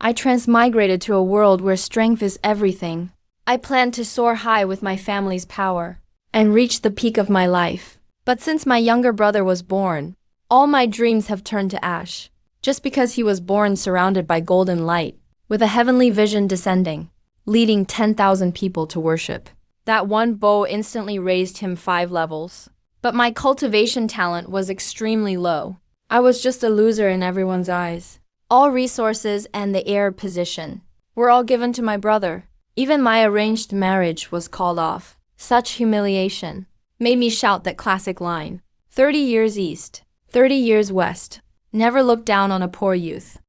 I transmigrated to a world where strength is everything. I planned to soar high with my family's power and reach the peak of my life. But since my younger brother was born, all my dreams have turned to ash. Just because he was born surrounded by golden light, with a heavenly vision descending, leading 10,000 people to worship. That one bow instantly raised him 5 levels. But my cultivation talent was extremely low. I was just a loser in everyone's eyes. All resources and the heir position were all given to my brother. Even my arranged marriage was called off. Such humiliation made me shout that classic line, 30 years east, 30 years west. Never look down on a poor youth.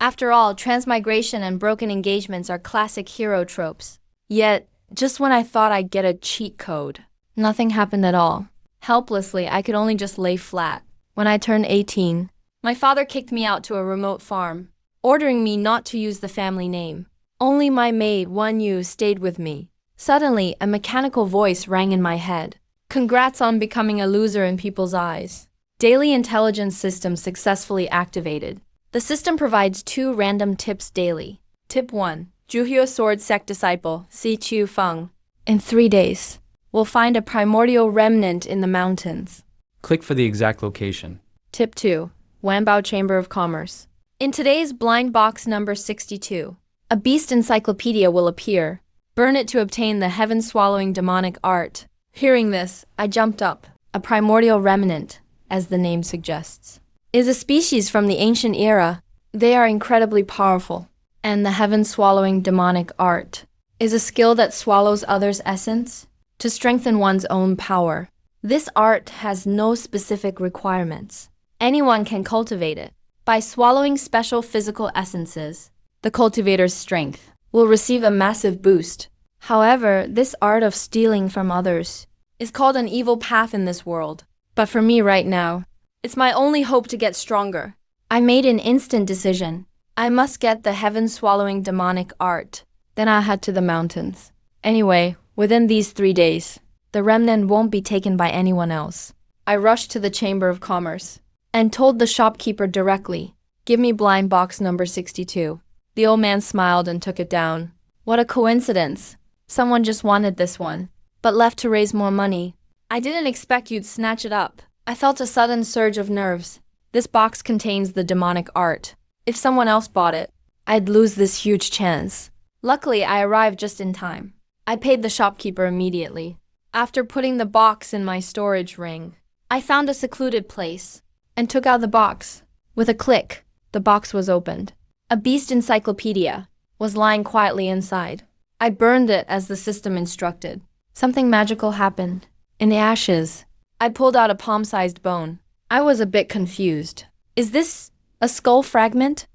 After all, transmigration and broken engagements are classic hero tropes. Yet, just when I thought I'd get a cheat code, nothing happened at all. Helplessly, I could only just lay flat. When I turned 18, my father kicked me out to a remote farm, ordering me not to use the family name. Only my maid, Wan Yu, stayed with me. Suddenly, a mechanical voice rang in my head. Congrats on becoming a loser in people's eyes. Daily intelligence system successfully activated. The system provides 2 random tips daily. Tip 1. Juhyo Sword Sect Disciple, Si Chu Feng. In 3 days, we'll find a primordial remnant in the mountains. Click for the exact location. Tip 2. Wanbao Chamber of Commerce. In today's blind box number 62, a beast encyclopedia will appear. Burn it to obtain the heaven-swallowing demonic art. Hearing this, I jumped up. A primordial remnant, as the name suggests, is a species from the ancient era. They are incredibly powerful. And the heaven-swallowing demonic art is a skill that swallows others' essence to strengthen one's own power. This art has no specific requirements. Anyone can cultivate it. By swallowing special physical essences, the cultivator's strength will receive a massive boost. However, this art of stealing from others is called an evil path in this world. But for me right now, it's my only hope to get stronger. I made an instant decision. I must get the heaven-swallowing demonic art. Then I'll head to the mountains. Anyway, within these 3 days, the remnant won't be taken by anyone else. I rushed to the Chamber of Commerce and told the shopkeeper directly, "Give me blind box number 62. The old man smiled and took it down. What a coincidence. Someone just wanted this one, but left to raise more money. I didn't expect you'd snatch it up. I felt a sudden surge of nerves. This box contains the demonic art. If someone else bought it, I'd lose this huge chance. Luckily, I arrived just in time. I paid the shopkeeper immediately. After putting the box in my storage ring, I found a secluded place and took out the box. With a click, the box was opened. A beast encyclopedia was lying quietly inside. I burned it as the system instructed. Something magical happened. In the ashes, I pulled out a palm-sized bone. I was a bit confused. Is this a skull fragment?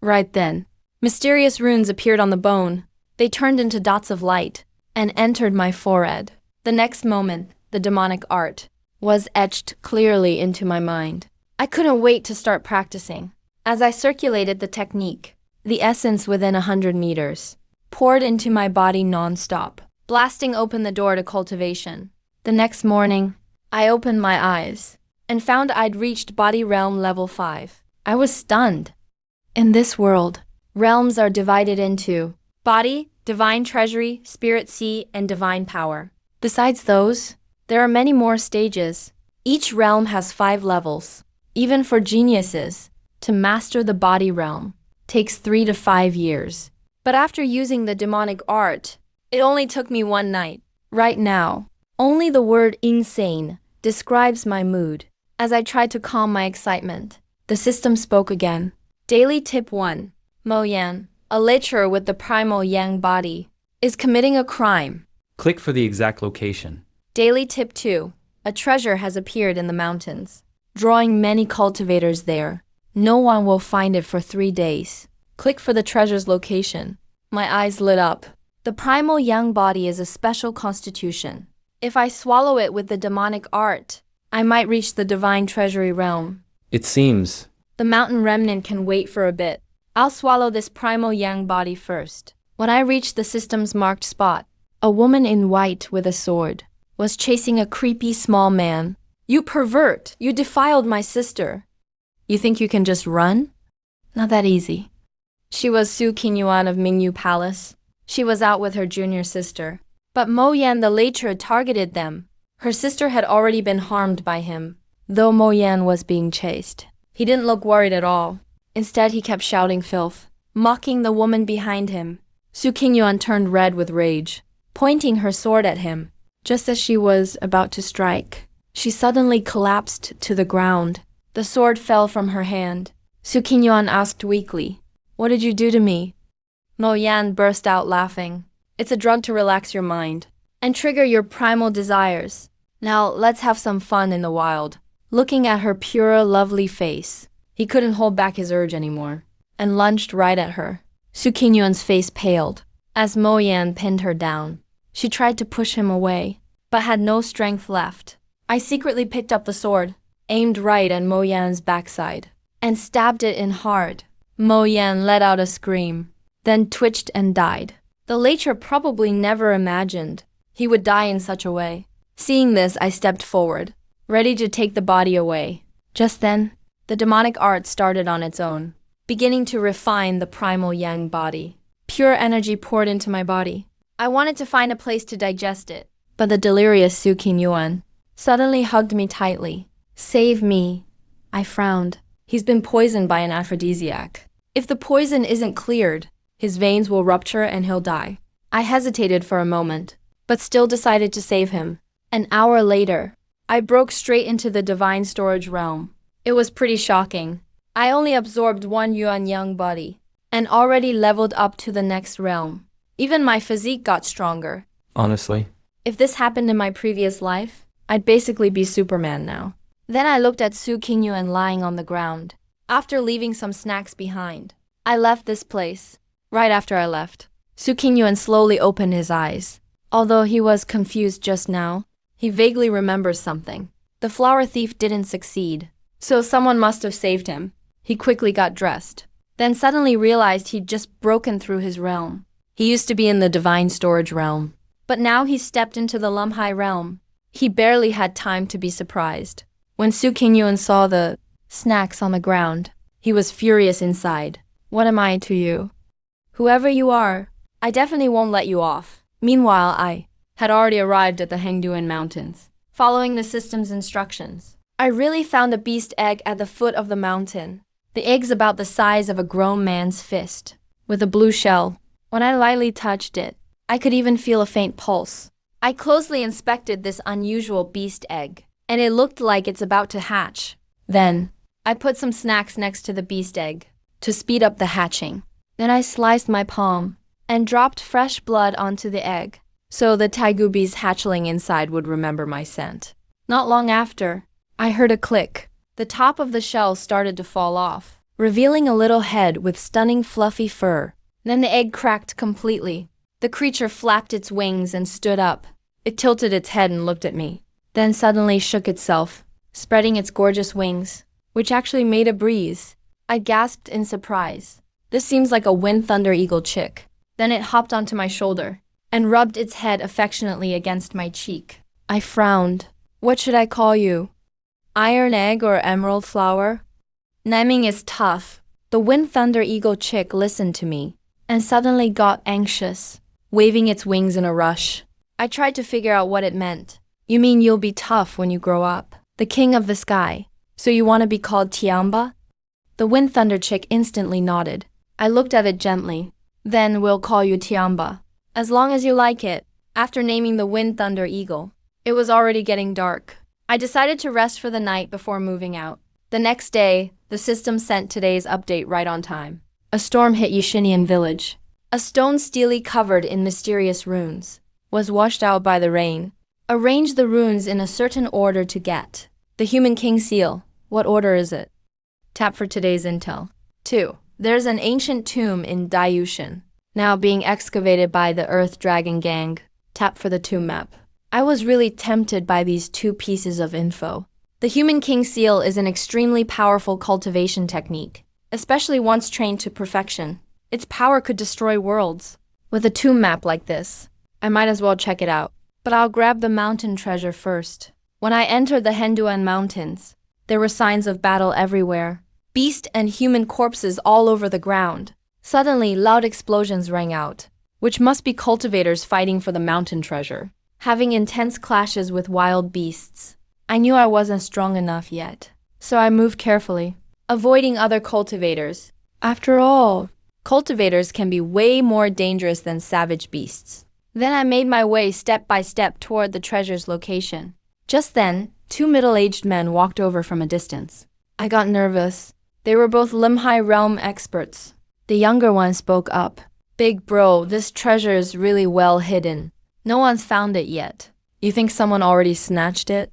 Right then, mysterious runes appeared on the bone. They turned into dots of light and entered my forehead. The next moment, the demonic art was etched clearly into my mind. I couldn't wait to start practicing. As I circulated the technique, the essence within 100 meters poured into my body non-stop, blasting open the door to cultivation. The next morning, I opened my eyes and found I'd reached body realm level 5. I was stunned. In this world, realms are divided into body, divine treasury, spirit sea, and divine power. Besides those, there are many more stages. Each realm has 5 levels. Even for geniuses, to master the body realm takes 3 to 5 years. But after using the demonic art, it only took me 1 night. Right now, only the word insane describes my mood. As I tried to calm my excitement, the system spoke again. Daily tip 1. Mo Yan, a lictor with the primal yang body, is committing a crime. Click for the exact location. Daily tip 2. A treasure has appeared in the mountains, drawing many cultivators there. No one will find it for 3 days. Click for the treasure's location. My eyes lit up. The primal yang body is a special constitution. If I swallow it with the demonic art, I might reach the divine treasury realm. It seems The mountain remnant can wait for a bit. I'll swallow this primal yang body first. When I reached the system's marked spot, a woman in white with a sword was chasing a creepy small man. "You pervert! You defiled my sister. You think you can just run? Not that easy." She was Su Qingyuan of Mingyu Palace. She was out with her junior sister. But Mo Yan the lecher targeted them. Her sister had already been harmed by him. Though Mo Yan was being chased, he didn't look worried at all. Instead, he kept shouting filth, mocking the woman behind him. Su Qingyuan turned red with rage, pointing her sword at him. Just as she was about to strike, she suddenly collapsed to the ground. The sword fell from her hand. Su Qingyuan asked weakly, "What did you do to me?" Mo Yan burst out laughing. "It's a drug to relax your mind and trigger your primal desires. Now let's have some fun in the wild." Looking at her pure, lovely face, he couldn't hold back his urge anymore and lunged right at her. Su Qingyuan's face paled as Mo Yan pinned her down. She tried to push him away, but had no strength left. I secretly picked up the sword, aimed right at Mo Yan's backside, and stabbed it in hard. Mo Yan let out a scream, then twitched and died. The lecher probably never imagined he would die in such a way. Seeing this, I stepped forward, ready to take the body away. Just then, the demonic art started on its own, beginning to refine the primal yang body. Pure energy poured into my body. I wanted to find a place to digest it, but the delirious Su Qingyuan suddenly hugged me tightly. "Save me." I frowned. He's been poisoned by an aphrodisiac. If the poison isn't cleared, his veins will rupture and he'll die. I hesitated for a moment, but still decided to save him. An hour later, I broke straight into the divine storage realm. It was pretty shocking. I only absorbed one yuan yang body and already leveled up to the next realm. Even my physique got stronger. Honestly, If this happened in my previous life, I'd basically be Superman now. Then I looked at Su Qingyuan lying on the ground. After leaving some snacks behind, I left this place. Right after I left, Su Qingyuan slowly opened his eyes. Although he was confused just now, he vaguely remembers something. The flower thief didn't succeed, so someone must have saved him. He quickly got dressed, then suddenly realized he'd just broken through his realm. He used to be in the divine storage realm, but now he stepped into the Lumhai realm. He barely had time to be surprised. When Su Qingyuan saw the snacks on the ground, he was furious inside. "What am I to you? Whoever you are, I definitely won't let you off." Meanwhile, I had already arrived at the Hengduan Mountains, following the system's instructions. I really found a beast egg at the foot of the mountain. The egg's about the size of a grown man's fist, with a blue shell. When I lightly touched it, I could even feel a faint pulse. I closely inspected this unusual beast egg, and it looked like it's about to hatch. Then, I put some snacks next to the beast egg to speed up the hatching. Then I sliced my palm and dropped fresh blood onto the egg, so the taigubi's hatchling inside would remember my scent. Not long after, I heard a click. The top of the shell started to fall off, revealing a little head with stunning fluffy fur. Then the egg cracked completely. The creature flapped its wings and stood up. It tilted its head and looked at me, then suddenly shook itself, spreading its gorgeous wings, which actually made a breeze. I gasped in surprise. This seems like a wind thunder eagle chick. Then it hopped onto my shoulder and rubbed its head affectionately against my cheek. I frowned. "What should I call you? Iron egg or emerald flower?" Naming is tough. The wind thunder eagle chick listened to me and suddenly got anxious, waving its wings in a rush. I tried to figure out what it meant. "You mean you'll be tough when you grow up? The king of the sky. So you want to be called Tiamba?" The wind thunder chick instantly nodded. I looked at it gently. "Then we'll call you Tiamba, as long as you like it." After naming the wind thunder eagle, it was already getting dark. I decided to rest for the night before moving out. The next day, the system sent today's update right on time. A storm hit Yushinian village. A stone steely covered in mysterious runes was washed out by the rain. Arrange the runes in a certain order to get the human king seal. What order is it? Tap for today's intel. 2. There's an ancient tomb in Dayushan, now being excavated by the Earth Dragon Gang. Tap for the tomb map. I was really tempted by these two pieces of info. The human king seal is an extremely powerful cultivation technique, especially once trained to perfection. Its power could destroy worlds. With a tomb map like this, I might as well check it out. But I'll grab the mountain treasure first. When I entered the Hengduan Mountains, there were signs of battle everywhere. Beast and human corpses all over the ground. Suddenly, loud explosions rang out, which must be cultivators fighting for the mountain treasure, having intense clashes with wild beasts. I knew I wasn't strong enough yet, so I moved carefully, avoiding other cultivators. After all, cultivators can be way more dangerous than savage beasts. Then I made my way step by step toward the treasure's location. Just then, two middle-aged men walked over from a distance. I got nervous. They were both Limhai realm experts. The younger one spoke up. "Big bro, this treasure is really well hidden. No one's found it yet. You think someone already snatched it?"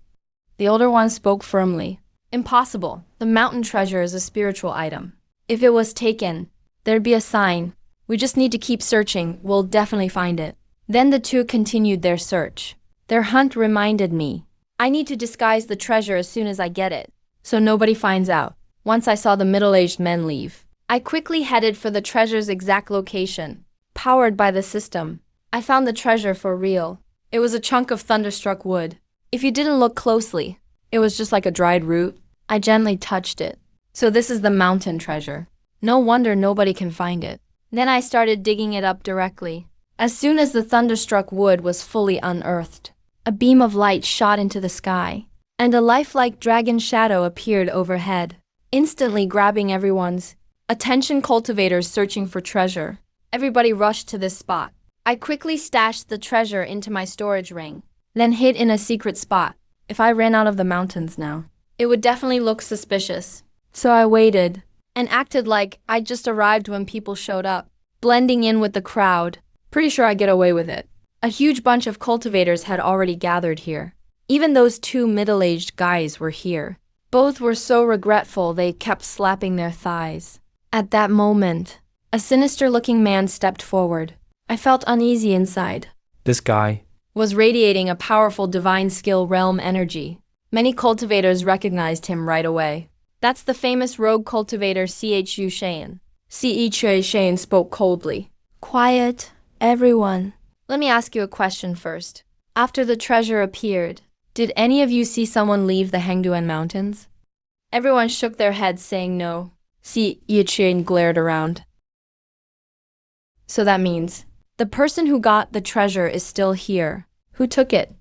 The older one spoke firmly. "Impossible. The mountain treasure is a spiritual item. If it was taken, there'd be a sign. We just need to keep searching. We'll definitely find it." Then the two continued their search. Their hunt reminded me. I need to disguise the treasure as soon as I get it, so nobody finds out. Once I saw the middle-aged men leave, I quickly headed for the treasure's exact location. Powered by the system, I found the treasure for real. It was a chunk of thunderstruck wood. If you didn't look closely, it was just like a dried root. I gently touched it. So this is the mountain treasure. No wonder nobody can find it. Then I started digging it up directly. As soon as the thunderstruck wood was fully unearthed, a beam of light shot into the sky, and a lifelike dragon shadow appeared overhead, instantly grabbing everyone's attention. Cultivators searching for treasure. Everybody rushed to this spot. I quickly stashed the treasure into my storage ring, then hid in a secret spot. If I ran out of the mountains now, it would definitely look suspicious. So I waited and acted like I'd just arrived when people showed up, blending in with the crowd. Pretty sure I'd get away with it. A huge bunch of cultivators had already gathered here. Even those two middle-aged guys were here. Both were so regretful they kept slapping their thighs. At that moment, a sinister-looking man stepped forward. I felt uneasy inside. This guy Was radiating a powerful divine skill realm energy. Many cultivators recognized him right away. That's the famous rogue cultivator Chu Shayan. Chu Shayan spoke coldly. "Quiet, everyone. Let me ask you a question first. After the treasure appeared, did any of you see someone leave the Hengduan Mountains?" Everyone shook their heads saying no. Chu Shayan glared around. "So that means the person who got the treasure is still here. Who took it?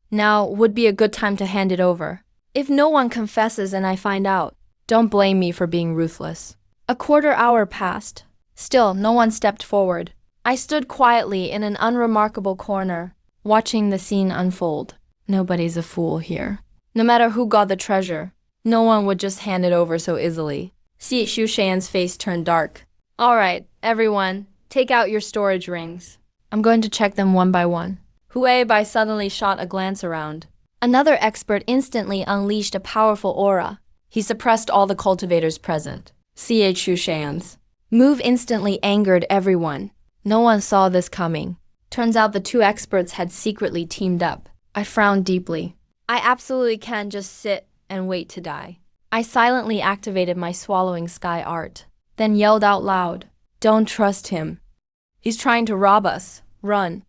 Now would be a good time to hand it over. If no one confesses and I find out, don't blame me for being ruthless." A quarter hour passed. Still, no one stepped forward. I stood quietly in an unremarkable corner, watching the scene unfold. Nobody's a fool here. No matter who got the treasure, no one would just hand it over so easily. Chu Shayan's face turned dark. "All right, everyone, take out your storage rings. I'm going to check them one by one." Bai suddenly shot a glance around. Another expert instantly unleashed a powerful aura. He suppressed all the cultivators present. Chu Shayan's move instantly angered everyone. No one saw this coming. Turns out the two experts had secretly teamed up. I frowned deeply. I absolutely can't just sit and wait to die. I silently activated my swallowing sky art, then yelled out loud, "Don't trust him. He's trying to rob us. Run."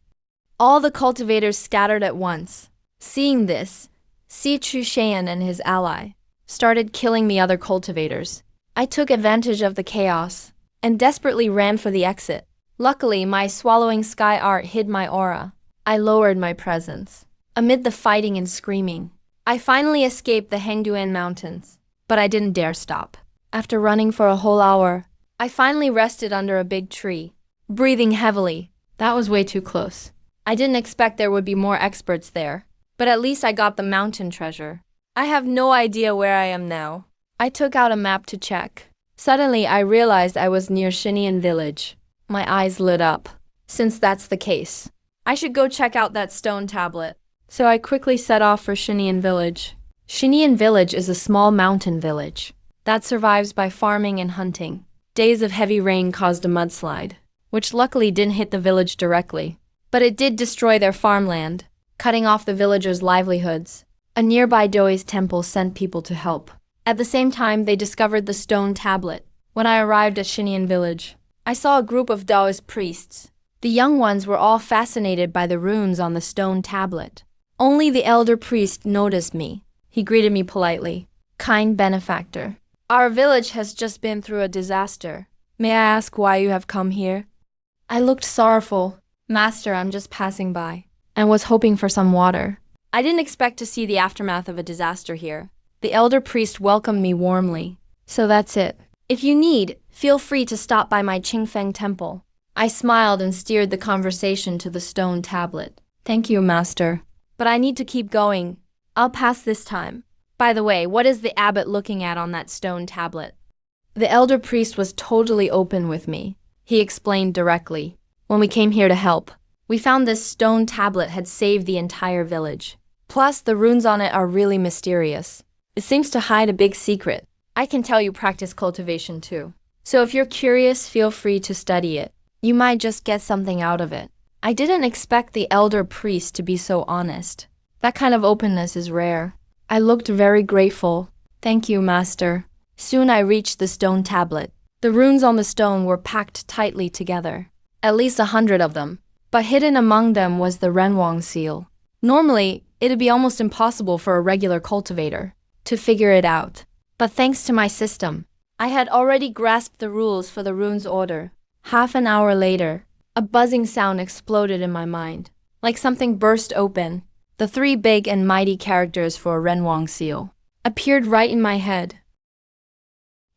All the cultivators scattered at once. Seeing this, Chu Shayan and his ally started killing the other cultivators. I took advantage of the chaos and desperately ran for the exit. Luckily, my swallowing sky art hid my aura. I lowered my presence. Amid the fighting and screaming, I finally escaped the Hengduan Mountains, but I didn't dare stop. After running for a whole hour, I finally rested under a big tree, breathing heavily. That was way too close. I didn't expect there would be more experts there, but at least I got the mountain treasure. I have no idea where I am now. I took out a map to check. Suddenly, I realized I was near Shinian Village. My eyes lit up. Since that's the case, I should go check out that stone tablet. So I quickly set off for Shinian Village. Shinian Village is a small mountain village that survives by farming and hunting. Days of heavy rain caused a mudslide, which luckily didn't hit the village directly, but it did destroy their farmland, cutting off the villagers' livelihoods. A nearby Doi's temple sent people to help. At the same time, they discovered the stone tablet. When I arrived at Shinian Village, I saw a group of Taoist priests. The young ones were all fascinated by the runes on the stone tablet. Only the elder priest noticed me. He greeted me politely. "Kind benefactor, our village has just been through a disaster. May I ask why you have come here? I looked sorrowful. Master, I'm just passing by, and was hoping for some water. I didn't expect to see the aftermath of a disaster here. The elder priest welcomed me warmly. So that's it. If you need, feel free to stop by my Qingfeng temple. I smiled and steered the conversation to the stone tablet. Thank you, Master. But I need to keep going. I'll pass this time. By the way, what is the abbot looking at on that stone tablet? The elder priest was totally open with me. He explained directly. When we came here to help, we found this stone tablet had saved the entire village. Plus, the runes on it are really mysterious. It seems to hide a big secret. I can tell you practice cultivation too. So if you're curious, feel free to study it. You might just get something out of it. I didn't expect the elder priest to be so honest. That kind of openness is rare. I looked very grateful. Thank you, Master. Soon I reached the stone tablet. The runes on the stone were packed tightly together. At least 100 of them. But hidden among them was the Renwang seal. Normally, it'd be almost impossible for a regular cultivator to figure it out. But thanks to my system, I had already grasped the rules for the rune's order. Half an hour later, a buzzing sound exploded in my mind. Like something burst open. The 3 big and mighty characters for a Renwang seal appeared right in my head.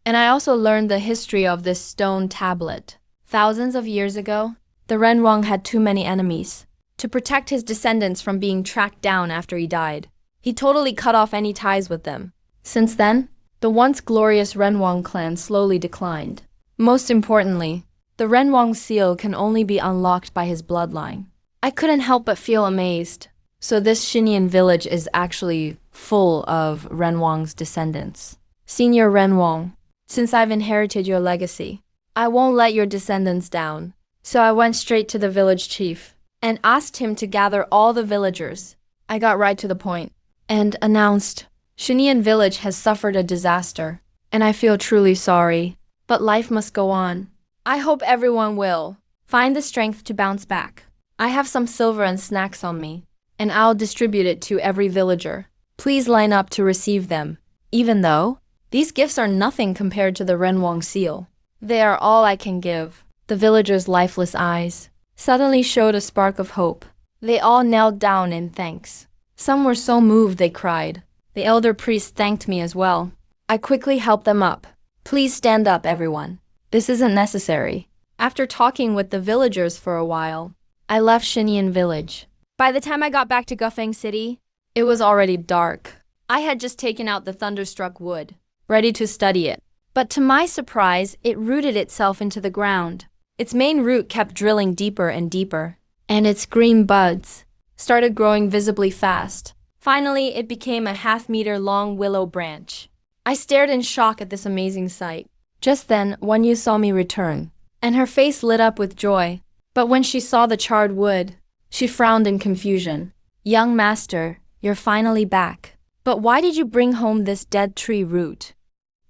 And I also learned the history of this stone tablet. Thousands of years ago, the Renwang had too many enemies. To protect his descendants from being tracked down after he died, he totally cut off any ties with them. Since then, the once glorious Renwang clan slowly declined. Most importantly, the Renwang seal can only be unlocked by his bloodline. I couldn't help but feel amazed. So this Xinyan village is actually full of Renwang's descendants. Senior Renwang, since I've inherited your legacy, I won't let your descendants down. So I went straight to the village chief and asked him to gather all the villagers. I got right to the point and announced, Xinyan village has suffered a disaster, and I feel truly sorry, but life must go on. I hope everyone will find the strength to bounce back. I have some silver and snacks on me, and I'll distribute it to every villager. Please line up to receive them, even though these gifts are nothing compared to the Renwang seal. They are all I can give. The villagers' lifeless eyes suddenly showed a spark of hope. They all knelt down in thanks. Some were so moved they cried. The elder priest thanked me as well. I quickly helped them up. Please stand up, everyone. This isn't necessary. After talking with the villagers for a while, I left Xinyan village. By the time I got back to Gufeng City, it was already dark. I had just taken out the thunderstruck wood, ready to study it. But to my surprise, it rooted itself into the ground. Its main root kept drilling deeper and deeper, and its green buds started growing visibly fast. Finally, it became a half-meter long willow branch. I stared in shock at this amazing sight. Just then, Wan Yu saw me return, and her face lit up with joy. But when she saw the charred wood, she frowned in confusion. Young master, you're finally back. But why did you bring home this dead tree root?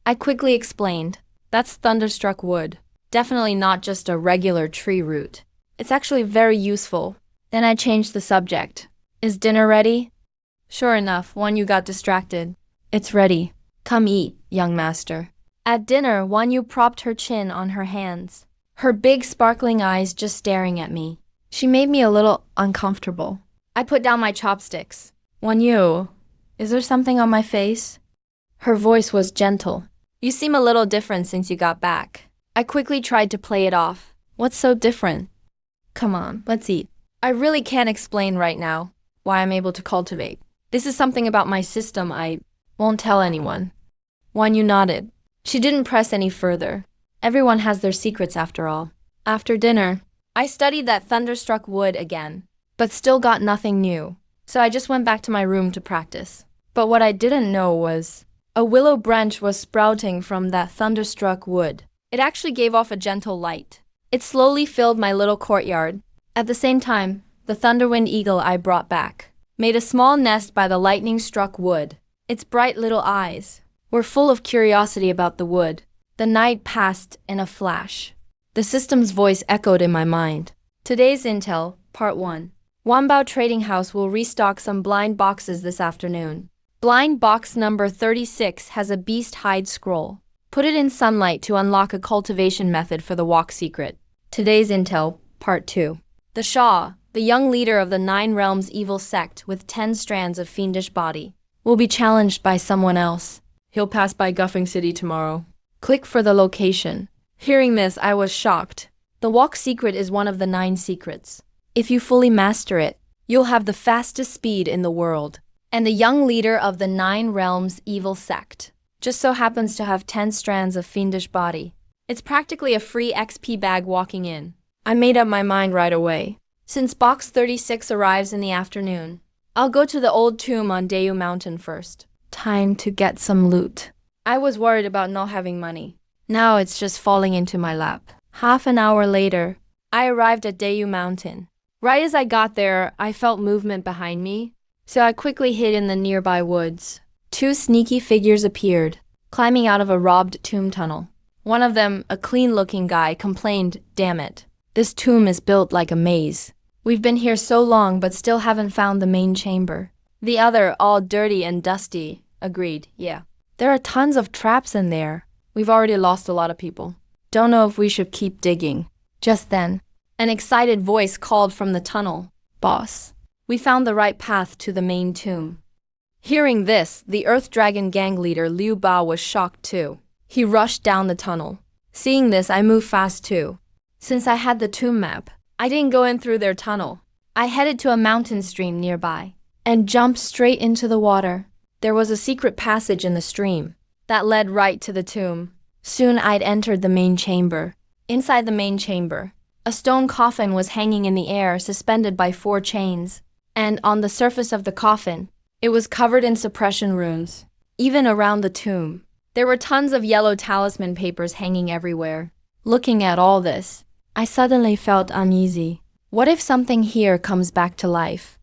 I quickly explained. That's thunderstruck wood. Definitely not just a regular tree root. It's actually very useful. Then I changed the subject. Is dinner ready? Sure enough, Wan Yu got distracted. It's ready. Come eat, young master. At dinner, Wan Yu propped her chin on her hands, her big sparkling eyes just staring at me. She made me a little uncomfortable. I put down my chopsticks. Wan Yu, is there something on my face? Her voice was gentle. You seem a little different since you got back. I quickly tried to play it off. What's so different? Come on, let's eat. I really can't explain right now why I'm able to cultivate. This is something about my system I won't tell anyone. Wan Yu nodded. She didn't press any further. Everyone has their secrets after all. After dinner, I studied that thunderstruck wood again, but still got nothing new. So I just went back to my room to practice. But what I didn't know was a willow branch was sprouting from that thunderstruck wood. It actually gave off a gentle light. It slowly filled my little courtyard. At the same time, the thunderwind eagle I brought back made a small nest by the lightning-struck wood. Its bright little eyes were full of curiosity about the wood. The night passed in a flash. The system's voice echoed in my mind. Today's Intel, Part 1. Wanbao Trading House will restock some blind boxes this afternoon. Blind box number 36 has a beast hide scroll. Put it in sunlight to unlock a cultivation method for the walk secret. Today's intel, part 2. The Shah, the young leader of the Nine Realms evil sect with 10 strands of fiendish body, will be challenged by someone else. He'll pass by Guffing City tomorrow. Click for the location. Hearing this, I was shocked. The walk secret is one of the 9 secrets. If you fully master it, you'll have the fastest speed in the world. And the young leader of the Nine Realms evil sect just so happens to have 10 strands of fiendish body. It's practically a free XP bag walking in. I made up my mind right away. Since box 36 arrives in the afternoon, I'll go to the old tomb on Dayu Mountain first. Time to get some loot. I was worried about not having money. Now it's just falling into my lap. Half an hour later, I arrived at Dayu Mountain. Right as I got there, I felt movement behind me, so I quickly hid in the nearby woods. 2 sneaky figures appeared, climbing out of a robbed tomb tunnel. One of them, a clean-looking guy, complained, "Damn it. This tomb is built like a maze. We've been here so long but still haven't found the main chamber." The other, all dirty and dusty, agreed, "Yeah. There are tons of traps in there. We've already lost a lot of people. Don't know if we should keep digging." Just then, an excited voice called from the tunnel, "Boss, we found the right path to the main tomb." Hearing this, the Earth Dragon gang leader Liu Bao was shocked too. He rushed down the tunnel. Seeing this, I moved fast too. Since I had the tomb map, I didn't go in through their tunnel. I headed to a mountain stream nearby and jumped straight into the water. There was a secret passage in the stream that led right to the tomb. Soon I'd entered the main chamber. Inside the main chamber, a stone coffin was hanging in the air, suspended by 4 chains. And on the surface of the coffin, it was covered in suppression runes. Even around the tomb, there were tons of yellow talisman papers hanging everywhere. Looking at all this, I suddenly felt uneasy. What if something here comes back to life?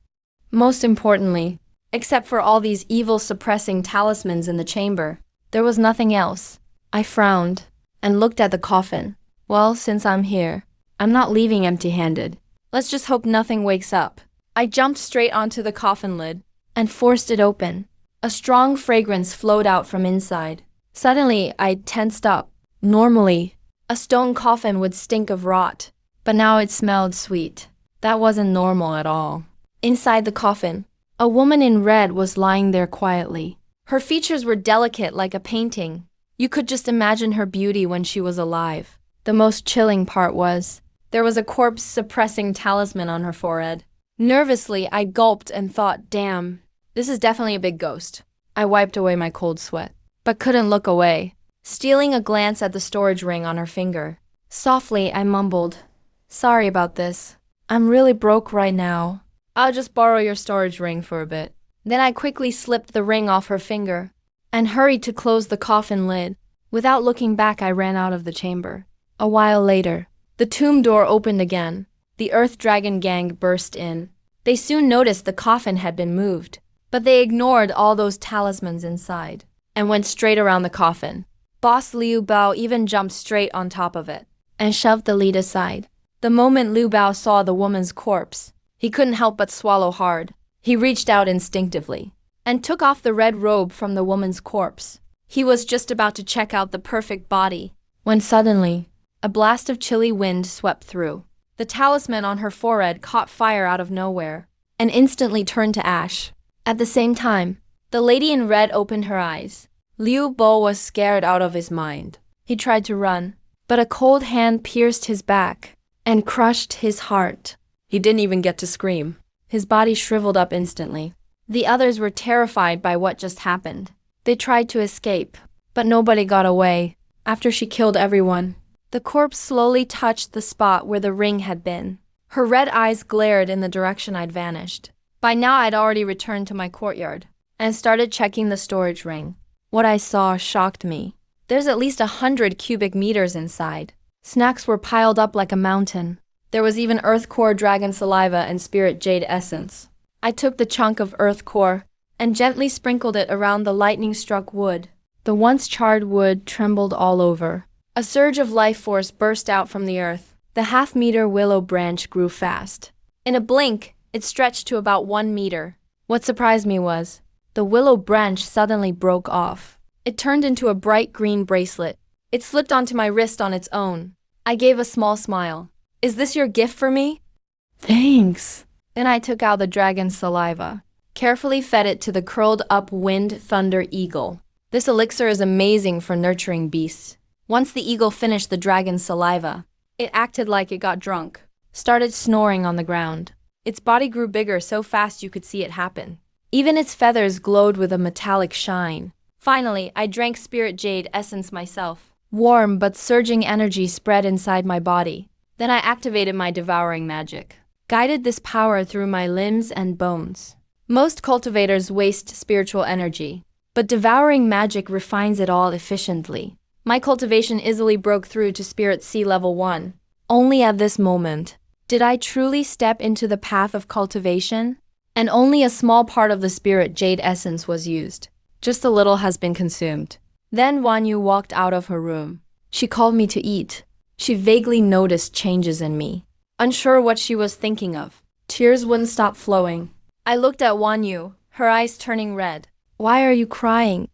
Most importantly, except for all these evil suppressing talismans in the chamber, there was nothing else. I frowned and looked at the coffin. Well, since I'm here, I'm not leaving empty-handed. Let's just hope nothing wakes up. I jumped straight onto the coffin lid and forced it open. A strong fragrance flowed out from inside. Suddenly, I tensed up. Normally, a stone coffin would stink of rot, but now it smelled sweet. That wasn't normal at all. Inside the coffin, a woman in red was lying there quietly. Her features were delicate like a painting. You could just imagine her beauty when she was alive. The most chilling part was, there was a corpse-suppressing talisman on her forehead. Nervously, I gulped and thought, damn, this is definitely a big ghost. I wiped away my cold sweat, but couldn't look away, stealing a glance at the storage ring on her finger. Softly, I mumbled, "Sorry about this. I'm really broke right now. I'll just borrow your storage ring for a bit." Then I quickly slipped the ring off her finger and hurried to close the coffin lid. Without looking back, I ran out of the chamber. A while later, the tomb door opened again. The Earth Dragon gang burst in. They soon noticed the coffin had been moved, but they ignored all those talismans inside and went straight around the coffin. Boss Liu Bao even jumped straight on top of it and shoved the lid aside. The moment Liu Bao saw the woman's corpse, he couldn't help but swallow hard. He reached out instinctively and took off the red robe from the woman's corpse. He was just about to check out the perfect body when suddenly, a blast of chilly wind swept through. The talisman on her forehead caught fire out of nowhere and instantly turned to ash. At the same time, the lady in red opened her eyes. Liu Bo was scared out of his mind. He tried to run, but a cold hand pierced his back and crushed his heart. He didn't even get to scream. His body shriveled up instantly. The others were terrified by what just happened. They tried to escape, but nobody got away. After she killed everyone, the corpse slowly touched the spot where the ring had been. Her red eyes glared in the direction I'd vanished. By now I'd already returned to my courtyard and started checking the storage ring. What I saw shocked me. There's at least 100 cubic meters inside. Snacks were piled up like a mountain. There was even earth core dragon saliva and spirit jade essence. I took the chunk of earth core and gently sprinkled it around the lightning-struck wood. The once charred wood trembled all over. A surge of life force burst out from the earth. The half-meter willow branch grew fast. In a blink, it stretched to about 1 meter. What surprised me was, the willow branch suddenly broke off. It turned into a bright green bracelet. It slipped onto my wrist on its own. I gave a small smile. Is this your gift for me? Thanks. Then I took out the dragon's saliva, carefully fed it to the curled up wind thunder eagle. This elixir is amazing for nurturing beasts. Once the eagle finished the dragon's saliva, it acted like it got drunk, started snoring on the ground. Its body grew bigger so fast you could see it happen. Even its feathers glowed with a metallic shine. Finally, I drank spirit jade essence myself. Warm but surging energy spread inside my body. Then I activated my devouring magic, guided this power through my limbs and bones. Most cultivators waste spiritual energy, but devouring magic refines it all efficiently. My cultivation easily broke through to Spirit Sea Level 1. Only at this moment did I truly step into the path of cultivation, and only a small part of the Spirit Jade essence was used. Just a little has been consumed. Then Wan Yu walked out of her room. She called me to eat. She vaguely noticed changes in me, unsure what she was thinking of. Tears wouldn't stop flowing. I looked at Wan Yu, her eyes turning red. Why are you crying?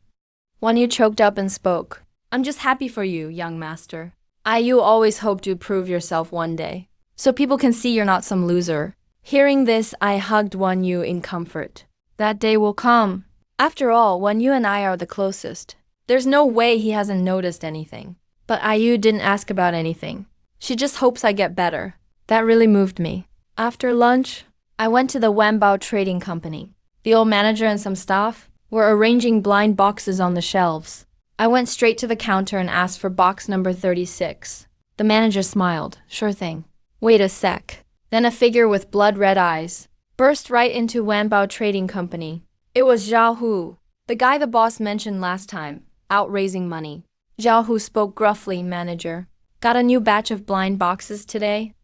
Wan Yu choked up and spoke. I'm just happy for you, young master. You always hope to prove yourself one day, so people can see you're not some loser. Hearing this, I hugged Wan Yu in comfort. That day will come. After all, Wan Yu and I are the closest. There's no way he hasn't noticed anything. But Yu didn't ask about anything. She just hopes I get better. That really moved me. After lunch, I went to the Wanbao Trading Company. The old manager and some staff were arranging blind boxes on the shelves. I went straight to the counter and asked for box number 36. The manager smiled. Sure thing. Wait a sec. Then a figure with blood-red eyes burst right into Wanbao Trading Company. It was Zhao Hu, the guy the boss mentioned last time, out raising money. Zhao Hu spoke gruffly, manager. Got a new batch of blind boxes today?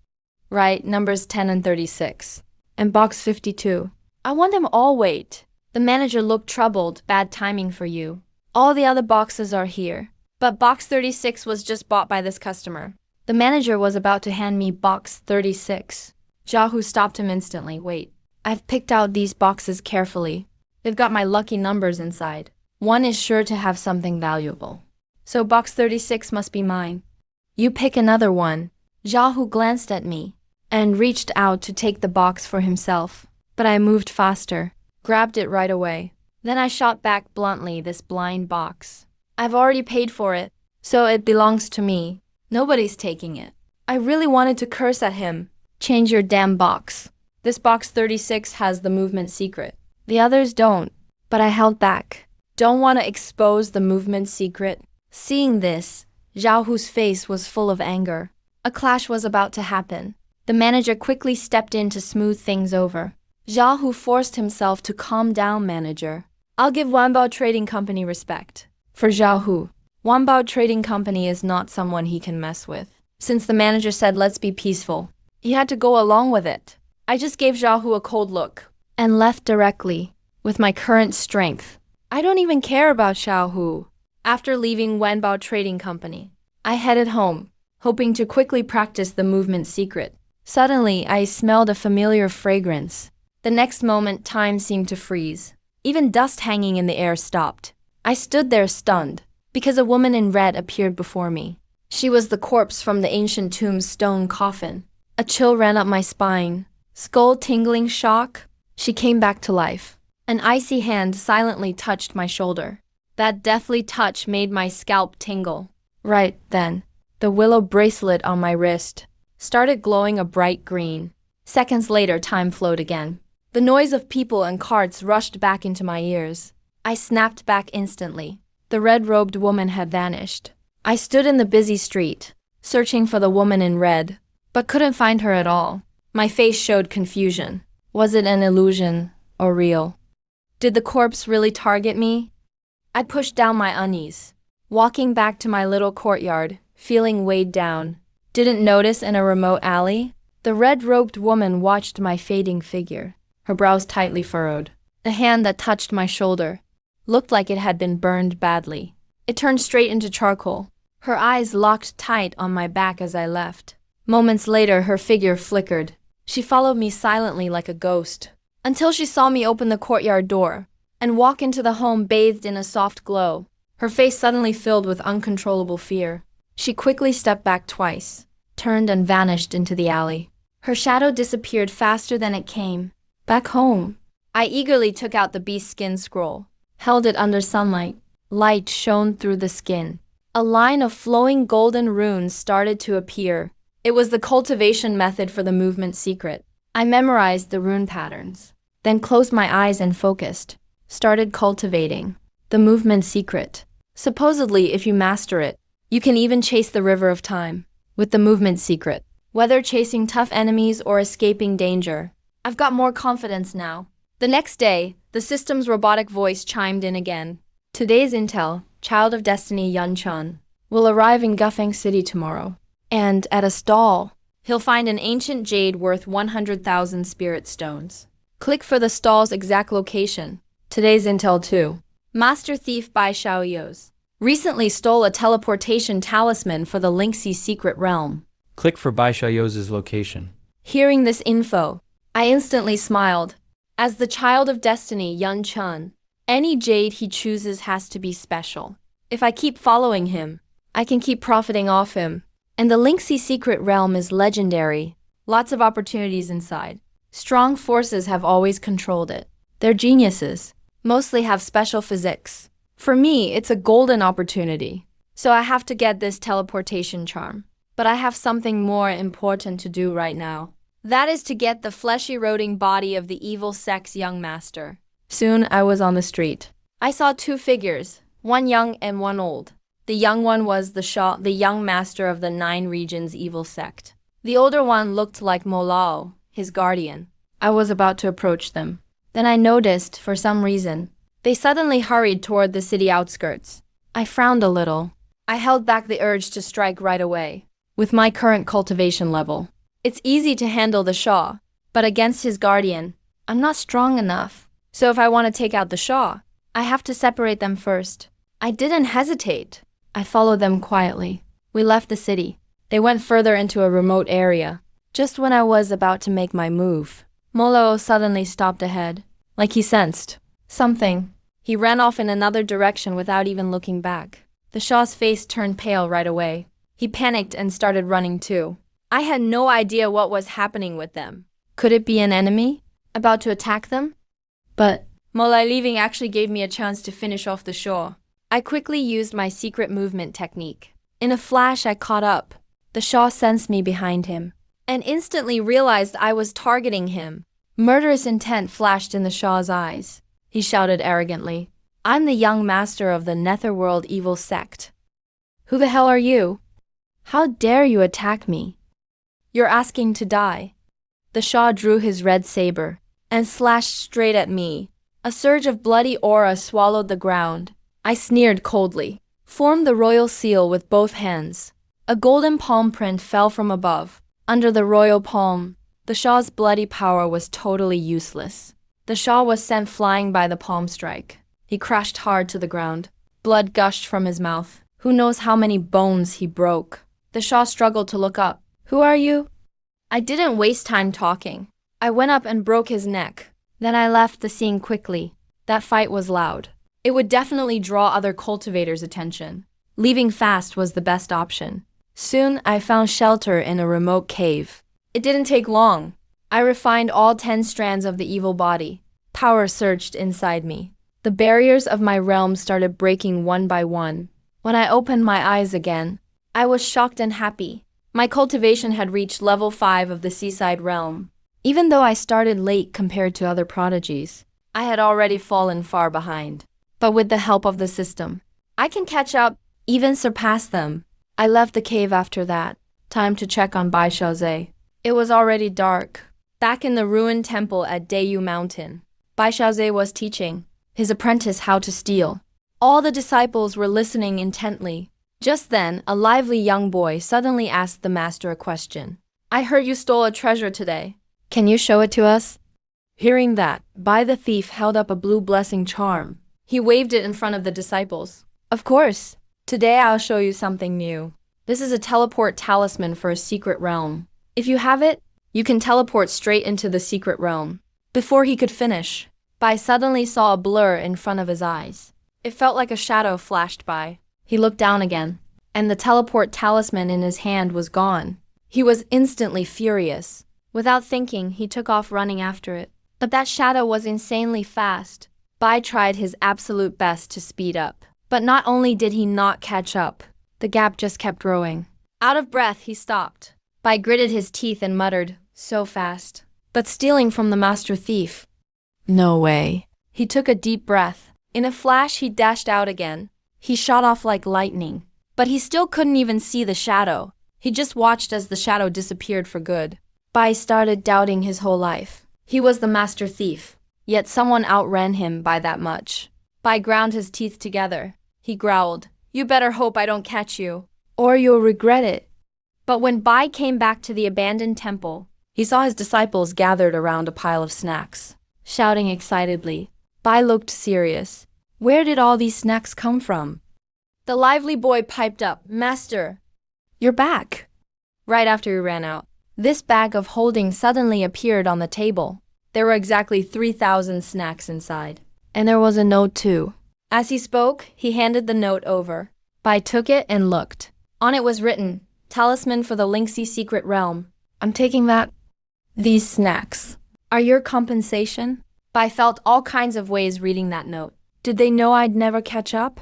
Right, numbers 10 and 36. And box 52. I want them all wait. The manager looked troubled. Bad timing for you. All the other boxes are here. But box 36 was just bought by this customer. The manager was about to hand me box 36. Zhao Hu stopped him instantly. Wait. I've picked out these boxes carefully. They've got my lucky numbers inside. One is sure to have something valuable. So box 36 must be mine. You pick another one. Zhao Hu glanced at me and reached out to take the box for himself. But I moved faster, grabbed it right away. Then I shot back bluntly this blind box. I've already paid for it, so it belongs to me. Nobody's taking it. I really wanted to curse at him. Change your damn box. This box 36 has the movement secret. The others don't, but I held back. Don't want to expose the movement secret. Seeing this, Zhao Hu's face was full of anger. A clash was about to happen. The manager quickly stepped in to smooth things over. Zhao Hu forced himself to calm down, manager. I'll give Wanbao Trading Company respect. For Zhao Hu, Wanbao Trading Company is not someone he can mess with. Since the manager said let's be peaceful, he had to go along with it. I just gave Zhao Hu a cold look and left directly with my current strength. I don't even care about Zhao Hu. After leaving Wanbao Trading Company, I headed home, hoping to quickly practice the movement secret. Suddenly, I smelled a familiar fragrance. The next moment, time seemed to freeze. Even dust hanging in the air stopped. I stood there stunned, because a woman in red appeared before me. She was the corpse from the ancient tomb's stone coffin. A chill ran up my spine. Skull-tingling shock. She came back to life. An icy hand silently touched my shoulder. That deathly touch made my scalp tingle. Right then, the willow bracelet on my wrist started glowing a bright green. Seconds later, time flowed again. The noise of people and carts rushed back into my ears. I snapped back instantly. The red-robed woman had vanished. I stood in the busy street, searching for the woman in red, but couldn't find her at all. My face showed confusion. Was it an illusion or real? Did the corpse really target me? I pushed down my unease, walking back to my little courtyard, feeling weighed down. Didn't notice in a remote alley? The red-robed woman watched my fading figure, her brows tightly furrowed. The hand that touched my shoulder looked like it had been burned badly. It turned straight into charcoal. Her eyes locked tight on my back as I left. Moments later, her figure flickered. She followed me silently like a ghost, until she saw me open the courtyard door and walk into the home bathed in a soft glow. her face suddenly filled with uncontrollable fear. She quickly stepped back twice, turned and vanished into the alley. Her shadow disappeared faster than it came. Back home, I eagerly took out the beast skin scroll, held it under sunlight. Light shone through the skin. A line of flowing golden runes started to appear. It was the cultivation method for the movement secret. I memorized the rune patterns, then closed my eyes and focused. Started cultivating the movement secret. Supposedly, if you master it, you can even chase the river of time with the movement secret. Whether chasing tough enemies or escaping danger, I've got more confidence now. The next day, the system's robotic voice chimed in again. Today's intel, Child of Destiny Yun Chun, will arrive in Gufeng City tomorrow. And at a stall, he'll find an ancient jade worth 100,000 spirit stones. Click for the stall's exact location. Today's intel too. Master Thief Bai Xiaoyos recently stole a teleportation talisman for the Linksy secret realm. Click for Bai Xiaoyos' location. Hearing this info, I instantly smiled. As the Child of Destiny Yun Chun, any jade he chooses has to be special. If I keep following him, I can keep profiting off him. And the Linksy secret realm is legendary. Lots of opportunities inside. Strong forces have always controlled it. They're geniuses. Mostly have special physics. For me, it's a golden opportunity. So I have to get this teleportation charm. But I have something more important to do right now. That is to get the flesh-eroding body of the evil sex young master. Soon I was on the street. I saw two figures, one young and one old. The young one was the young master of the 9 regions evil sect. The older one looked like Molao, his guardian. I was about to approach them. Then I noticed, for some reason, they suddenly hurried toward the city outskirts. I frowned a little. I held back the urge to strike right away. With my current cultivation level, it's easy to handle the Shah, but against his guardian, I'm not strong enough. So if I want to take out the Shah, I have to separate them first. I didn't hesitate. I followed them quietly. We left the city. They went further into a remote area. Just when I was about to make my move, Molo suddenly stopped ahead, like he sensed something. He ran off in another direction without even looking back. The Shah's face turned pale right away. He panicked and started running too. I had no idea what was happening with them. Could it be an enemy about to attack them? But Molai leaving actually gave me a chance to finish off the Shah. I quickly used my secret movement technique. In a flash, I caught up. The Shah sensed me behind him and instantly realized I was targeting him. Murderous intent flashed in the Shah's eyes. He shouted arrogantly, "I'm the young master of the Netherworld evil sect. Who the hell are you? How dare you attack me? You're asking to die." The Shah drew his red saber and slashed straight at me. A surge of bloody aura swallowed the ground. I sneered coldly, formed the royal seal with both hands. A golden palm print fell from above. Under the royal palm, the Shah's bloody power was totally useless. The Shah was sent flying by the palm strike. He crashed hard to the ground. Blood gushed from his mouth. Who knows how many bones he broke. The Shah struggled to look up. "Who are you?" I didn't waste time talking. I went up and broke his neck. Then I left the scene quickly. That fight was loud. It would definitely draw other cultivators' attention. Leaving fast was the best option. Soon I found shelter in a remote cave. It didn't take long. I refined all 10 strands of the evil body. Power surged inside me. The barriers of my realm started breaking one by one. When I opened my eyes again, I was shocked and happy. My cultivation had reached level 5 of the seaside realm. Even though I started late compared to other prodigies, I had already fallen far behind. But with the help of the system, I can catch up, even surpass them. I left the cave after that. Time to check on Bai Xiaoze. It was already dark. Back in the ruined temple at Dayu Mountain, Bai Xiaoze was teaching his apprentice how to steal. All the disciples were listening intently. Just then, a lively young boy suddenly asked the master a question. "I heard you stole a treasure today. Can you show it to us?" Hearing that, Bai the thief held up a blue blessing charm. He waved it in front of the disciples. "Of course. Today I'll show you something new. This is a teleport talisman for a secret realm. If you have it, you can teleport straight into the secret realm." Before he could finish, Bai suddenly saw a blur in front of his eyes. It felt like a shadow flashed by. He looked down again, and the teleport talisman in his hand was gone. He was instantly furious. Without thinking, he took off running after it. But that shadow was insanely fast. Bai tried his absolute best to speed up. But not only did he not catch up, the gap just kept growing. Out of breath, he stopped. Bai gritted his teeth and muttered, "So fast. But stealing from the master thief? No way." He took a deep breath. In a flash, he dashed out again. He shot off like lightning. But he still couldn't even see the shadow. He just watched as the shadow disappeared for good. Bai started doubting his whole life. He was the master thief, yet someone outran him by that much. Bai ground his teeth together. He growled, "You better hope I don't catch you, or you'll regret it." But when Bai came back to the abandoned temple, he saw his disciples gathered around a pile of snacks, shouting excitedly. Bai looked serious. Where did all these snacks come from? The lively boy piped up, "Master, you're back." Right after he ran out, this bag of holding suddenly appeared on the table. There were exactly 3,000 snacks inside. And there was a note too. As he spoke, he handed the note over. Bai took it and looked. On it was written, "Talisman for the Linksy Secret Realm. I'm taking that. These snacks are your compensation." Bai felt all kinds of ways reading that note. Did they know I'd never catch up?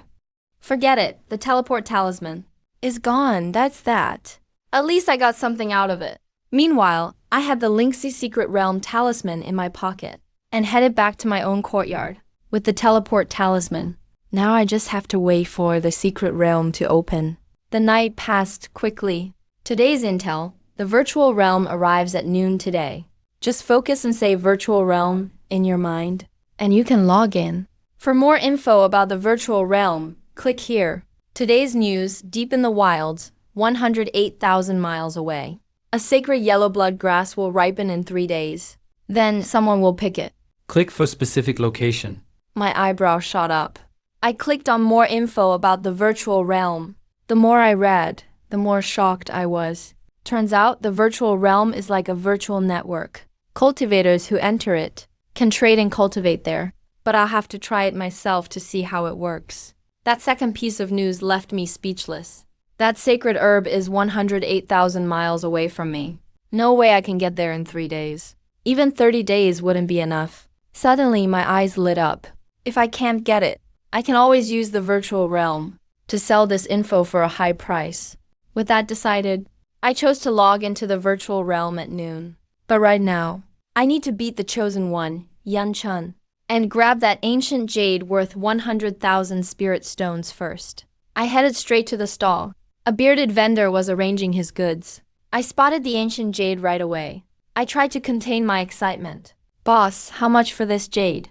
Forget it. The teleport talisman is gone, that's that. At least I got something out of it. Meanwhile, I had the Linksy Secret Realm talisman in my pocket and headed back to my own courtyard with the teleport talisman. Now I just have to wait for the secret realm to open. The night passed quickly. Today's intel, the virtual realm arrives at noon today. Just focus and say virtual realm in your mind, and you can log in. For more info about the virtual realm, click here. Today's news, deep in the wilds, 108,000 miles away. A sacred yellow blood grass will ripen in 3 days. Then someone will pick it. Click for specific location. My eyebrow shot up. I clicked on more info about the virtual realm. The more I read, the more shocked I was. Turns out the virtual realm is like a virtual network. Cultivators who enter it can trade and cultivate there, but I'll have to try it myself to see how it works. That second piece of news left me speechless. That sacred herb is 108,000 miles away from me. No way I can get there in 3 days. Even 30 days wouldn't be enough. Suddenly, my eyes lit up. If I can't get it, I can always use the virtual realm to sell this info for a high price. With that decided, I chose to log into the virtual realm at noon. But right now, I need to beat the chosen one, Yan Chun, and grab that ancient jade worth 100,000 spirit stones first. I headed straight to the stall. A bearded vendor was arranging his goods. I spotted the ancient jade right away. I tried to contain my excitement. "Boss, how much for this jade?"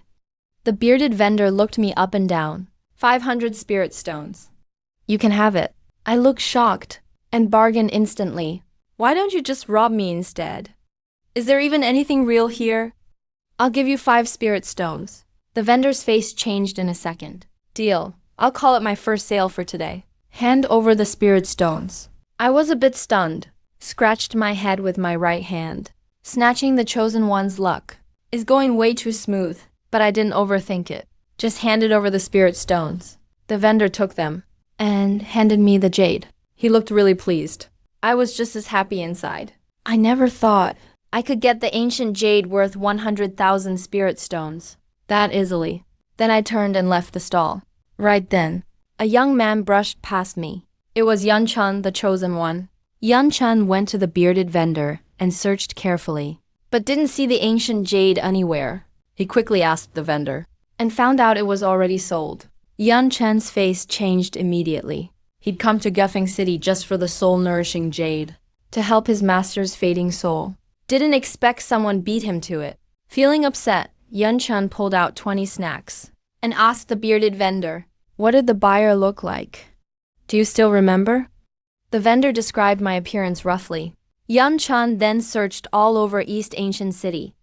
The bearded vendor looked me up and down. 500 spirit stones. "You can have it." I looked shocked and bargained instantly. "Why don't you just rob me instead? Is there even anything real here?" "I'll give you 5 spirit stones." The vendor's face changed in a second. "Deal. I'll call it my first sale for today." "Hand over the spirit stones." I was a bit stunned, scratched my head with my right hand. Snatching the chosen one's luck is going way too smooth, but I didn't overthink it. Just handed over the spirit stones. The vendor took them and handed me the jade. He looked really pleased. I was just as happy inside. I never thought I could get the ancient jade worth 100,000 spirit stones that easily. Then I turned and left the stall. Right then, a young man brushed past me. It was Yan Chun, the chosen one. Yan Chun went to the bearded vendor and searched carefully, but didn't see the ancient jade anywhere. He quickly asked the vendor, and found out it was already sold. Yan Chun's face changed immediately. He'd come to Guffing City just for the soul-nourishing jade, to help his master's fading soul. Didn't expect someone beat him to it. Feeling upset, Yan Chun pulled out 20 snacks and asked the bearded vendor, "What did the buyer look like? Do you still remember?" The vendor described my appearance roughly. Yan Chun then searched all over East Ancient City,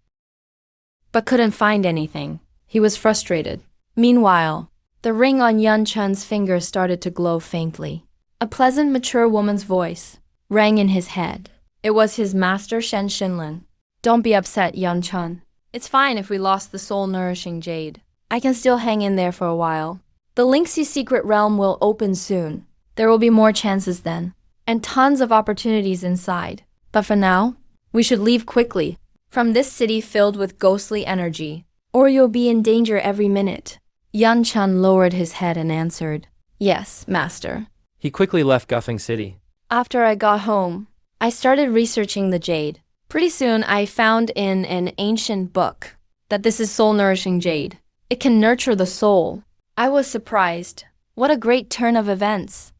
but couldn't find anything. He was frustrated. Meanwhile, the ring on Yan Chun's finger started to glow faintly. A pleasant, mature woman's voice rang in his head. It was his master Shen Shinlin. "Don't be upset, Yan Chun. It's fine if we lost the soul-nourishing jade. I can still hang in there for a while." The Linksy secret realm will open soon. There will be more chances then, and tons of opportunities inside. But for now, we should leave quickly from this city filled with ghostly energy, or you'll be in danger every minute. Yan Chun lowered his head and answered, "Yes, master." He quickly left Guffing City. After I got home, I started researching the jade. Pretty soon, I found in an ancient book that this is soul-nourishing jade. It can nurture the soul. I was surprised. What a great turn of events.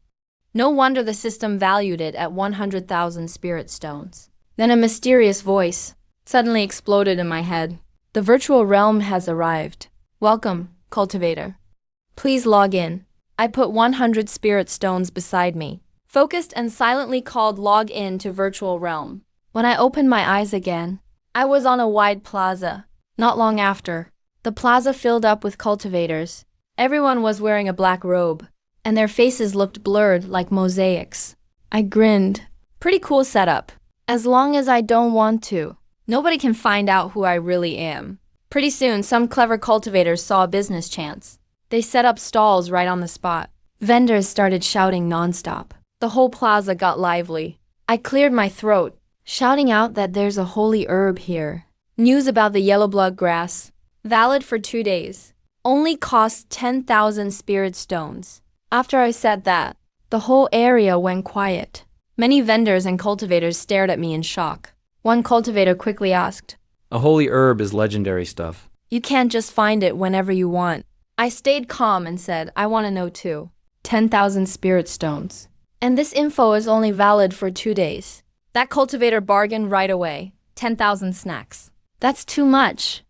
No wonder the system valued it at 100,000 spirit stones. Then a mysterious voice suddenly exploded in my head. The virtual realm has arrived. Welcome, cultivator. Please log in. I put 100 spirit stones beside me, focused and silently called log in to virtual realm. When I opened my eyes again, I was on a wide plaza. Not long after, the plaza filled up with cultivators. Everyone was wearing a black robe, and their faces looked blurred like mosaics. I grinned. Pretty cool setup. As long as I don't want to. Nobody can find out who I really am. Pretty soon, some clever cultivators saw a business chance. They set up stalls right on the spot. Vendors started shouting nonstop. The whole plaza got lively. I cleared my throat, shouting out that there's a holy herb here. News about the yellow blood grass. Valid for 2 days. Only costs 10,000 spirit stones. After I said that, the whole area went quiet. Many vendors and cultivators stared at me in shock. One cultivator quickly asked, A holy herb is legendary stuff. "You can't just find it whenever you want." I stayed calm and said, "I want to know too." 10,000 spirit stones. And this info is only valid for 2 days. That cultivator bargained right away. 10,000 snacks. That's too much.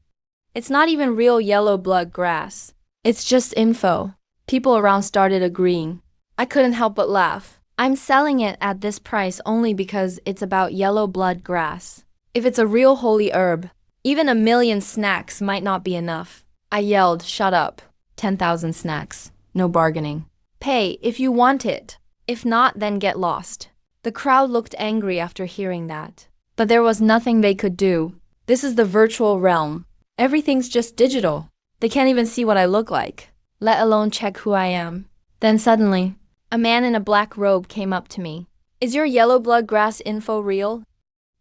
It's not even real yellow blood grass. It's just info. People around started agreeing. I couldn't help but laugh. I'm selling it at this price only because it's about yellow blood grass. If it's a real holy herb, even 1,000,000 snacks might not be enough. I yelled, "Shut up." 10,000 snacks. No bargaining. Pay if you want it. If not, then get lost. The crowd looked angry after hearing that. But there was nothing they could do. This is the virtual realm. Everything's just digital. They can't even see what I look like, let alone check who I am. Then suddenly, a man in a black robe came up to me. "Is your yellow blood grass info real?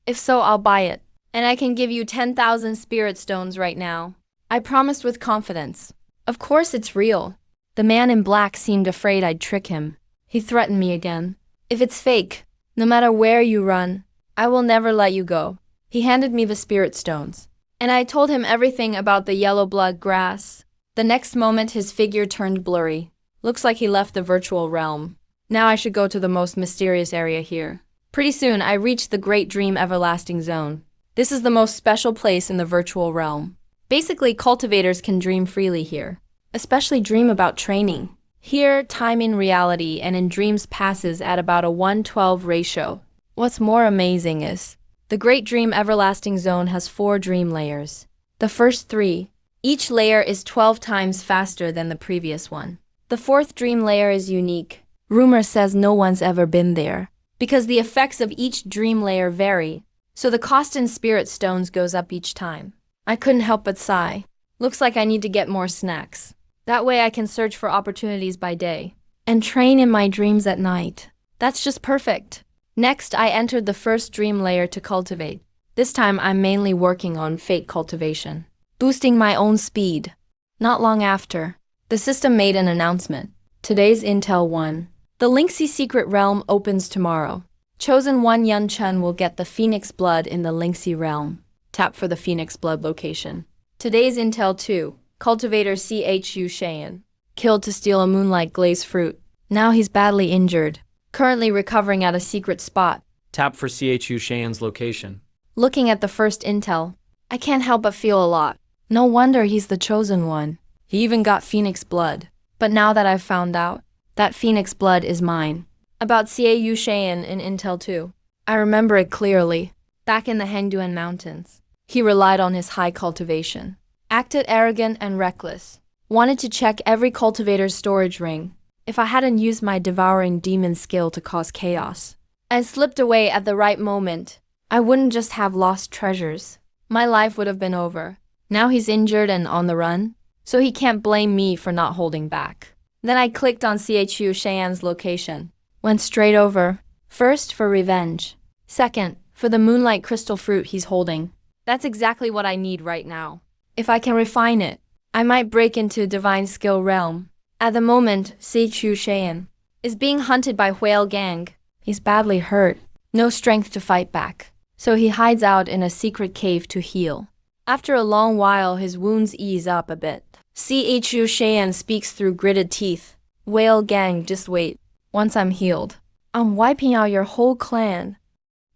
If so, I'll buy it. And I can give you 10,000 spirit stones right now." I promised with confidence. Of course it's real. The man in black seemed afraid I'd trick him. He threatened me again. "If it's fake, no matter where you run, I will never let you go." He handed me the spirit stones, and I told him everything about the yellow blood grass. The next moment his figure turned blurry. Looks like he left the virtual realm. Now I should go to the most mysterious area here. Pretty soon I reached the Great Dream Everlasting Zone. This is the most special place in the virtual realm. Basically, cultivators can dream freely here, especially dream about training. Here, time in reality and in dreams passes at about a 1:12 ratio. What's more amazing is, the Great Dream Everlasting Zone has 4 dream layers. The first 3, each layer is 12 times faster than the previous one. The 4th dream layer is unique. Rumor says no one's ever been there, because the effects of each dream layer vary, so the cost in spirit stones goes up each time. I couldn't help but sigh. Looks like I need to get more snacks. That way I can search for opportunities by day, and train in my dreams at night. That's just perfect. Next, I entered the first dream layer to cultivate. This time I'm mainly working on fate cultivation, boosting my own speed. Not long after, the system made an announcement. Today's Intel 1. The Linksy secret realm opens tomorrow. Chosen 1 Yun Chun will get the Phoenix blood in the Linksy realm. Tap for the Phoenix blood location. Today's Intel 2. Cultivator Chu Shayan. Killed to steal a moonlight glaze fruit. Now he's badly injured. Currently recovering at a secret spot. Tap for Chu Shayan's location. Looking at the first intel, I can't help but feel a lot. No wonder he's the chosen one. He even got Phoenix blood. But now that I've found out, that Phoenix blood is mine. About Yu Shayan in Intel 2. I remember it clearly. Back in the Hengduan Mountains, he relied on his high cultivation. Acted arrogant and reckless. Wanted to check every cultivator's storage ring. If I hadn't used my devouring demon skill to cause chaos and slipped away at the right moment, I wouldn't just have lost treasures. My life would have been over. Now he's injured and on the run, so he can't blame me for not holding back. Then I clicked on Chu Cheyenne location. Went straight over. First, for revenge. Second, for the moonlight crystal fruit he's holding. That's exactly what I need right now. If I can refine it, I might break into divine skill realm. At the moment, Chu Cheyenne is being hunted by Whale Gang. He's badly hurt. No strength to fight back. So he hides out in a secret cave to heal. After a long while, his wounds ease up a bit. Chu Cheyenne speaks through gritted teeth. Whale Gang, just wait. Once I'm healed, I'm wiping out your whole clan.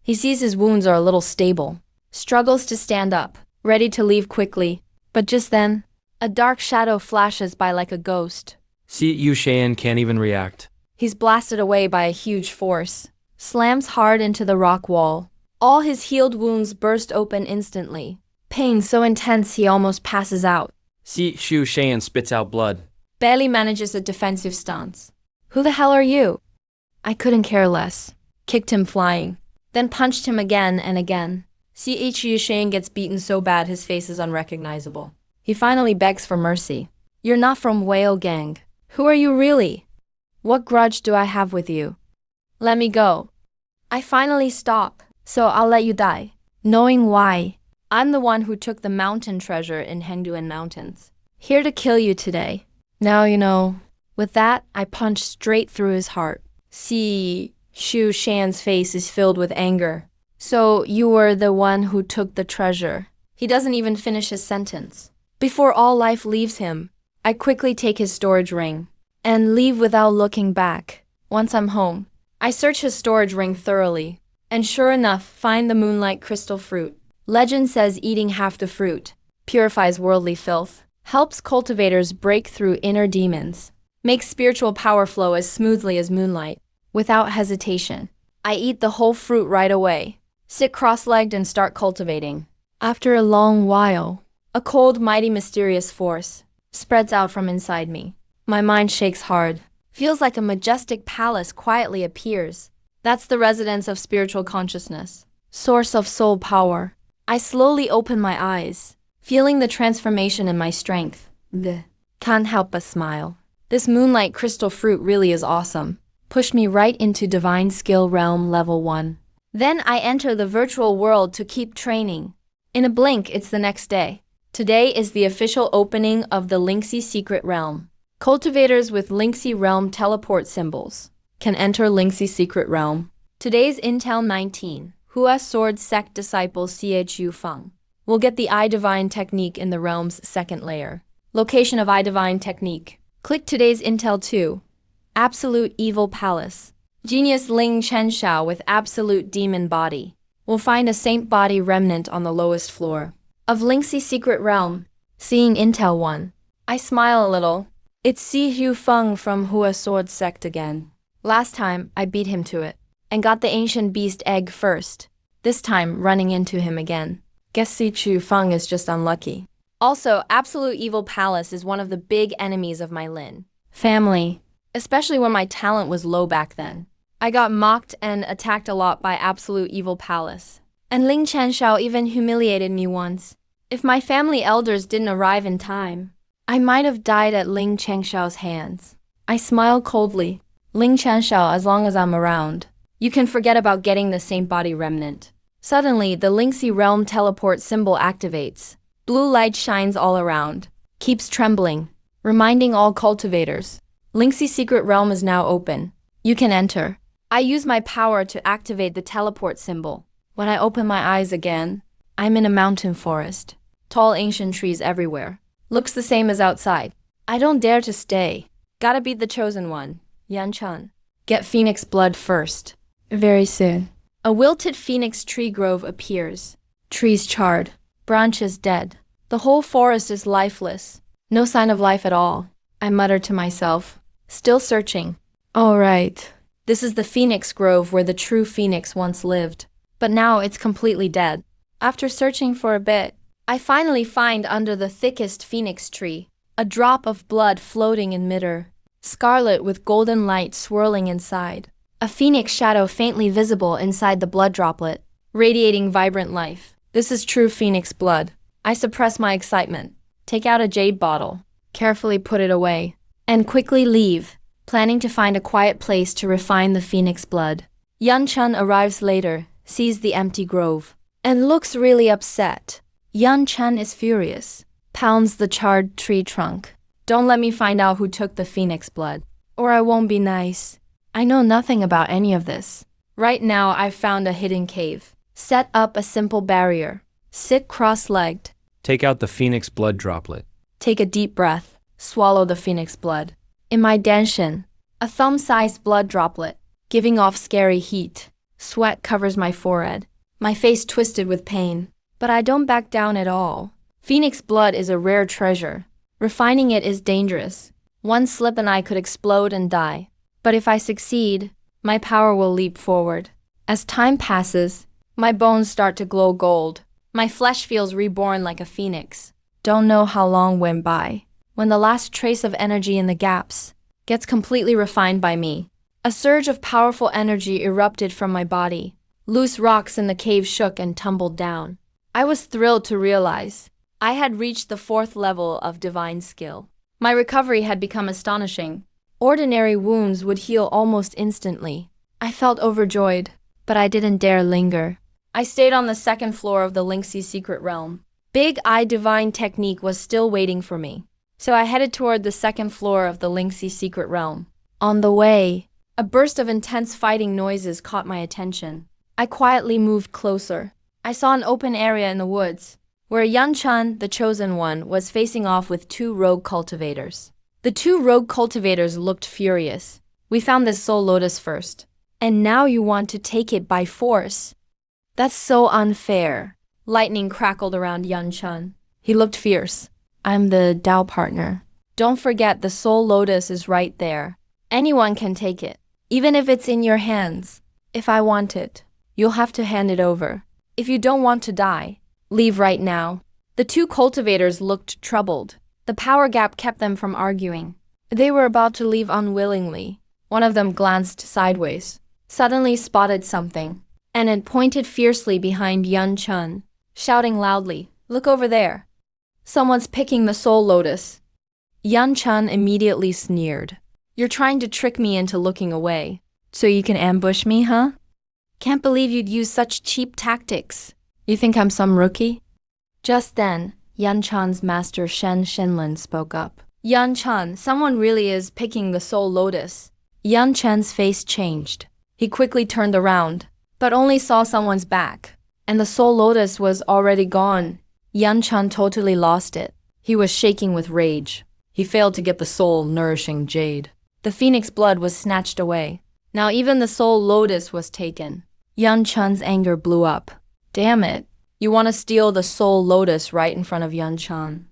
He sees his wounds are a little stable. Struggles to stand up, ready to leave quickly. But just then, a dark shadow flashes by like a ghost. Yu Cheyenne can't even react. He's blasted away by a huge force. Slams hard into the rock wall. All his healed wounds burst open instantly. Pain so intense he almost passes out. Yu Cheyenne spits out blood. Barely manages a defensive stance. Who the hell are you? I couldn't care less. Kicked him flying. Then punched him again and again. Chu Cheyenne gets beaten so bad his face is unrecognizable. He finally begs for mercy. You're not from Whale Gang. Who are you really? What grudge do I have with you? Let me go. I finally stop, so I'll let you die. Knowing why, I'm the one who took the mountain treasure in Hengduan Mountains. Here to kill you today. Now you know. With that, I punched straight through his heart. Chu Cheyenne's face is filled with anger. So you were the one who took the treasure. He doesn't even finish his sentence. Before all life leaves him, I quickly take his storage ring and leave without looking back. Once I'm home, I search his storage ring thoroughly, and sure enough, find the moonlight crystal fruit. Legend says eating half the fruit purifies worldly filth, helps cultivators break through inner demons, makes spiritual power flow as smoothly as moonlight. Without hesitation, I eat the whole fruit right away, sit cross-legged and start cultivating. After a long while, a cold, mighty, mysterious force spreads out from inside me. My mind shakes hard. Feels like a majestic palace quietly appears. That's the residence of spiritual consciousness, source of soul power. I slowly open my eyes, feeling the transformation in my strength. Can't help but smile. This moonlight crystal fruit really is awesome. Pushed me right into divine skill realm level 1. Then I enter the virtual world to keep training. In a blink, it's the next day. Today is the official opening of the Linksy Secret Realm. Cultivators with Linksy Realm teleport symbols can enter Linksy Secret Realm. Today's Intel 19, Hua Sword Sect Disciple Chu Feng, will get the Eye Divine Technique in the realm's second layer. Location of Eye Divine Technique. Click today's Intel 2, Absolute Evil Palace. Genius Ling Chenshao with Absolute Demon Body will find a saint body remnant on the lowest floor of Linksy Secret Realm. Seeing Intel 1, I smile a little. It's Chu Feng from Hua Sword Sect again. Last time, I beat him to it, and got the ancient beast egg first. This time, running into him again. Guess Chu Feng is just unlucky. Also, Absolute Evil Palace is one of the big enemies of my Lin family, especially when my talent was low back then. I got mocked and attacked a lot by Absolute Evil Palace. And Ling Chenshao even humiliated me once. If my family elders didn't arrive in time, I might have died at Ling Chengshao's hands. I smile coldly. Ling Chenshao, as long as I'm around, you can forget about getting the saint body remnant. Suddenly, the Linksy Realm teleport symbol activates. Blue light shines all around, keeps trembling, reminding all cultivators. Linksy Secret Realm is now open. You can enter. I use my power to activate the teleport symbol. When I open my eyes again, I'm in a mountain forest. Tall ancient trees everywhere. Looks the same as outside. I don't dare to stay. Gotta beat the chosen one, Yan Chun. Get phoenix blood first. Very soon. A wilted phoenix tree grove appears. Trees charred, branches dead. The whole forest is lifeless. No sign of life at all. I mutter to myself, still searching. All right. This is the phoenix grove where the true phoenix once lived. But now it's completely dead. After searching for a bit, I finally find under the thickest phoenix tree a drop of blood floating in midair, scarlet with golden light swirling inside. A phoenix shadow faintly visible inside the blood droplet, radiating vibrant life. This is true phoenix blood. I suppress my excitement, take out a jade bottle, carefully put it away. and quickly leave, planning to find a quiet place to refine the phoenix blood. Yan Chun arrives later, sees the empty grove, and looks really upset. Yan Chun is furious, pounds the charred tree trunk. Don't let me find out who took the phoenix blood, or I won't be nice. I know nothing about any of this. Right now I've found a hidden cave. Set up a simple barrier. Sit cross-legged. Take out the phoenix blood droplet. Take a deep breath. Swallow the phoenix blood. In my danshin, a thumb-sized blood droplet, giving off scary heat. Sweat covers my forehead. My face twisted with pain. But I don't back down at all. Phoenix blood is a rare treasure. Refining it is dangerous. One slip and I could explode and die. But if I succeed, my power will leap forward. As time passes, my bones start to glow gold. My flesh feels reborn like a phoenix. Don't know how long went by, when the last trace of energy in the gaps gets completely refined by me. A surge of powerful energy erupted from my body. Loose rocks in the cave shook and tumbled down. I was thrilled to realize I had reached the 4th level of divine skill. My recovery had become astonishing. Ordinary wounds would heal almost instantly. I felt overjoyed, but I didn't dare linger. I stayed on the 2nd floor of the Linksy secret realm. Big Eye Divine Technique was still waiting for me, so I headed toward the 2nd floor of the Linksy secret realm. On the way, a burst of intense fighting noises caught my attention. I quietly moved closer. I saw an open area in the woods, where Yan Chun, the chosen one, was facing off with 2 rogue cultivators. The 2 rogue cultivators looked furious. We found this soul lotus first, and now you want to take it by force. That's so unfair. Lightning crackled around Yan Chun. He looked fierce. I'm the Dao partner. Don't forget the soul lotus is right there. Anyone can take it, even if it's in your hands. If I want it, you'll have to hand it over. If you don't want to die, leave right now. The 2 cultivators looked troubled. The power gap kept them from arguing. They were about to leave unwillingly. One of them glanced sideways, suddenly spotted something, and it pointed fiercely behind Yan Chun, shouting loudly, "Look over there. Someone's picking the soul lotus." Yan Chun immediately sneered. "You're trying to trick me into looking away, so you can ambush me, huh? Can't believe you'd use such cheap tactics. You think I'm some rookie?" Just then, Yan Chun's master Shen Shinlin spoke up. "Yan Chun, someone really is picking the soul lotus." Yan Chun's face changed. He quickly turned around, but only saw someone's back, and the soul lotus was already gone. Yan Chun totally lost it. He was shaking with rage. He failed to get the soul-nourishing jade. The phoenix blood was snatched away. Now even the soul lotus was taken. Yan Chun's anger blew up. Damn it. You want to steal the soul lotus right in front of Yan Chun.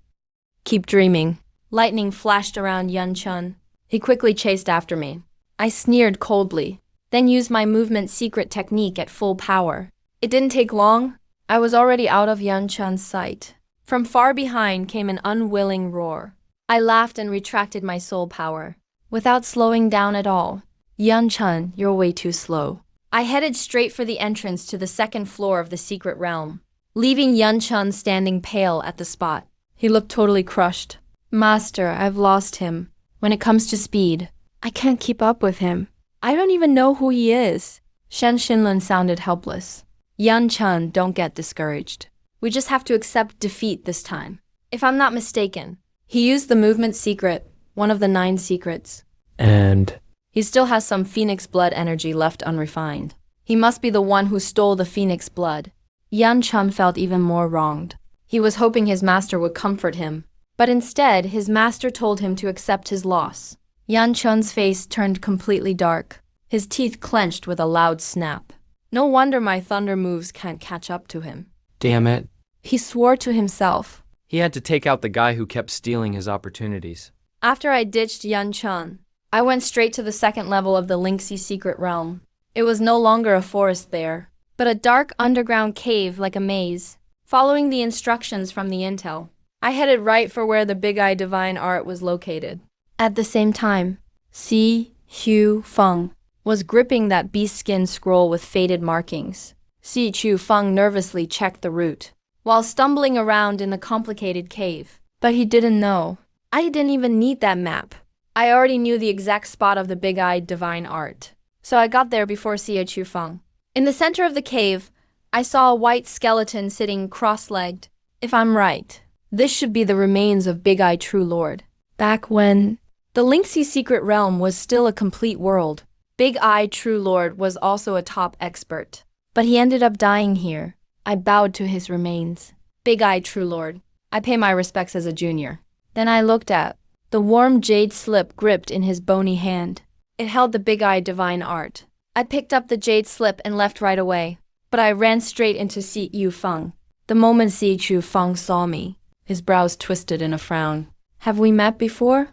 Keep dreaming. Lightning flashed around Yan Chun. He quickly chased after me. I sneered coldly, then used my movement secret technique at full power. It didn't take long. I was already out of Yan Chun's sight. From far behind came an unwilling roar. I laughed and retracted my soul power. Without slowing down at all. Yan Chun, you're way too slow. I headed straight for the entrance to the 2nd floor of the secret realm, leaving Yan Chun standing pale at the spot. He looked totally crushed. Master, I've lost him. When it comes to speed, I can't keep up with him. I don't even know who he is. Shen Shinlin sounded helpless. Yan Chun, don't get discouraged. We just have to accept defeat this time. If I'm not mistaken, he used the movement secret, one of the 9 secrets. And he still has some phoenix blood energy left unrefined. He must be the one who stole the phoenix blood. Yan Chun felt even more wronged. He was hoping his master would comfort him, but instead his master told him to accept his loss. Yan Chun's face turned completely dark. His teeth clenched with a loud snap. No wonder my thunder moves can't catch up to him. damn it. He swore to himself. He had to take out the guy who kept stealing his opportunities. After I ditched Yan Chun, I went straight to the 2nd level of the Linksy secret realm. It was no longer a forest there, but a dark underground cave like a maze. Following the instructions from the intel, I headed right for where the Big Eye Divine Art was located. At the same time, Si Hu Feng was gripping that beast skin scroll with faded markings. Si Chu Feng nervously checked the route, while stumbling around in the complicated cave. But he didn't know. I didn't even need that map. I already knew the exact spot of the big-eyed divine art, so I got there before Xie Chufeng. In the center of the cave, I saw a white skeleton sitting cross-legged. If I'm right, this should be the remains of Big-Eye True Lord. Back when the Lingxi secret realm was still a complete world, Big-Eye True Lord was also a top expert. But he ended up dying here. I bowed to his remains. Big-Eye True Lord, I pay my respects as a junior. Then I looked at the warm jade slip gripped in his bony hand. It held the big-eyed divine art. I picked up the jade slip and left right away, but I ran straight into Xie Yufeng. The moment Xie Chufeng saw me, his brows twisted in a frown. Have we met before?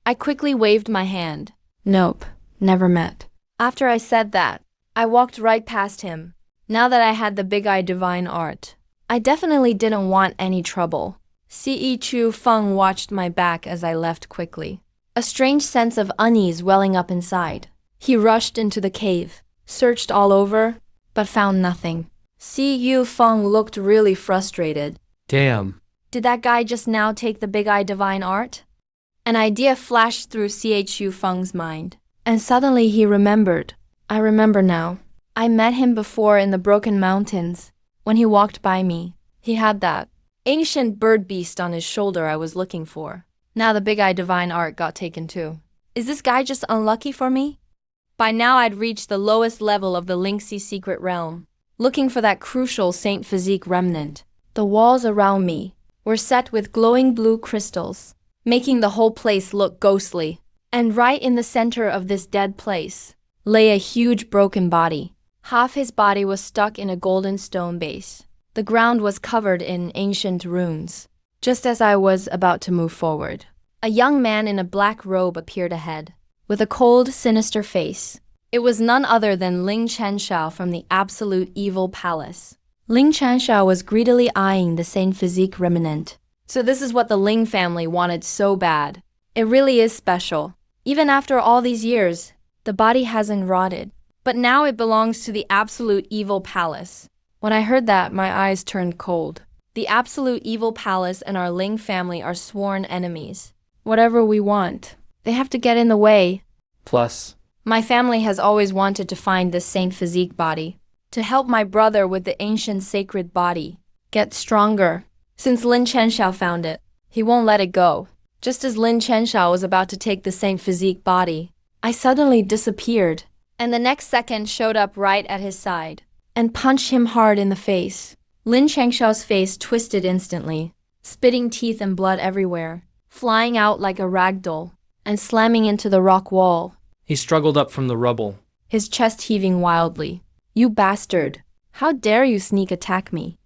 I quickly waved my hand. Nope, never met. After I said that, I walked right past him. Now that I had the big-eyed divine art, I definitely didn't want any trouble. Xie Chufeng watched my back as I left quickly, a strange sense of unease welling up inside. He rushed into the cave, searched all over, but found nothing. Xie Yufeng looked really frustrated. Damn. Did that guy just now take the big-eyed divine art? An idea flashed through Xie Chufeng's mind, and suddenly he remembered. I remember now. I met him before in the Broken Mountains. When he walked by me, he had that ancient bird beast on his shoulder I was looking for. Now the big-eyed divine art got taken too. Is this guy just unlucky for me? By now I'd reached the lowest level of the Lingxi secret realm, looking for that crucial Saint Physique remnant. The walls around me were set with glowing blue crystals, making the whole place look ghostly. And right in the center of this dead place lay a huge broken body. Half his body was stuck in a golden stone base. The ground was covered in ancient runes. Just as I was about to move forward, a young man in a black robe appeared ahead, with a cold, sinister face. It was none other than Ling Chenshao from the Absolute Evil Palace. Ling Chenshao was greedily eyeing the Saint Physique remnant. So this is what the Ling family wanted so bad. It really is special. Even after all these years, the body hasn't rotted. But now it belongs to the Absolute Evil Palace. When I heard that, my eyes turned cold. The Absolute Evil Palace and our Ling family are sworn enemies. Whatever we want, they have to get in the way. Plus, my family has always wanted to find this Saint Physique body, to help my brother with the ancient sacred body get stronger. Since Lin Chenshao found it, he won't let it go. Just as Lin Chenshao was about to take the Saint Physique body, I suddenly disappeared, and the next second showed up right at his side and punched him hard in the face. Lin Chengshao's face twisted instantly, spitting teeth and blood everywhere, flying out like a rag doll and slamming into the rock wall. he struggled up from the rubble. His chest heaving wildly. You bastard! How dare you sneak attack me?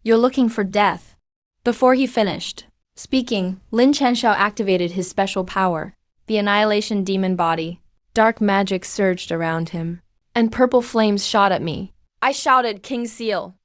You're looking for death. Before he finished speaking, Lin Chenshao activated his special power, the Annihilation Demon Body. Dark magic surged around him, and purple flames shot at me. I shouted, King Seal.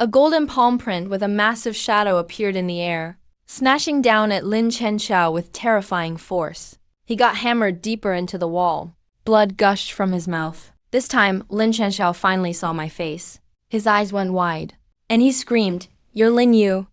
A golden palm print with a massive shadow appeared in the air, smashing down at Lin Chenshao with terrifying force. He got hammered deeper into the wall. Blood gushed from his mouth. This time, Lin Chenshao finally saw my face. His eyes went wide, and he screamed, You're Lin Yu.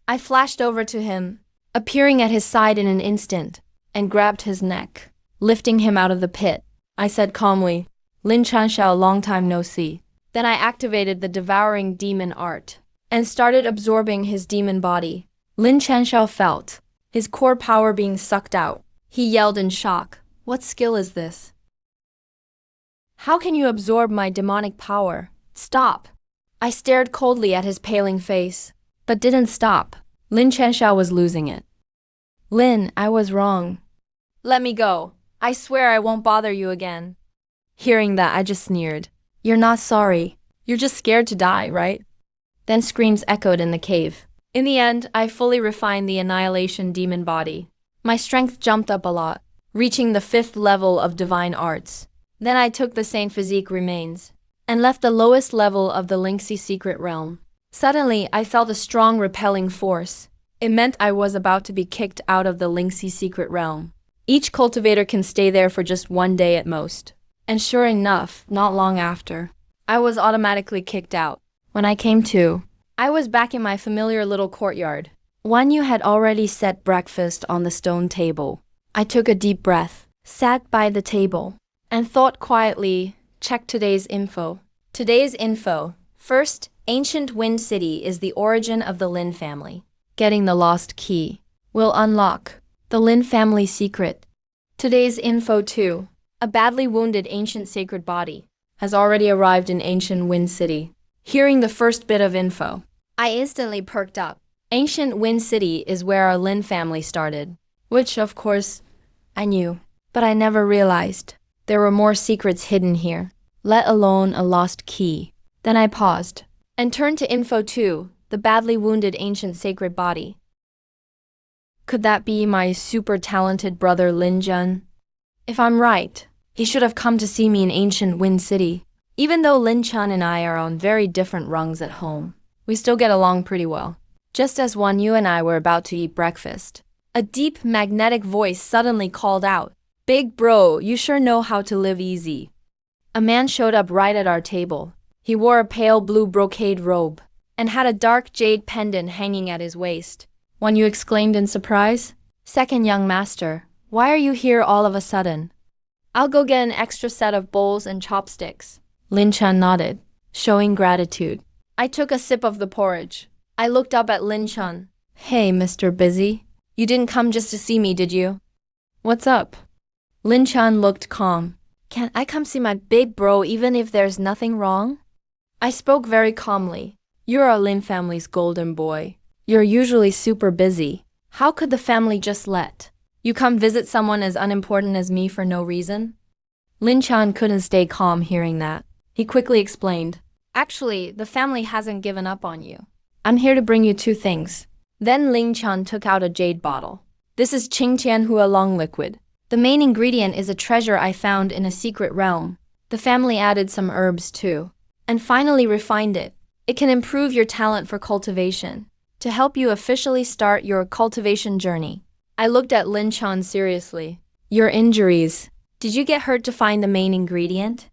I flashed over to him, appearing at his side in an instant, and grabbed his neck, lifting him out of the pit. I said calmly, Lin Chenshao, long time no see. Then I activated the devouring demon art and started absorbing his demon body. Lin Chenshao felt his core power being sucked out. He yelled in shock. What skill is this? How can you absorb my demonic power? Stop! I stared coldly at his paling face, but didn't stop. Lin Chenshao was losing it. Lin, I was wrong. Let me go. I swear I won't bother you again. Hearing that, I just sneered. You're not sorry. You're just scared to die, right? Then screams echoed in the cave. In the end, I fully refined the Annihilation Demon Body. My strength jumped up a lot, reaching the 5th level of Divine Arts. Then I took the Saint Physique remains and left the lowest level of the Lingxi Secret Realm. Suddenly, I felt a strong repelling force. It meant I was about to be kicked out of the Lingxi Secret Realm. Each cultivator can stay there for just 1 day at most. And sure enough, not long after, I was automatically kicked out. When I came to, I was back in my familiar little courtyard. Wan Yu had already set breakfast on the stone table. I took a deep breath, sat by the table, and thought quietly. Check today's info. Today's info. First, ancient Wind City is the origin of the Lin family. Getting the lost key will unlock the Lin family secret. Today's info 2. A badly wounded ancient sacred body has already arrived in ancient Wind City. Hearing the first bit of info, I instantly perked up. Ancient Wind City is where our Lin family started, which, of course, I knew, but I never realized there were more secrets hidden here, let alone a lost key. Then I paused and turned to info 2, the badly wounded ancient sacred body. Could that be my super talented brother Lin Jun? If I'm right, he should have come to see me in ancient Wind City. Even though Lin Chun and I are on very different rungs at home, we still get along pretty well. Just as you and I were about to eat breakfast, a deep magnetic voice suddenly called out, "Big bro, you sure know how to live easy." A man showed up right at our table. He wore a pale blue brocade robe and had a dark jade pendant hanging at his waist. You exclaimed in surprise. "Second young master, why are you here all of a sudden?" "I'll go get an extra set of bowls and chopsticks." Lin Chan nodded, showing gratitude. I took a sip of the porridge. I looked up at Lin Chan. "Hey, Mr. Busy. You didn't come just to see me, did you?" "What's up?" Lin Chan looked calm. "Can't I come see my big bro even if there's nothing wrong?" I spoke very calmly. "You're our Lin family's golden boy. You're usually super busy. How could the family just let you come visit someone as unimportant as me for no reason?" Lin Chan couldn't stay calm hearing that. He quickly explained, "Actually, the family hasn't given up on you. I'm here to bring you 2 things. Then Lin Chan took out a jade bottle. "This is Qingtian Hualong liquid. The main ingredient is a treasure I found in a secret realm. The family added some herbs too, and finally refined it. It can improve your talent for cultivation, to help you officially start your cultivation journey." I looked at Lin Chan seriously. "Your injuries. Did you get hurt to find the main ingredient?"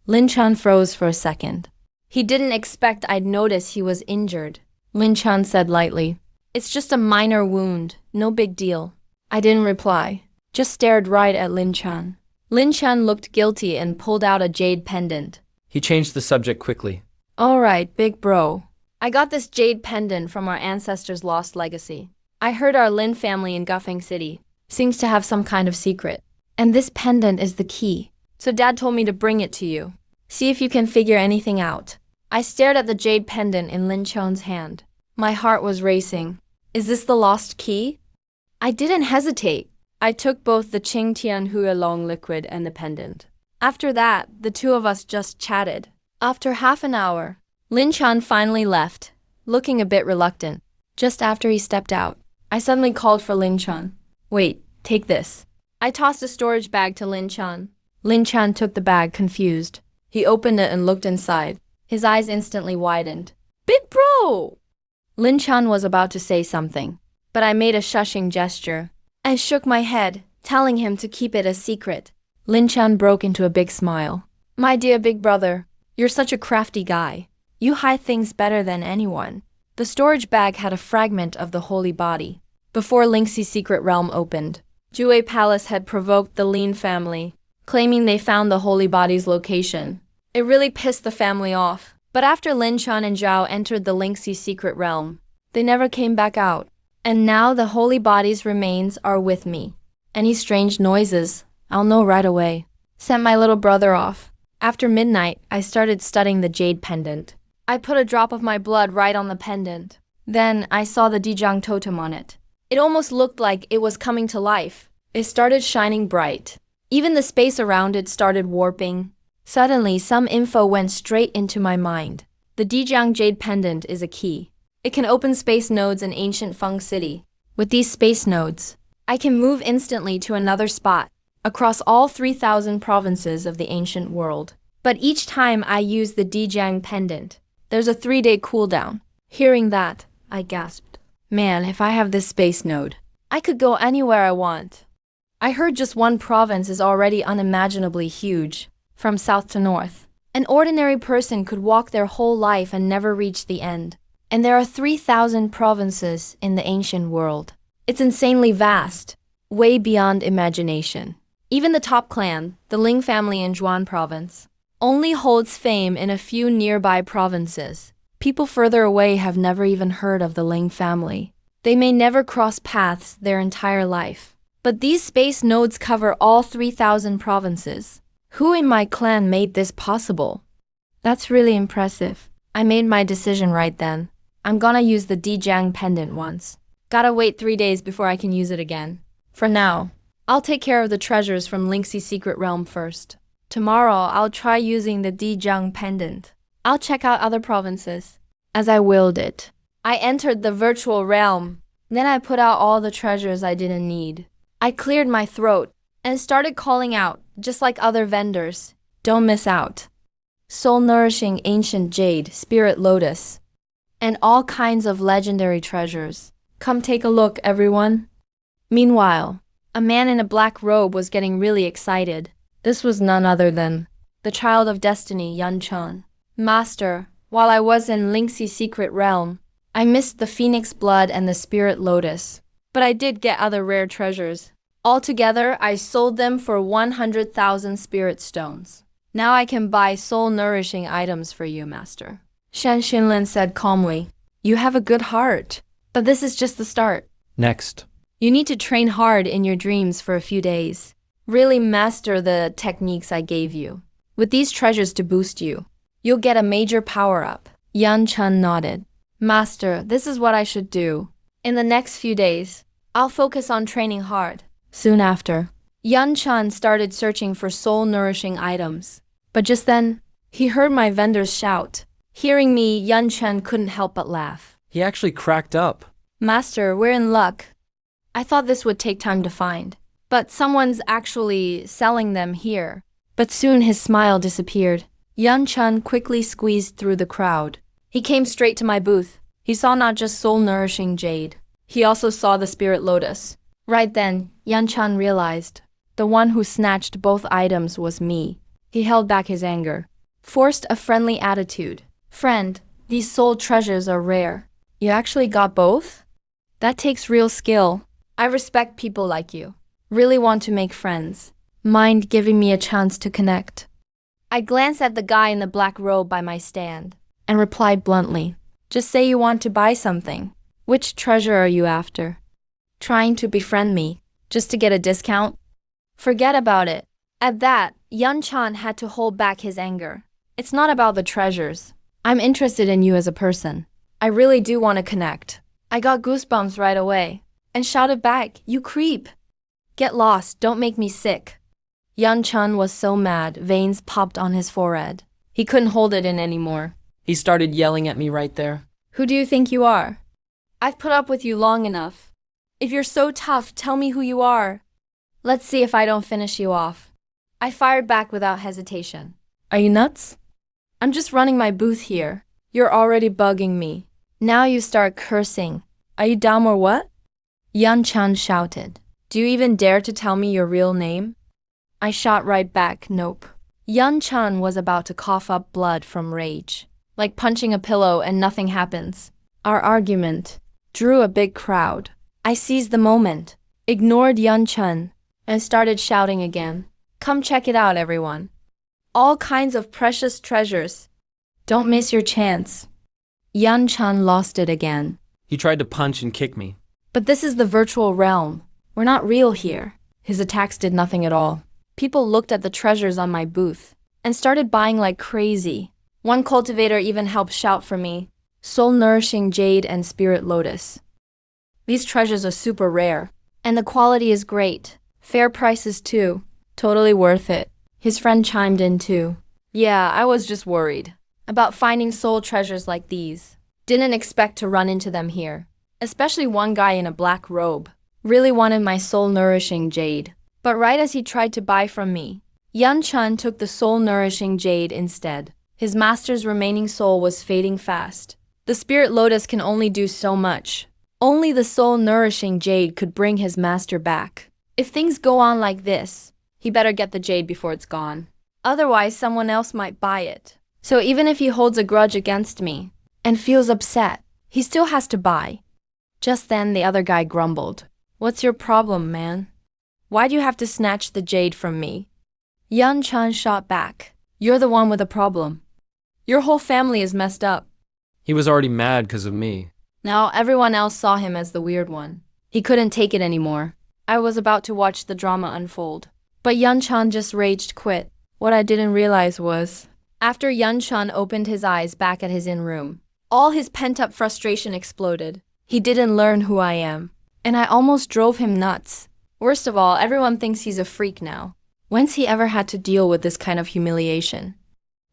Lin Chan froze for a second. He didn't expect I'd notice he was injured. Lin Chan said lightly, "It's just a minor wound, no big deal." I didn't reply, just stared right at Lin Chan. Lin Chan looked guilty and pulled out a jade pendant. He changed the subject quickly. "All right, big bro. I got this jade pendant from our ancestors' lost legacy. I heard our Lin family in Guffing City seems to have some kind of secret, and this pendant is the key. So Dad told me to bring it to you. See if you can figure anything out." I stared at the jade pendant in Lin Chan's hand. My heart was racing. Is this the lost key? I didn't hesitate. I took both the Qingtian Hualong liquid and the pendant. After that, the 2 of us just chatted. After half an hour, Lin Chan finally left, looking a bit reluctant. Just after he stepped out, I suddenly called for Lin Chan. "Wait, take this." I tossed a storage bag to Lin Chan. Lin Chan took the bag, confused. He opened it and looked inside. His eyes instantly widened. "Big bro!" Lin Chan was about to say something, but I made a shushing gesture and shook my head, telling him to keep it a secret. Lin Chan broke into a big smile. "My dear big brother, you're such a crafty guy. You hide things better than anyone." The storage bag had a fragment of the holy body. Before Lingxi's secret realm opened, Jue Palace had provoked the Lin family, claiming they found the holy body's location. It really pissed the family off. But after Lin Chan and Zhao entered the Lingxi secret realm, they never came back out. And now the holy body's remains are with me. Any strange noises, I'll know right away. Sent my little brother off. After midnight, I started studying the jade pendant. I put a drop of my blood right on the pendant. Then I saw the Dijiang totem on it. It almost looked like it was coming to life. It started shining bright. Even the space around it started warping. Suddenly, some info went straight into my mind. The Dijiang jade pendant is a key. It can open space nodes in ancient Feng City. With these space nodes, I can move instantly to another spot, across all 3,000 provinces of the ancient world. But each time I use the Dijiang pendant, there's a 3-day cooldown. Hearing that, I gasped. Man, if I have this space node, I could go anywhere I want. I heard just one province is already unimaginably huge, from south to north. An ordinary person could walk their whole life and never reach the end. And there are 3,000 provinces in the ancient world. It's insanely vast. way beyond imagination. Even the top clan, the Ling family in Zhuan province, only holds fame in a few nearby provinces. People further away have never even heard of the Ling family. They may never cross paths their entire life. But these space nodes cover all 3,000 provinces. Who in my clan made this possible? That's really impressive. I made my decision right then. I'm gonna use the Dijiang pendant once. Gotta wait 3 days before I can use it again. For now, I'll take care of the treasures from Lingxi's secret realm first. Tomorrow, I'll try using the Dijiang pendant. I'll check out other provinces. As I willed it, I entered the virtual realm. Then I put out all the treasures I didn't need. I cleared my throat and started calling out, just like other vendors. Don't miss out. Soul-nourishing ancient jade, spirit lotus, and all kinds of legendary treasures. Come take a look, everyone. Meanwhile, a man in a black robe was getting really excited. This was none other than the child of destiny, Yan Chen. Master, while I was in Lingxi's secret realm, I missed the phoenix blood and the spirit lotus. But I did get other rare treasures. Altogether, I sold them for 100,000 spirit stones. Now I can buy soul-nourishing items for you, Master. Shan Xinlin said calmly. You have a good heart, but this is just the start. Next. You need to train hard in your dreams for a few days. Really master the techniques I gave you. With these treasures to boost you, you'll get a major power-up. Yan Chen nodded. Master, this is what I should do. In the next few days, I'll focus on training hard. Soon after, Yan Chen started searching for soul-nourishing items. But just then, he heard my vendors shout. Hearing me, Yan Chen couldn't help but laugh. He actually cracked up. Master, we're in luck. I thought this would take time to find, but someone's actually selling them here. But soon his smile disappeared. Yan Chen quickly squeezed through the crowd. He came straight to my booth. He saw not just soul-nourishing jade. He also saw the spirit lotus. Right then, Yan Chen realized the one who snatched both items was me. He held back his anger, forced a friendly attitude. Friend, these soul treasures are rare. You actually got both? That takes real skill. I respect people like you. Really want to make friends. Mind giving me a chance to connect? I glanced at the guy in the black robe by my stand and replied bluntly. Just say you want to buy something. Which treasure are you after? Trying to befriend me, just to get a discount? Forget about it. At that, Yan Chen had to hold back his anger. It's not about the treasures. I'm interested in you as a person. I really do want to connect. I got goosebumps right away and shouted back, you creep! Get lost, don't make me sick. Yan Chen was so mad, veins popped on his forehead. He couldn't hold it in anymore. He started yelling at me right there. Who do you think you are? I've put up with you long enough. If you're so tough, tell me who you are. Let's see if I don't finish you off. I fired back without hesitation. Are you nuts? I'm just running my booth here. You're already bugging me. Now you start cursing. Are you dumb or what? Yan Chen shouted. Do you even dare to tell me your real name? I shot right back, nope. Yan Chen was about to cough up blood from rage. Like punching a pillow and nothing happens. Our argument drew a big crowd. I seized the moment, ignored Yan Chen, and started shouting again. Come check it out, everyone. All kinds of precious treasures. Don't miss your chance. Yan Chen lost it again. He tried to punch and kick me. But this is the virtual realm. We're not real here. His attacks did nothing at all. People looked at the treasures on my booth and started buying like crazy. One cultivator even helped shout for me. Soul-nourishing jade and spirit lotus. These treasures are super rare, and the quality is great. Fair prices too. Totally worth it. His friend chimed in too. Yeah, I was just worried about finding soul treasures like these. Didn't expect to run into them here. Especially one guy in a black robe. Really wanted my soul-nourishing jade. But right as he tried to buy from me, Yan Chen took the soul-nourishing jade instead. His master's remaining soul was fading fast. The spirit lotus can only do so much. Only the soul-nourishing jade could bring his master back. If things go on like this, he better get the jade before it's gone. Otherwise, someone else might buy it. So even if he holds a grudge against me and feels upset, he still has to buy. Just then, the other guy grumbled. What's your problem, man? Why'd you have to snatch the jade from me? Yan Chan shot back. You're the one with a problem. Your whole family is messed up. He was already mad because of me. Now everyone else saw him as the weird one. He couldn't take it anymore. I was about to watch the drama unfold. But Yan Chan just raged quit. What I didn't realize was, after Yan Chan opened his eyes back at his in-room, all his pent-up frustration exploded. He didn't learn who I am. And I almost drove him nuts. Worst of all, everyone thinks he's a freak now. When's he ever had to deal with this kind of humiliation?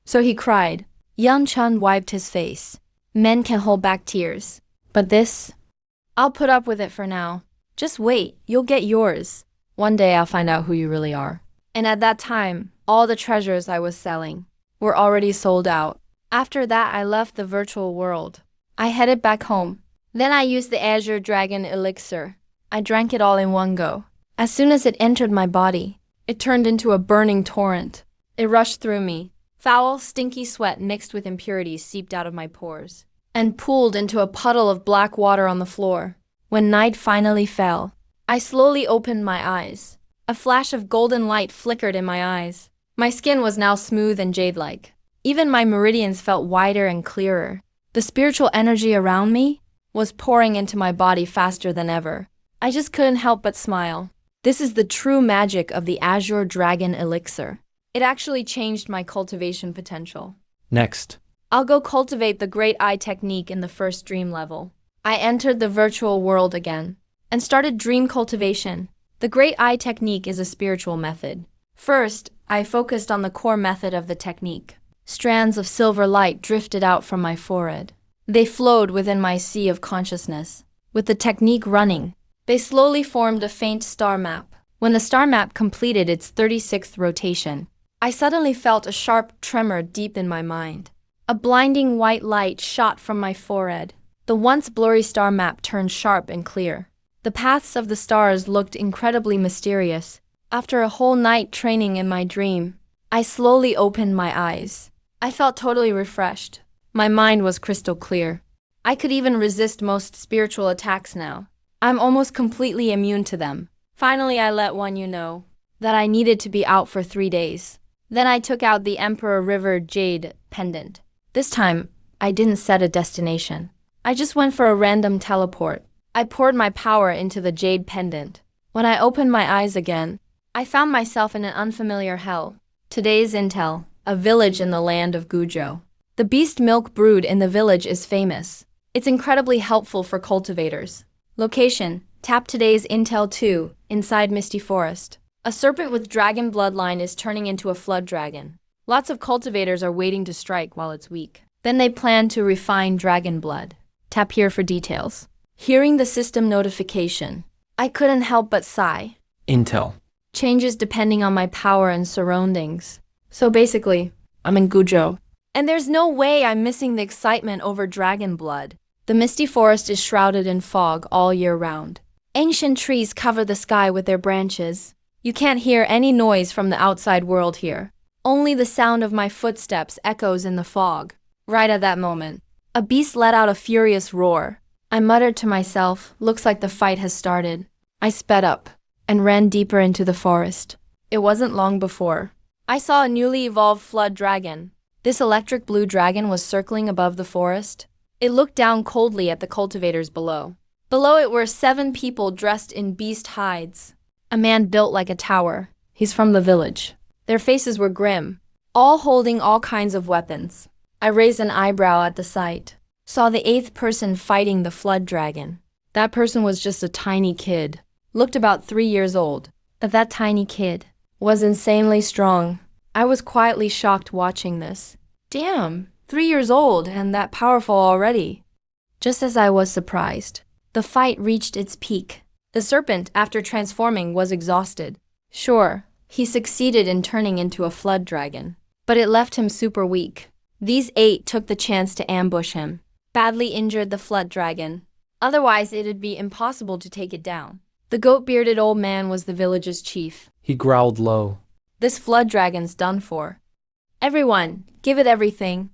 So he cried. Yan Chan wiped his face. Men can hold back tears. But this? I'll put up with it for now. Just wait, you'll get yours. One day I'll find out who you really are. And at that time, all the treasures I was selling were already sold out. After that, I left the virtual world. I headed back home. Then I used the Azure Dragon Elixir. I drank it all in one go. As soon as it entered my body, it turned into a burning torrent. It rushed through me. Foul, stinky sweat mixed with impurities seeped out of my pores and pooled into a puddle of black water on the floor. When night finally fell, I slowly opened my eyes. A flash of golden light flickered in my eyes. My skin was now smooth and jade-like. Even my meridians felt wider and clearer. The spiritual energy around me was pouring into my body faster than ever. I just couldn't help but smile. This is the true magic of the Azure Dragon Elixir. It actually changed my cultivation potential. Next. I'll go cultivate the Great Eye technique in the first dream level. I entered the virtual world again and started dream cultivation. The Great Eye technique is a spiritual method. First, I focused on the core method of the technique. Strands of silver light drifted out from my forehead. They flowed within my sea of consciousness. With the technique running, they slowly formed a faint star map. When the star map completed its 36th rotation, I suddenly felt a sharp tremor deep in my mind. A blinding white light shot from my forehead. The once blurry star map turned sharp and clear. The paths of the stars looked incredibly mysterious. After a whole night training in my dream, I slowly opened my eyes. I felt totally refreshed. My mind was crystal clear. I could even resist most spiritual attacks now. I'm almost completely immune to them. Finally, I let one know that I needed to be out for 3 days. Then I took out the Emperor River Jade pendant. This time, I didn't set a destination. I just went for a random teleport. I poured my power into the jade pendant. When I opened my eyes again, I found myself in an unfamiliar hell. Today's intel, a village in the land of Gujo. The beast milk brewed in the village is famous. It's incredibly helpful for cultivators. Location, tap today's intel 2, inside Misty Forest. A serpent with dragon bloodline is turning into a flood dragon. Lots of cultivators are waiting to strike while it's weak. Then they plan to refine dragon blood. Tap here for details. Hearing the system notification, I couldn't help but sigh. Intel. Changes depending on my power and surroundings. So basically, I'm in Gujo. And there's no way I'm missing the excitement over dragon blood. The misty forest is shrouded in fog all year round. Ancient trees cover the sky with their branches. You can't hear any noise from the outside world here. Only the sound of my footsteps echoes in the fog. Right at that moment, a beast let out a furious roar. I muttered to myself, looks like the fight has started. I sped up and ran deeper into the forest. It wasn't long before I saw a newly evolved flood dragon. This electric blue dragon was circling above the forest. It looked down coldly at the cultivators below. Below it were 7 people dressed in beast hides. A man built like a tower. He's from the village. Their faces were grim, all holding all kinds of weapons. I raised an eyebrow at the sight. Saw the 8th person fighting the flood dragon. That person was just a tiny kid. Looked about 3 years old. But that tiny kid was insanely strong. I was quietly shocked watching this. Damn, 3 years old and that powerful already. Just as I was surprised, the fight reached its peak. The serpent, after transforming, was exhausted. Sure, he succeeded in turning into a flood dragon, but it left him super weak. These 8 took the chance to ambush him, badly injured the flood dragon. Otherwise, it'd be impossible to take it down. The goat-bearded old man was the village's chief. He growled low. This flood dragon's done for. Everyone, give it everything.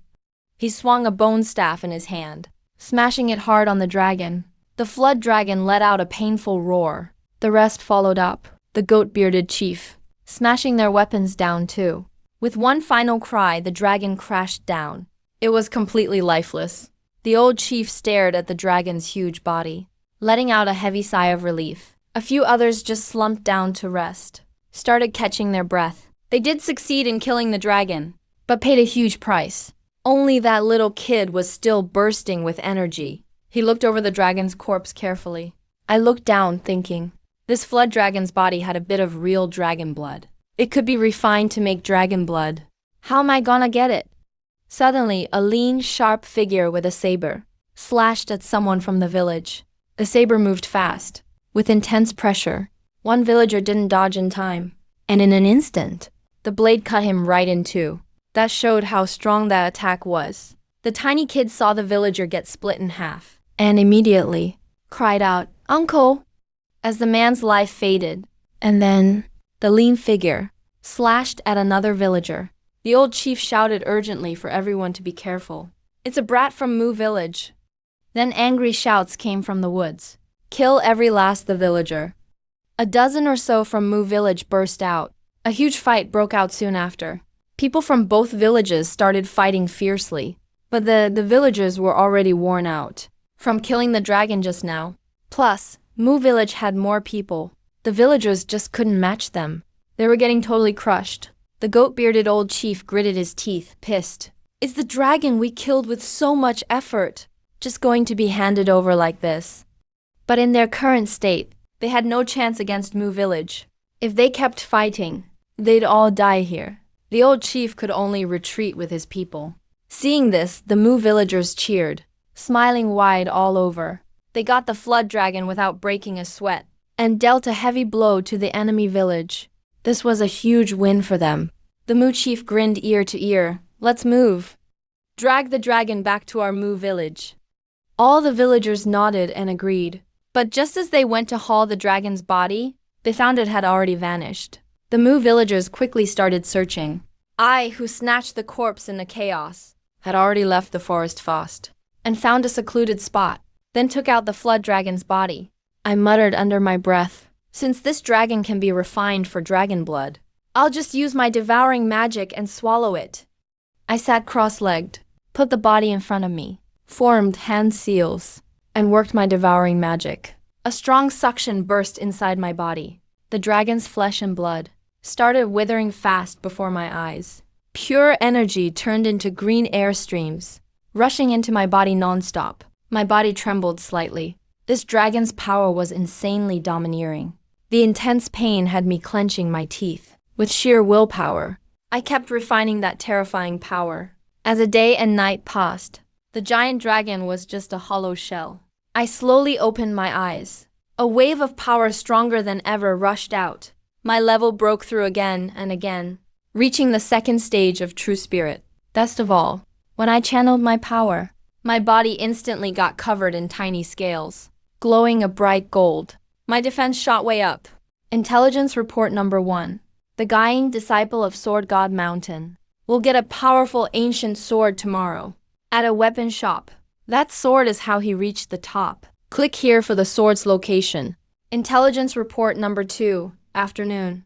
He swung a bone staff in his hand, smashing it hard on the dragon. The flood dragon let out a painful roar. The rest followed up. the goat-bearded chief, smashing their weapons down too. With one final cry, the dragon crashed down. It was completely lifeless. The old chief stared at the dragon's huge body, letting out a heavy sigh of relief. A few others just slumped down to rest, started catching their breath. They did succeed in killing the dragon, but paid a huge price. Only that little kid was still bursting with energy. He looked over the dragon's corpse carefully. I looked down, thinking, this flood dragon's body had a bit of real dragon blood. It could be refined to make dragon blood. How am I gonna get it? Suddenly, a lean, sharp figure with a saber slashed at someone from the village. The saber moved fast, with intense pressure. One villager didn't dodge in time, and in an instant, the blade cut him right in two. That showed how strong that attack was. The tiny kid saw the villager get split in half, and immediately cried out, "Uncle!" as the man's life faded. And then, the lean figure slashed at another villager. The old chief shouted urgently for everyone to be careful. "It's a brat from Mu village." Then angry shouts came from the woods. "Kill every last the villager." A dozen or so from Mu village burst out. A huge fight broke out soon after. People from both villages started fighting fiercely, but the villagers were already worn out from killing the dragon just now. Plus, Mu village had more people. The villagers just couldn't match them. They were getting totally crushed. The goat-bearded old chief gritted his teeth, pissed. "Is the dragon we killed with so much effort just going to be handed over like this?" But in their current state, they had no chance against Mu village. If they kept fighting, they'd all die here. The old chief could only retreat with his people. Seeing this, the Mu villagers cheered, smiling wide all over. They got the flood dragon without breaking a sweat, and dealt a heavy blow to the enemy village. This was a huge win for them. The Mu chief grinned ear to ear. "Let's move. Drag the dragon back to our Mu village." All the villagers nodded and agreed. But just as they went to haul the dragon's body, they found it had already vanished. The Mu villagers quickly started searching. I, who snatched the corpse in the chaos, had already left the forest fast, and found a secluded spot, then took out the flood dragon's body. I muttered under my breath, "Since this dragon can be refined for dragon blood, I'll just use my devouring magic and swallow it." I sat cross-legged, put the body in front of me, formed hand seals, and worked my devouring magic. A strong suction burst inside my body. The dragon's flesh and blood started withering fast before my eyes. Pure energy turned into green air streams, rushing into my body non-stop. My body trembled slightly. This dragon's power was insanely domineering. The intense pain had me clenching my teeth. With sheer willpower, I kept refining that terrifying power. As a day and night passed, the giant dragon was just a hollow shell. I slowly opened my eyes. A wave of power stronger than ever rushed out. My level broke through again and again, reaching the second stage of true spirit. Best of all, when I channeled my power, my body instantly got covered in tiny scales, glowing a bright gold. My defense shot way up. Intelligence report number 1. The Guiding Disciple of Sword God Mountain will get a powerful ancient sword tomorrow at a weapon shop. That sword is how he reached the top. Click here for the sword's location. Intelligence report number 2, afternoon.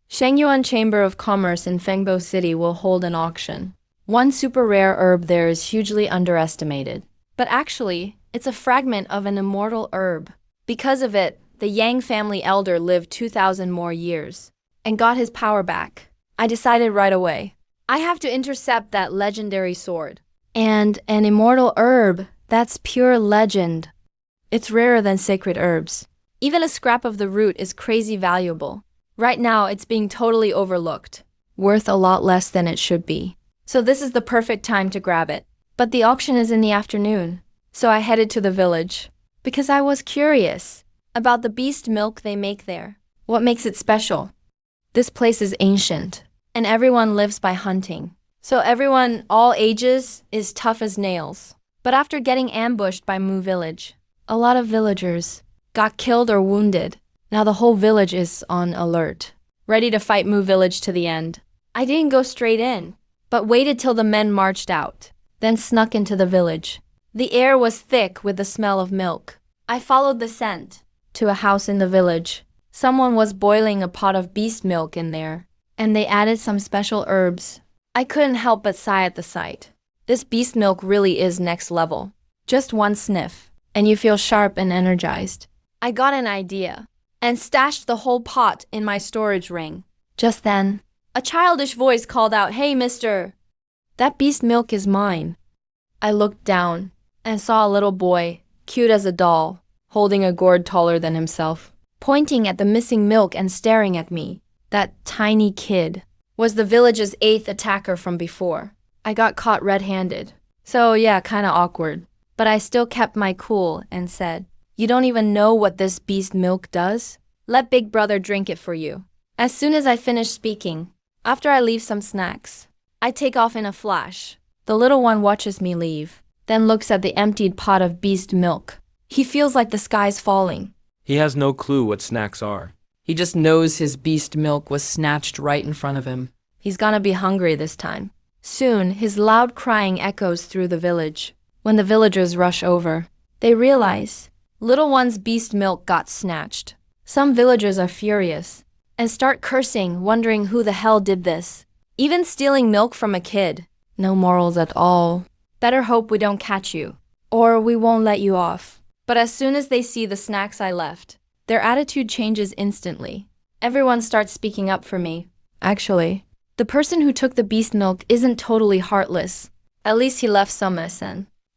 Shengyuan Chamber of Commerce in Fengbo City will hold an auction. One super rare herb there is hugely underestimated. But actually, it's a fragment of an immortal herb. Because of it, the Yang family elder lived 2,000 more years and got his power back. I decided right away, I have to intercept that legendary sword. And an immortal herb, that's pure legend. It's rarer than sacred herbs. Even a scrap of the root is crazy valuable. Right now, it's being totally overlooked, worth a lot less than it should be. So this is the perfect time to grab it. But the auction is in the afternoon, so I headed to the village, because I was curious about the beast milk they make there. What makes it special? This place is ancient, and everyone lives by hunting. So everyone, all ages, is tough as nails. But after getting ambushed by Mu village, a lot of villagers got killed or wounded. Now the whole village is on alert, ready to fight Mu village to the end. I didn't go straight in, but waited till the men marched out, then snuck into the village. The air was thick with the smell of milk. I followed the scent to a house in the village. Someone was boiling a pot of beast milk in there, and they added some special herbs. I couldn't help but sigh at the sight. This beast milk really is next level. Just one sniff, and you feel sharp and energized. I got an idea, and stashed the whole pot in my storage ring. Just then, a childish voice called out, "Hey, mister! That beast milk is mine." I looked down, and saw a little boy, cute as a doll, holding a gourd taller than himself, pointing at the missing milk and staring at me. That tiny kid was the village's 8th attacker from before. I got caught red-handed. So yeah, kinda awkward. But I still kept my cool and said, "You don't even know what this beast milk does? Let Big Brother drink it for you." As soon as I finish speaking, after I leave some snacks, I take off in a flash. The little one watches me leave, then looks at the emptied pot of beast milk. He feels like the sky's falling. He has no clue what snacks are. He just knows his beast milk was snatched right in front of him. He's gonna be hungry this time. Soon, his loud crying echoes through the village. When the villagers rush over, they realize little one's beast milk got snatched. Some villagers are furious and start cursing, wondering who the hell did this. Even stealing milk from a kid. No morals at all. Better hope we don't catch you, or we won't let you off. But as soon as they see the snacks I left, their attitude changes instantly. Everyone starts speaking up for me. Actually, the person who took the beast milk isn't totally heartless. At least he left some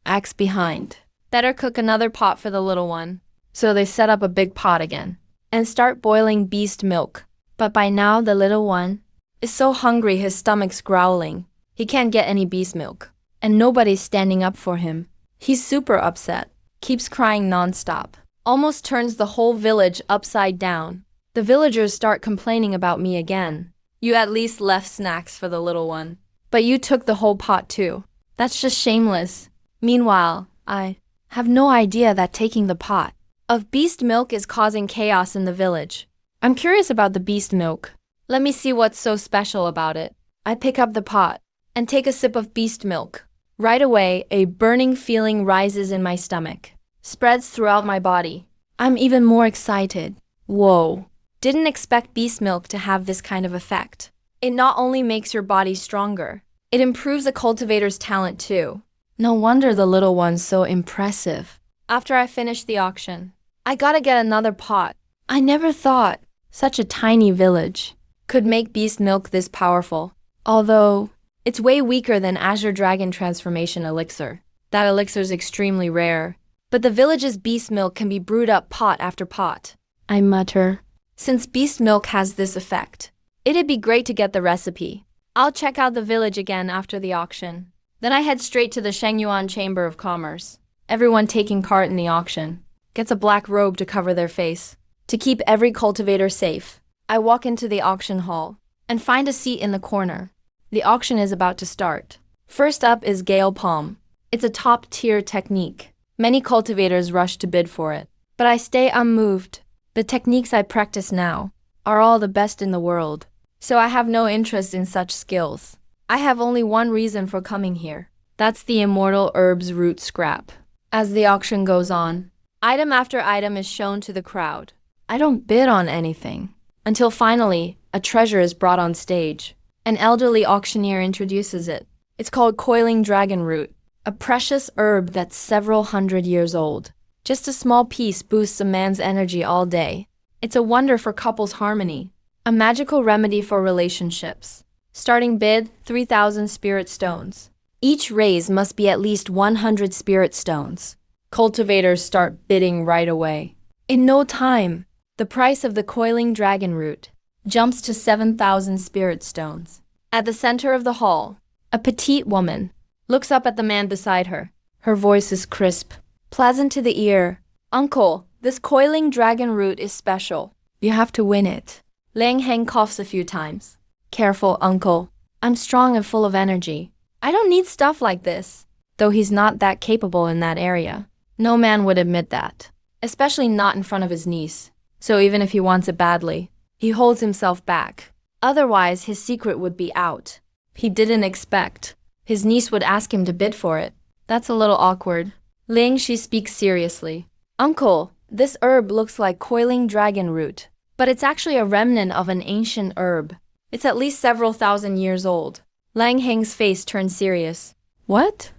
axe behind. Better cook another pot for the little one. So they set up a big pot again and start boiling beast milk. But by now the little one is so hungry his stomach's growling. He can't get any beast milk, and nobody's standing up for him. He's super upset, keeps crying non-stop, almost turns the whole village upside down. The villagers start complaining about me again. "You at least left snacks for the little one, but you took the whole pot too. That's just shameless." Meanwhile, I have no idea that taking the pot of beast milk is causing chaos in the village. I'm curious about the beast milk. Let me see what's so special about it. I pick up the pot and take a sip of beast milk. Right away, a burning feeling rises in my stomach, spreads throughout my body. I'm even more excited. Whoa. Didn't expect beast milk to have this kind of effect. It not only makes your body stronger, it improves a cultivator's talent too. No wonder the little one's so impressive. After I finish the auction, I gotta get another pot. I never thought such a tiny village could make beast milk this powerful. Although, it's way weaker than Azure Dragon Transformation Elixir. That elixir's extremely rare. But the village's beast milk can be brewed up pot after pot. I mutter. Since beast milk has this effect, it'd be great to get the recipe. I'll check out the village again after the auction. Then I head straight to the Shengyuan Chamber of Commerce. Everyone taking part in the auction gets a black robe to cover their face, to keep every cultivator safe. I walk into the auction hall and find a seat in the corner. The auction is about to start. First up is Gale Palm. It's a top-tier technique. Many cultivators rush to bid for it, but I stay unmoved. The techniques I practice now are all the best in the world, so I have no interest in such skills. I have only one reason for coming here. That's the immortal herbs root scrap. As the auction goes on, item after item is shown to the crowd. I don't bid on anything, until finally, a treasure is brought on stage. An elderly auctioneer introduces it. It's called coiling dragon root, a precious herb that's several hundred years old. Just a small piece boosts a man's energy all day. It's a wonder for couples' harmony, a magical remedy for relationships. Starting bid, 3,000 spirit stones. Each raise must be at least 100 spirit stones. Cultivators start bidding right away. In no time, the price of the coiling dragon root jumps to 7,000 spirit stones. At the center of the hall, a petite woman looks up at the man beside her. Her voice is crisp, pleasant to the ear. "Uncle, this coiling dragon root is special. You have to win it." Lang Heng coughs a few times. "Careful, uncle. I'm strong and full of energy. I don't need stuff like this." Though he's not that capable in that area. No man would admit that, especially not in front of his niece. So even if he wants it badly, he holds himself back. Otherwise, his secret would be out. He didn't expect his niece would ask him to bid for it. That's a little awkward. Ling, she speaks seriously. "Uncle, this herb looks like coiling dragon root. But it's actually a remnant of an ancient herb. It's at least several thousand years old. Lang Heng's face turned serious. What?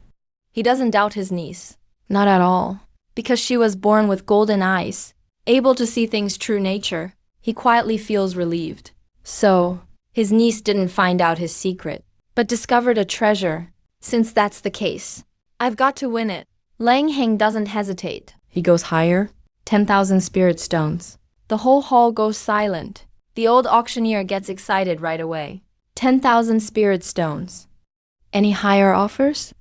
He doesn't doubt his niece. Not at all. Because she was born with golden eyes, able to see things true nature, he quietly feels relieved. So, his niece didn't find out his secret, but discovered a treasure. Since that's the case, I've got to win it. Lang Heng doesn't hesitate. He goes higher. 10,000 spirit stones. The whole hall goes silent. The old auctioneer gets excited right away. 10,000 spirit stones. Any higher offers?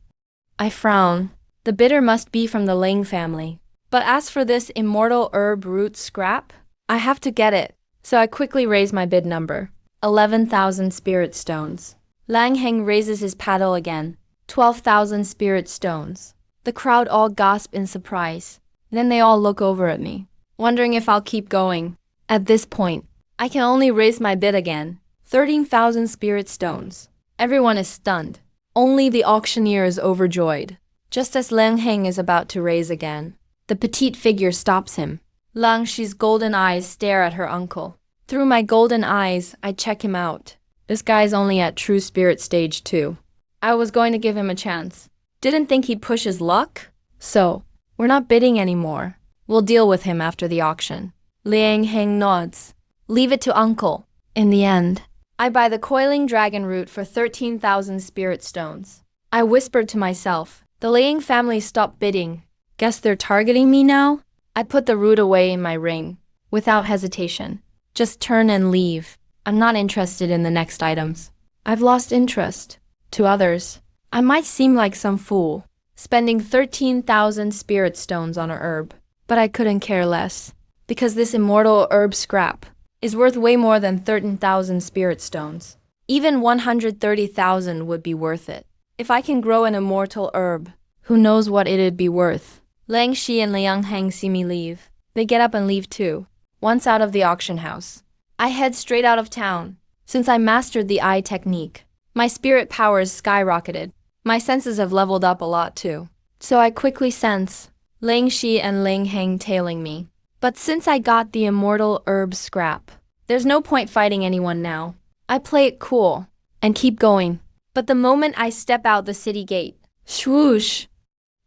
I frown. The bidder must be from the Lang family. But as for this immortal herb root scrap, I have to get it. So I quickly raise my bid number. 11,000 spirit stones. Lang Heng raises his paddle again. 12,000 spirit stones. The crowd all gasp in surprise. Then they all look over at me, wondering if I'll keep going. At this point, I can only raise my bid again. 13,000 spirit stones. Everyone is stunned. Only the auctioneer is overjoyed. Just as Lang Heng is about to raise again, the petite figure stops him. Lang Shi's golden eyes stare at her uncle. Through my golden eyes, I check him out. This guy's only at true spirit stage 2. I was going to give him a chance. Didn't think he'd push his luck? So, we're not bidding anymore. We'll deal with him after the auction. Lang Heng nods. Leave it to uncle. In the end, I buy the coiling dragon root for 13,000 spirit stones. I whispered to myself, the Lang family stopped bidding. Guess they're targeting me now? I put the root away in my ring, without hesitation. Just turn and leave. I'm not interested in the next items. I've lost interest. To others, I might seem like some fool, spending 13,000 spirit stones on a herb. But I couldn't care less, because this immortal herb scrap is worth way more than 13,000 spirit stones. Even 130,000 would be worth it. If I can grow an immortal herb, who knows what it'd be worth. Lang Shi and Liang Heng see me leave. They get up and leave too. Once out of the auction house, I head straight out of town. Since I mastered the eye technique, my spirit powers skyrocketed. My senses have leveled up a lot too. So I quickly sense Lang Shi and Lang Heng tailing me. But since I got the immortal herb scrap, there's no point fighting anyone now. I play it cool and keep going. But the moment I step out the city gate, swoosh,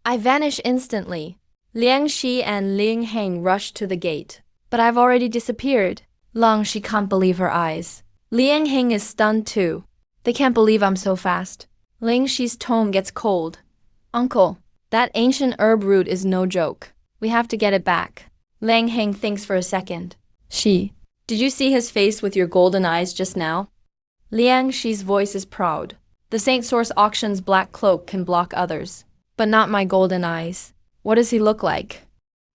I vanish instantly. Liang Shi and Liang Heng rush to the gate. But I've already disappeared. Lang Shi can't believe her eyes. Liang Heng is stunned too. They can't believe I'm so fast. Liang Shi's tone gets cold. Uncle, that ancient herb root is no joke. We have to get it back. Liang Heng thinks for a second. Shi, did you see his face with your golden eyes just now? Liang Shi's voice is proud. The Saint Source Auction's black cloak can block others, but not my golden eyes. What does he look like?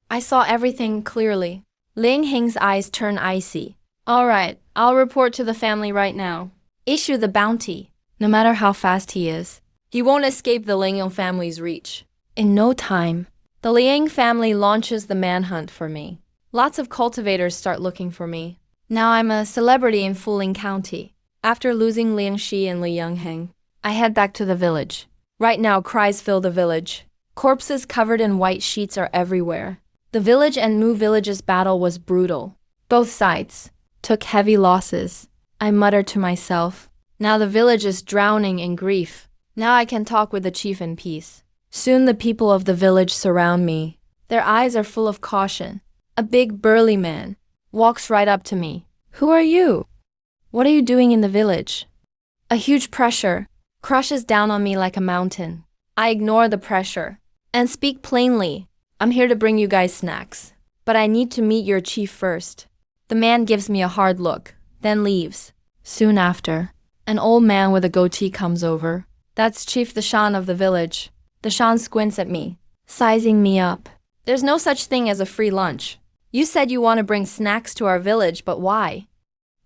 I saw everything clearly. Liang Heng's eyes turn icy. All right, I'll report to the family right now. Issue the bounty. No matter how fast he is, he won't escape the Liang family's reach. In no time, the Liang family launches the manhunt for me. Lots of cultivators start looking for me. Now I'm a celebrity in Fuling County. After losing Liang Shi and Liang Heng, I head back to the village. Right now, cries fill the village. Corpses covered in white sheets are everywhere. The village and Mu village's battle was brutal. Both sides took heavy losses. I muttered to myself, now the village is drowning in grief. Now I can talk with the chief in peace. Soon the people of the village surround me. Their eyes are full of caution. A big burly man walks right up to me. Who are you? What are you doing in the village? A huge pressure crushes down on me like a mountain. I ignore the pressure and speak plainly. I'm here to bring you guys snacks, but I need to meet your chief first. The man gives me a hard look, then leaves. Soon after, an old man with a goatee comes over. That's Chief the Shan of the village. The Shan squints at me, sizing me up. There's no such thing as a free lunch. You said you want to bring snacks to our village, but why?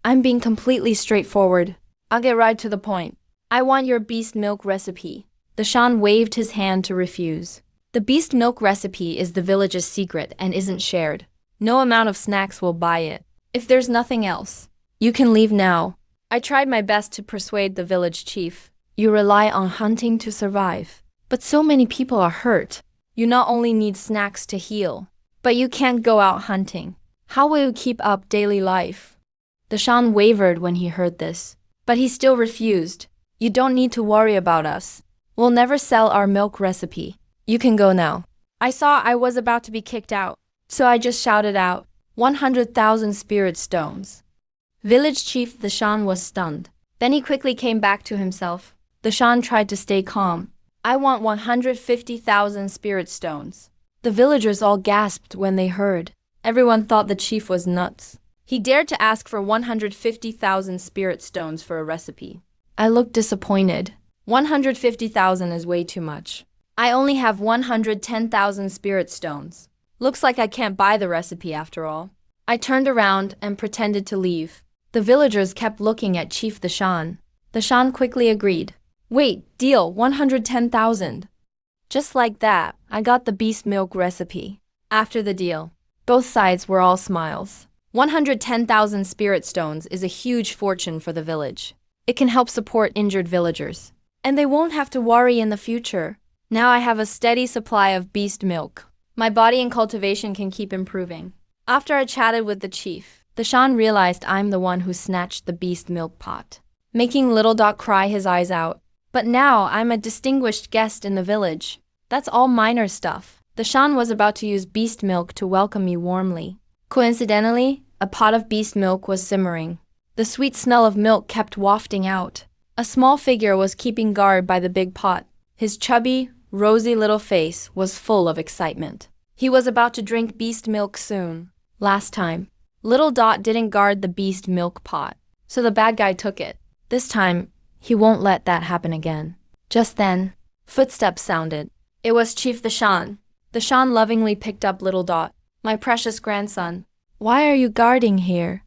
I'm being completely straightforward. I'll get right to the point. I want your beast milk recipe. The Shan waved his hand to refuse. The beast milk recipe is the village's secret and isn't shared. No amount of snacks will buy it. If there's nothing else, you can leave now. I tried my best to persuade the village chief. You rely on hunting to survive. But so many people are hurt. You not only need snacks to heal, but you can't go out hunting. How will you keep up daily life? The Shan wavered when he heard this, but he still refused. You don't need to worry about us. We'll never sell our milk recipe. You can go now. I saw I was about to be kicked out, so I just shouted out, 100,000 spirit stones. Village chief the Shan was stunned. Then he quickly came back to himself. The Shan tried to stay calm. I want 150,000 spirit stones. The villagers all gasped when they heard. Everyone thought the chief was nuts. He dared to ask for 150,000 spirit stones for a recipe. I looked disappointed. 150,000 is way too much. I only have 110,000 spirit stones. Looks like I can't buy the recipe after all. I turned around and pretended to leave. The villagers kept looking at Chief the Shan. The Shan quickly agreed. Wait, deal, 110,000. Just like that, I got the beast milk recipe. After the deal, both sides were all smiles. 110,000 spirit stones is a huge fortune for the village. It can help support injured villagers. And they won't have to worry in the future. Now I have a steady supply of beast milk. My body and cultivation can keep improving. After I chatted with the chief, the Shan realized I'm the one who snatched the beast milk pot, making Little Dot cry his eyes out. But now I'm a distinguished guest in the village. That's all minor stuff. The Shan was about to use beast milk to welcome me warmly. Coincidentally, a pot of beast milk was simmering. The sweet smell of milk kept wafting out. A small figure was keeping guard by the big pot. His chubby, rosy little face was full of excitement. He was about to drink beast milk soon. Last time, Little Dot didn't guard the beast milk pot, so the bad guy took it. This time, he won't let that happen again. Just then, footsteps sounded. It was Chief the Shan. The Shan lovingly picked up Little Dot. My precious grandson, why are you guarding here?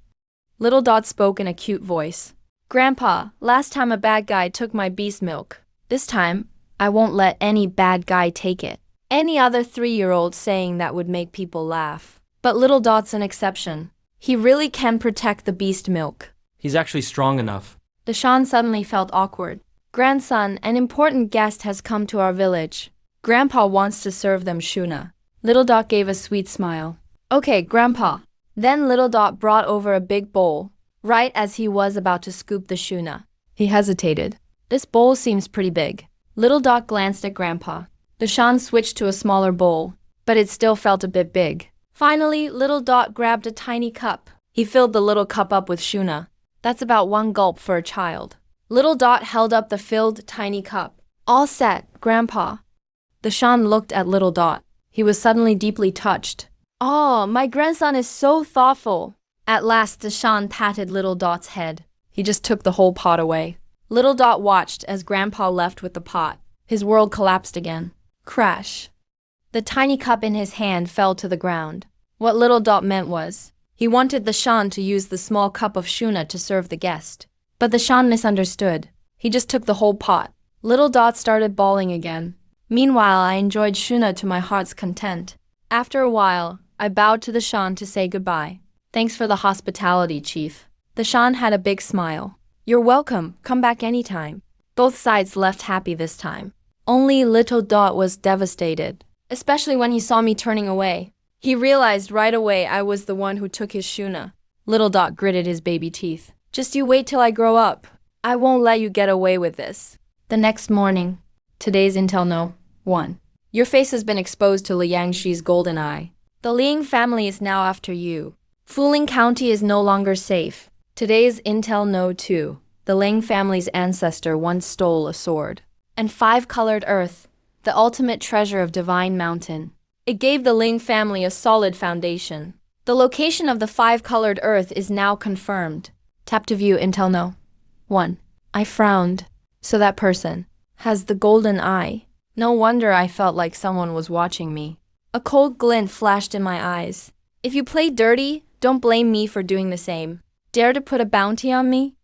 Little Dot spoke in a cute voice. Grandpa, last time a bad guy took my beast milk. This time, I won't let any bad guy take it. Any other 3-year-old saying that would make people laugh. But Little Dot's an exception. He really can protect the beast milk. He's actually strong enough. The Shan suddenly felt awkward. Grandson, an important guest has come to our village. Grandpa wants to serve them shuna. Little Dot gave a sweet smile. Okay, Grandpa. Then Little Dot brought over a big bowl, right as he was about to scoop the shuna. He hesitated. This bowl seems pretty big. Little Dot glanced at Grandpa. The Shan switched to a smaller bowl, but it still felt a bit big. Finally, Little Dot grabbed a tiny cup. He filled the little cup up with shuna. That's about 1 gulp for a child. Little Dot held up the filled tiny cup. All set, Grandpa. The Shan looked at Little Dot. He was suddenly deeply touched. Oh, my grandson is so thoughtful. At last, the Shan patted Little Dot's head. He just took the whole pot away. Little Dot watched as Grandpa left with the pot. His world collapsed again. Crash. The tiny cup in his hand fell to the ground. What Little Dot meant was, he wanted the Shan to use the small cup of shuna to serve the guest. But the Shan misunderstood. He just took the whole pot. Little Dot started bawling again. Meanwhile, I enjoyed shuna to my heart's content. After a while, I bowed to the Shan to say goodbye. Thanks for the hospitality, Chief. The Shan had a big smile. You're welcome, come back anytime. Both sides left happy this time. Only Little Dot was devastated, especially when he saw me turning away. He realized right away I was the one who took his shuna. Little Dot gritted his baby teeth. Just you wait till I grow up. I won't let you get away with this. The next morning, today's Intel No. 1. Your face has been exposed to Liangshi's golden eye. The Liang family is now after you. Fuling County is no longer safe. Today's Intel No. 2. The Liang family's ancestor once stole a sword. And 5-colored earth, the ultimate treasure of Divine Mountain. It gave the Liang family a solid foundation. The location of the 5-colored earth is now confirmed. Tap to view Intel No. 1. I frowned. So that person has the golden eye. No wonder I felt like someone was watching me. A cold glint flashed in my eyes. If you play dirty, don't blame me for doing the same. Dare to put a bounty on me?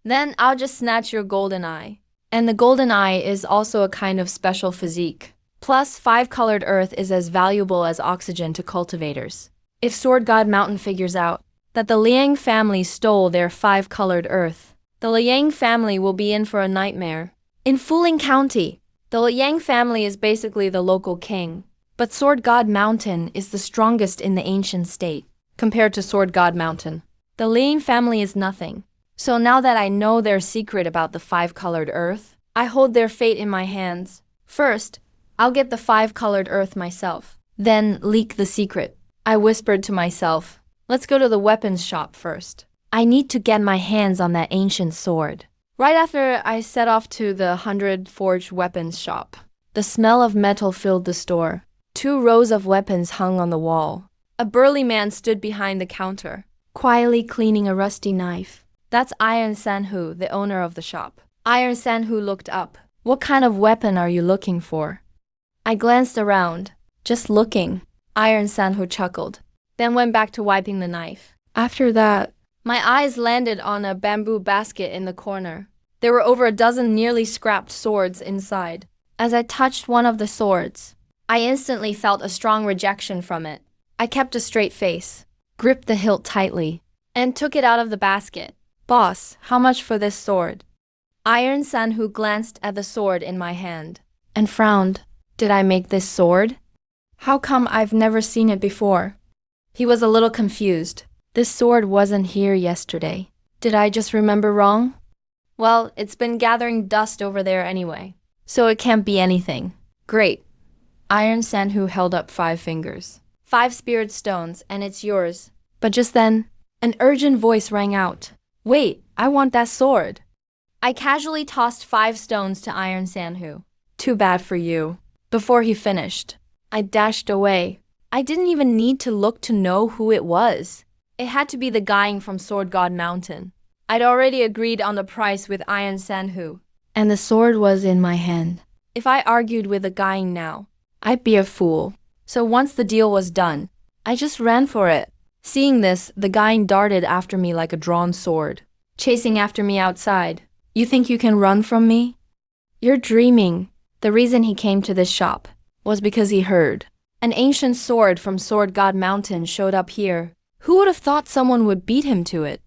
Then I'll just snatch your golden eye. And the golden eye is also a kind of special physique. Plus, 5-colored earth is as valuable as oxygen to cultivators. If Sword God Mountain figures out that the Liang family stole their 5-colored earth, the Liang family will be in for a nightmare. In Fuling County, the Liang family is basically the local king, but Sword God Mountain is the strongest in the ancient state. compared to Sword God Mountain. The Ling family is nothing. So now that I know their secret about the five-colored earth, I hold their fate in my hands. First, I'll get the five-colored earth myself, then leak the secret. I whispered to myself, let's go to the weapons shop first. I need to get my hands on that ancient sword. Right after I set off to the 100 Forged Weapons shop, the smell of metal filled the store. 2 rows of weapons hung on the wall. A burly man stood behind the counter, quietly cleaning a rusty knife. That's Iron Sanhu, the owner of the shop. Iron Sanhu looked up. What kind of weapon are you looking for? I glanced around. Just looking. Iron Sanhu chuckled, then went back to wiping the knife. After that, my eyes landed on a bamboo basket in the corner. There were over a dozen nearly scrapped swords inside. As I touched one of the swords, I instantly felt a strong rejection from it. I kept a straight face, gripped the hilt tightly, and took it out of the basket. Boss, how much for this sword? Iron Sanhu glanced at the sword in my hand and frowned. Did I make this sword? How come I've never seen it before? He was a little confused. This sword wasn't here yesterday. Did I just remember wrong? Well, it's been gathering dust over there anyway, so it can't be anything. Great. Iron Sanhu held up 5 fingers. 5 spirit stones, and it's yours. But just then, an urgent voice rang out. Wait, I want that sword. I casually tossed 5 stones to Iron Sanhu. Too bad for you. Before he finished, I dashed away. I didn't even need to look to know who it was. It had to be the guy from Sword God Mountain. I'd already agreed on the price with Iron Sanhu, and the sword was in my hand. If I argued with the guy now, I'd be a fool. So once the deal was done, I just ran for it. Seeing this, the guy darted after me like a drawn sword, chasing after me outside. You think you can run from me? You're dreaming. The reason he came to this shop was because he heard an ancient sword from Sword God Mountain showed up here. Who would have thought someone would beat him to it?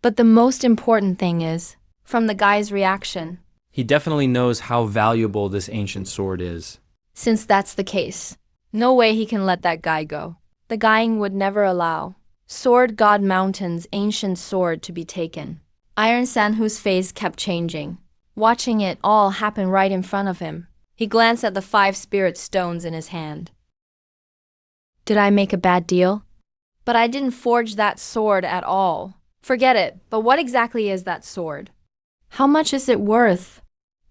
But the most important thing is, from the guy's reaction, He definitely knows how valuable this ancient sword is. since that's the case, no way he can let that guy go. The guy would never allow Sword God Mountain's ancient sword to be taken. Iron Sanhu's face kept changing, watching it all happen right in front of him. He glanced at the 5 spirit stones in his hand. Did I make a bad deal? But I didn't forge that sword at all. Forget it, but what exactly is that sword? How much is it worth?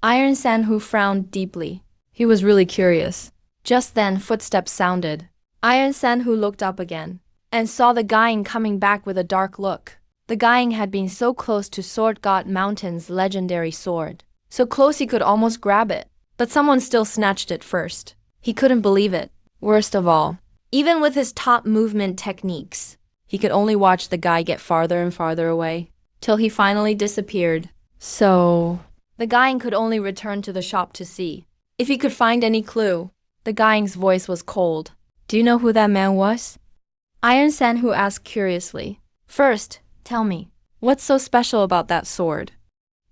Iron Sanhu frowned deeply. He was really curious. Just then, footsteps sounded. Iron Sanhu looked up again and saw the guy coming back with a dark look. The guy had been so close to Sword God Mountain's legendary sword, so close he could almost grab it. But someone still snatched it first. He couldn't believe it. Worst of all, even with his top movement techniques, he could only watch the guy get farther and farther away, till he finally disappeared. So, the guy could only return to the shop to see if he could find any clue. The guy's voice was cold. Do you know who that man was? Iron Sanhu asked curiously. First, tell me, what's so special about that sword?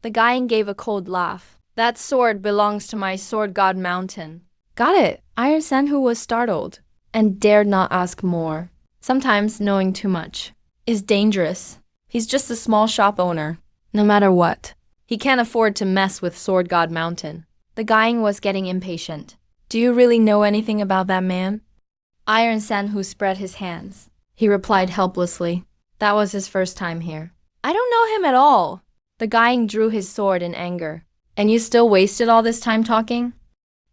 The guy gave a cold laugh. That sword belongs to my Sword God Mountain. Got it. Iron Sanhu was startled and dared not ask more. Sometimes knowing too much is dangerous. He's just a small shop owner. No matter what, he can't afford to mess with Sword God Mountain. The guy was getting impatient. Do you really know anything about that man? Iron Sanhu spread his hands. He replied helplessly. That was his first time here. I don't know him at all. The guy drew his sword in anger. And you still wasted all this time talking?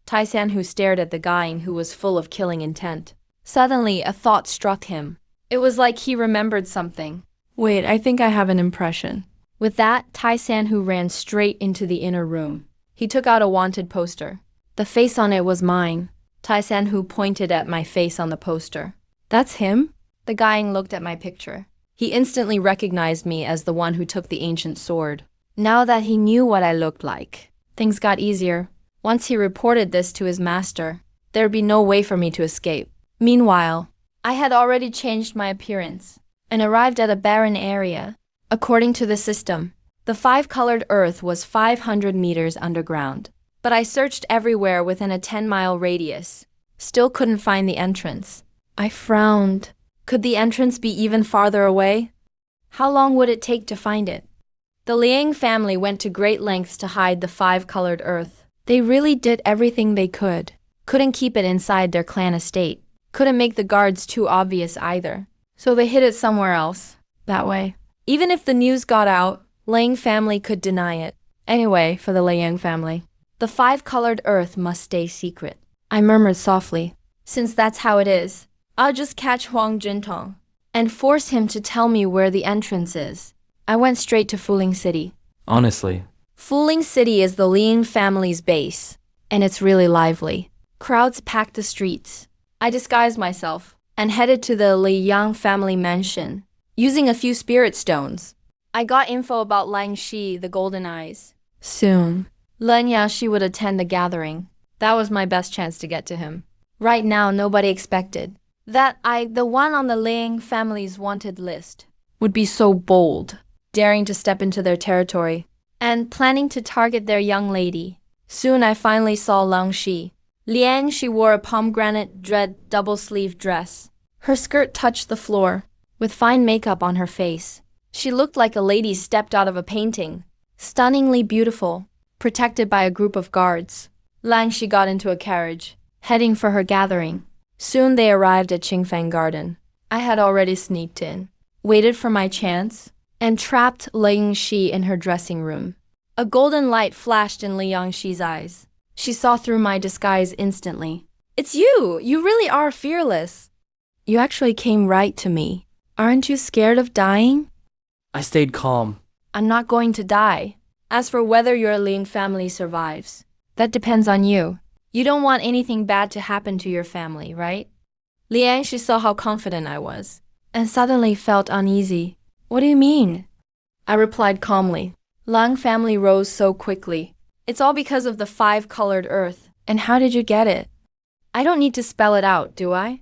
Tai Sanhu stared at the guy who was full of killing intent. Suddenly, a thought struck him. It was like he remembered something. Wait, I think I have an impression. With that, Tai Sanhu ran straight into the inner room. He took out a wanted poster. The face on it was mine. Tai Sanhu pointed at my face on the poster. That's him? The guy looked at my picture. He instantly recognized me as the one who took the ancient sword. Now that he knew what I looked like, things got easier. Once he reported this to his master, there'd be no way for me to escape. Meanwhile, I had already changed my appearance and arrived at a barren area. According to the system, the 5-colored earth was 500 meters underground. But I searched everywhere within a 10-mile radius. Still couldn't find the entrance. I frowned. Could the entrance be even farther away? How long would it take to find it? The Liang family went to great lengths to hide the five-colored earth. They really did everything they could. Couldn't keep it inside their clan estate. Couldn't make the guards too obvious either. So they hid it somewhere else. That way. Even if the news got out, Liang family could deny it. Anyway, for the Liang family, the five-colored earth must stay secret. I murmured softly. Since that's how it is, I'll just catch Huang Jintong and force him to tell me where the entrance is. I went straight to Fuling City. Honestly, Fuling City is the Liang family's base, and it's really lively. Crowds packed the streets. I disguised myself and headed to the Liang family mansion, using a few spirit stones. I got info about Lang Shi, the Golden Eyes. Soon, Len Yashi would attend the gathering. That was my best chance to get to him. Right now, nobody expected that the one on the Liang family's wanted list, would be so bold, daring to step into their territory, and planning to target their young lady. Soon I finally saw Lang Shi. Liang, she wore a pomegranate red double-sleeved dress. Her skirt touched the floor, with fine makeup on her face. She looked like a lady stepped out of a painting. Stunningly beautiful, protected by a group of guards. Lang Shi got into a carriage, heading for her gathering. Soon they arrived at Qingfang Garden. I had already sneaked in, waited for my chance, and trapped Liang Shi in her dressing room. A golden light flashed in Liang Shi's eyes. She saw through my disguise instantly. It's you! You really are fearless! You actually came right to me. Aren't you scared of dying? I stayed calm. I'm not going to die. As for whether your Liang family survives, that depends on you. You don't want anything bad to happen to your family, right? Liang, she saw how confident I was, and suddenly felt uneasy. What do you mean? I replied calmly. Lang family rose so quickly. It's all because of the five-colored earth. And how did you get it? I don't need to spell it out, do I?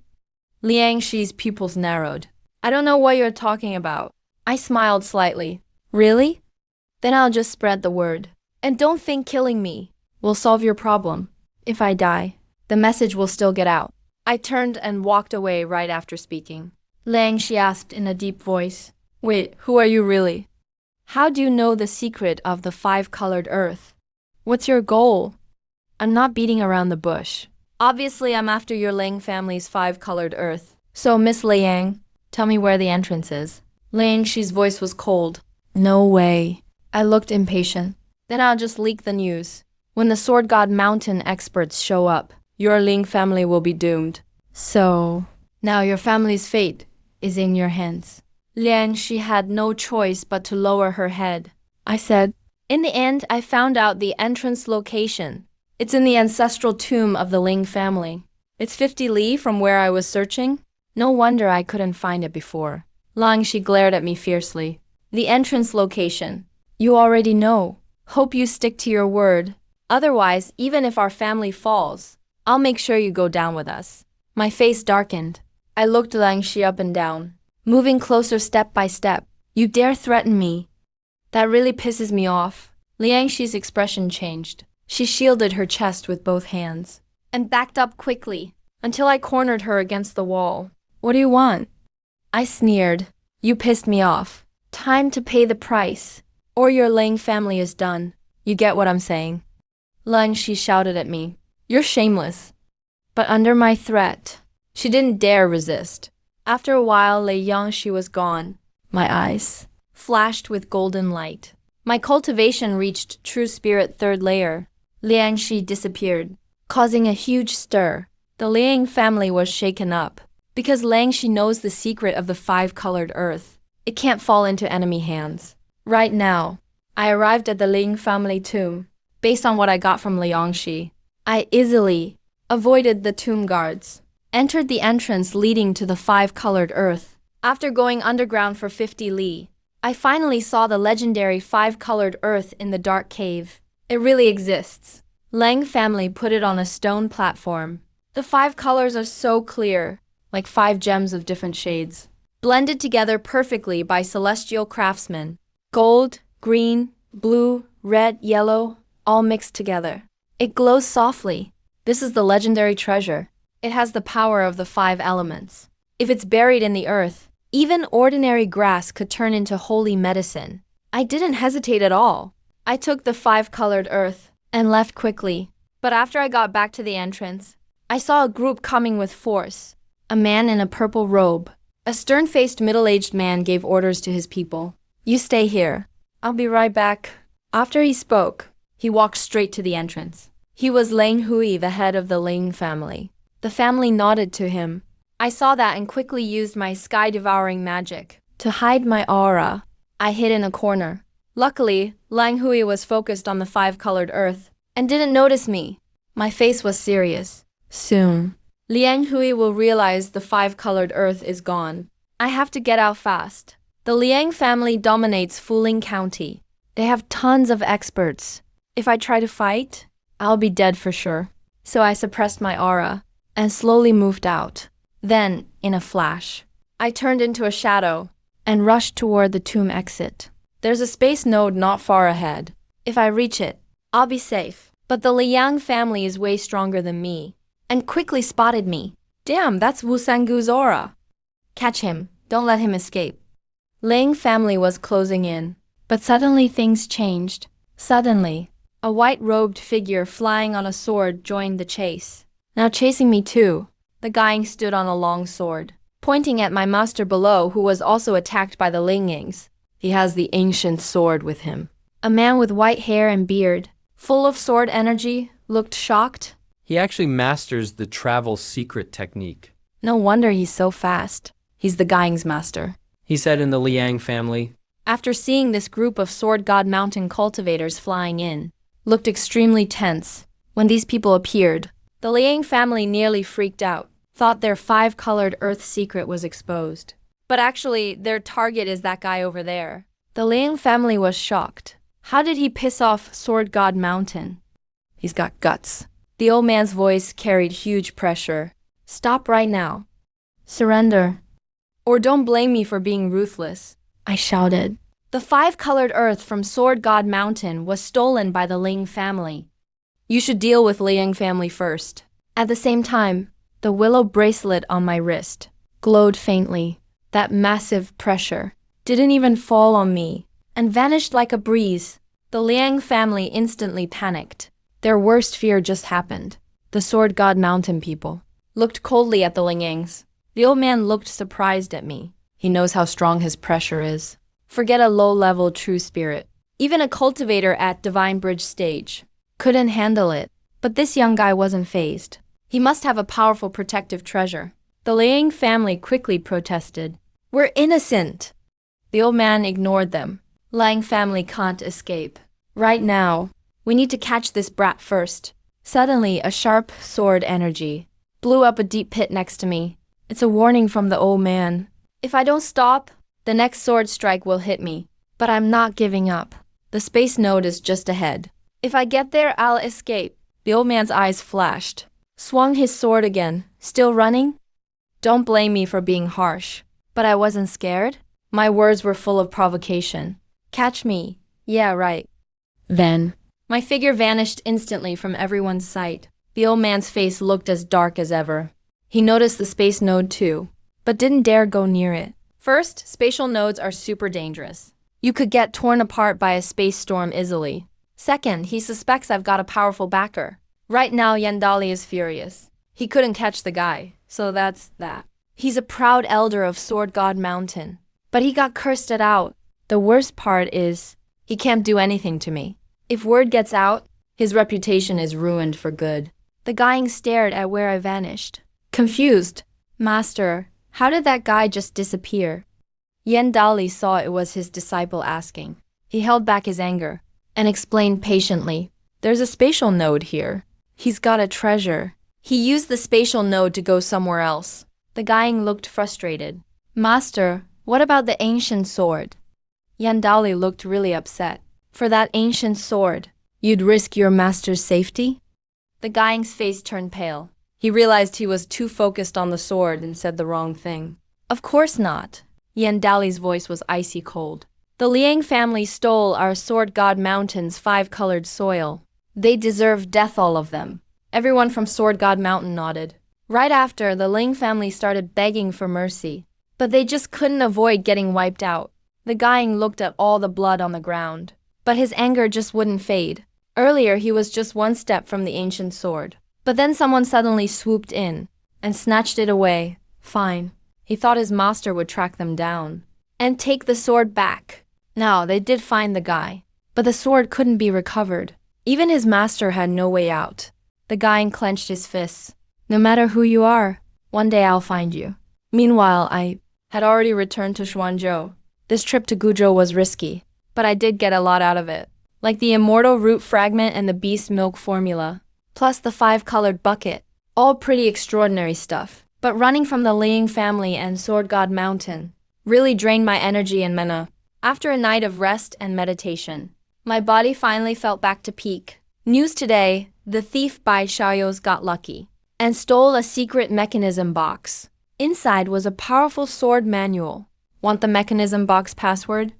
Liang Shi's pupils narrowed. I don't know what you're talking about. I smiled slightly. Really? Then I'll just spread the word. And don't think killing me will solve your problem. If I die, the message will still get out. I turned and walked away right after speaking. Liang, she asked in a deep voice. Wait, who are you really? How do you know the secret of the five-colored earth? What's your goal? I'm not beating around the bush. Obviously, I'm after your Liang family's five-colored earth. So, Miss Liang, tell me where the entrance is. Liang Shi's voice was cold. No way. I looked impatient. Then I'll just leak the news. When the Sword God Mountain experts show up, your Liang family will be doomed. So, now your family's fate is in your hands. Liang, she had no choice but to lower her head. I said, in the end, I found out the entrance location. It's in the ancestral tomb of the Liang family. It's 50 li from where I was searching. No wonder I couldn't find it before. Lang, she glared at me fiercely. The entrance location. You already know. Hope you stick to your word. Otherwise, even if our family falls, I'll make sure you go down with us. My face darkened. I looked Lang Shi up and down, moving closer step by step. You dare threaten me? That really pisses me off. Liang Shi's expression changed. She shielded her chest with both hands and backed up quickly until I cornered her against the wall. What do you want? I sneered. You pissed me off. Time to pay the price, or your Liang family is done. You get what I'm saying? Lang Shi shouted at me. You're shameless. But under my threat, she didn't dare resist. After a while, Liang Shi was gone. My eyes flashed with golden light. My cultivation reached true spirit third layer. Liang Shi disappeared, causing a huge stir. The Liang family was shaken up, because Liang Shi knows the secret of the five-colored earth. It can't fall into enemy hands. Right now, I arrived at the Liang family tomb. Based on what I got from Liang Shi, I easily avoided the tomb guards, entered the entrance leading to the five-colored earth. After going underground for 50 li, I finally saw the legendary five-colored earth in the dark cave. It really exists. Liang family put it on a stone platform. The five colors are so clear, like 5 gems of different shades, blended together perfectly by celestial craftsmen. Gold, green, blue, red, yellow, all mixed together. It glows softly. This is the legendary treasure. It has the power of the 5 elements. If it's buried in the earth, even ordinary grass could turn into holy medicine. I didn't hesitate at all. I took the 5-colored earth and left quickly. But after I got back to the entrance, I saw a group coming with force. A man in a purple robe. A stern-faced middle-aged man gave orders to his people. You stay here. I'll be right back. After he spoke, he walked straight to the entrance. He was Lang Hui, the head of the Ling family. The family nodded to him. I saw that and quickly used my sky-devouring magic to hide my aura. I hid in a corner. Luckily, Lang Hui was focused on the 5-colored earth and didn't notice me. My face was serious. Soon, Liang Hui will realize the 5-colored earth is gone. I have to get out fast. The Liang family dominates Fuling County. They have tons of experts. If I try to fight, I'll be dead for sure. So I suppressed my aura and slowly moved out. Then, in a flash, I turned into a shadow and rushed toward the tomb exit. There's a space node not far ahead. If I reach it, I'll be safe. But the Liang family is way stronger than me and quickly spotted me. Damn, that's Wu Sangu's aura. Catch him. Don't let him escape. Ling family was closing in. But suddenly things changed. Suddenly, a white-robed figure flying on a sword joined the chase. Now chasing me too. The guy stood on a long sword, pointing at my master below who was also attacked by the Lingyings. He has the ancient sword with him. A man with white hair and beard, full of sword energy, looked shocked. He actually masters the travel secret technique. No wonder he's so fast. He's the Guang's master. He said in the Liang family. After seeing this group of Sword God Mountain cultivators flying in, looked extremely tense. When these people appeared, the Liang family nearly freaked out, thought their 5-colored earth secret was exposed. But actually, their target is that guy over there. The Liang family was shocked. How did he piss off Sword God Mountain? He's got guts. The old man's voice carried huge pressure. Stop right now. Surrender. Or don't blame me for being ruthless, I shouted. The 5-colored earth from Sword God Mountain was stolen by the Ling family. You should deal with Liang family first. At the same time, the willow bracelet on my wrist glowed faintly. That massive pressure didn't even fall on me and vanished like a breeze. The Liang family instantly panicked. Their worst fear just happened. The Sword God Mountain people looked coldly at the Lingyings. The old man looked surprised at me. He knows how strong his pressure is. Forget a low-level true spirit. Even a cultivator at Divine Bridge stage couldn't handle it. But this young guy wasn't fazed. He must have a powerful protective treasure. The Liang family quickly protested. We're innocent. The old man ignored them. Liang family can't escape. Right now, we need to catch this brat first. Suddenly, a sharp sword energy blew up a deep pit next to me. It's a warning from the old man. If I don't stop, the next sword strike will hit me. But I'm not giving up. The space node is just ahead. If I get there, I'll escape. The old man's eyes flashed. Swung his sword again. Still running? Don't blame me for being harsh. But I wasn't scared. My words were full of provocation. Catch me. Yeah, right. Then, my figure vanished instantly from everyone's sight. The old man's face looked as dark as ever. He noticed the space node too, but didn't dare go near it. First, spatial nodes are super dangerous. You could get torn apart by a space storm easily. Second, he suspects I've got a powerful backer. Right now, Yandali is furious. He couldn't catch the guy, so that's that. He's a proud elder of Sword God Mountain, but he got cursed out. The worst part is, he can't do anything to me. If word gets out, his reputation is ruined for good. The guy stared at where I vanished. Confused. Master, how did that guy just disappear? Yandali saw it was his disciple asking. He held back his anger and explained patiently. There's a spatial node here. He's got a treasure. He used the spatial node to go somewhere else. The guy looked frustrated. Master, what about the ancient sword? Yandali looked really upset. For that ancient sword, you'd risk your master's safety? The guy's face turned pale. He realized he was too focused on the sword and said the wrong thing. Of course not. Yandali's voice was icy cold. The Liang family stole our Sword God Mountain's 5-colored soil. They deserve death, all of them. Everyone from Sword God Mountain nodded. Right after, the Ling family started begging for mercy, but they just couldn't avoid getting wiped out. The Guiying looked at all the blood on the ground, but his anger just wouldn't fade. Earlier, he was just one step from the ancient sword, but then someone suddenly swooped in and snatched it away. Fine. He thought his master would track them down and take the sword back. Now, they did find the guy, but the sword couldn't be recovered. Even his master had no way out. The Guiying clenched his fists. No matter who you are, one day I'll find you. Meanwhile, I had already returned to Xuanzhou. This trip to Guizhou was risky, but I did get a lot out of it, like the immortal root fragment and the beast milk formula, plus the 5-colored bucket. All pretty extraordinary stuff. But running from the Ling family and Sword God Mountain really drained my energy and mana. After a night of rest and meditation, my body finally felt back to peak. News today, the thief Bai Xiaoyou's got lucky and stole a secret mechanism box. Inside was a powerful sword manual. Want the mechanism box password?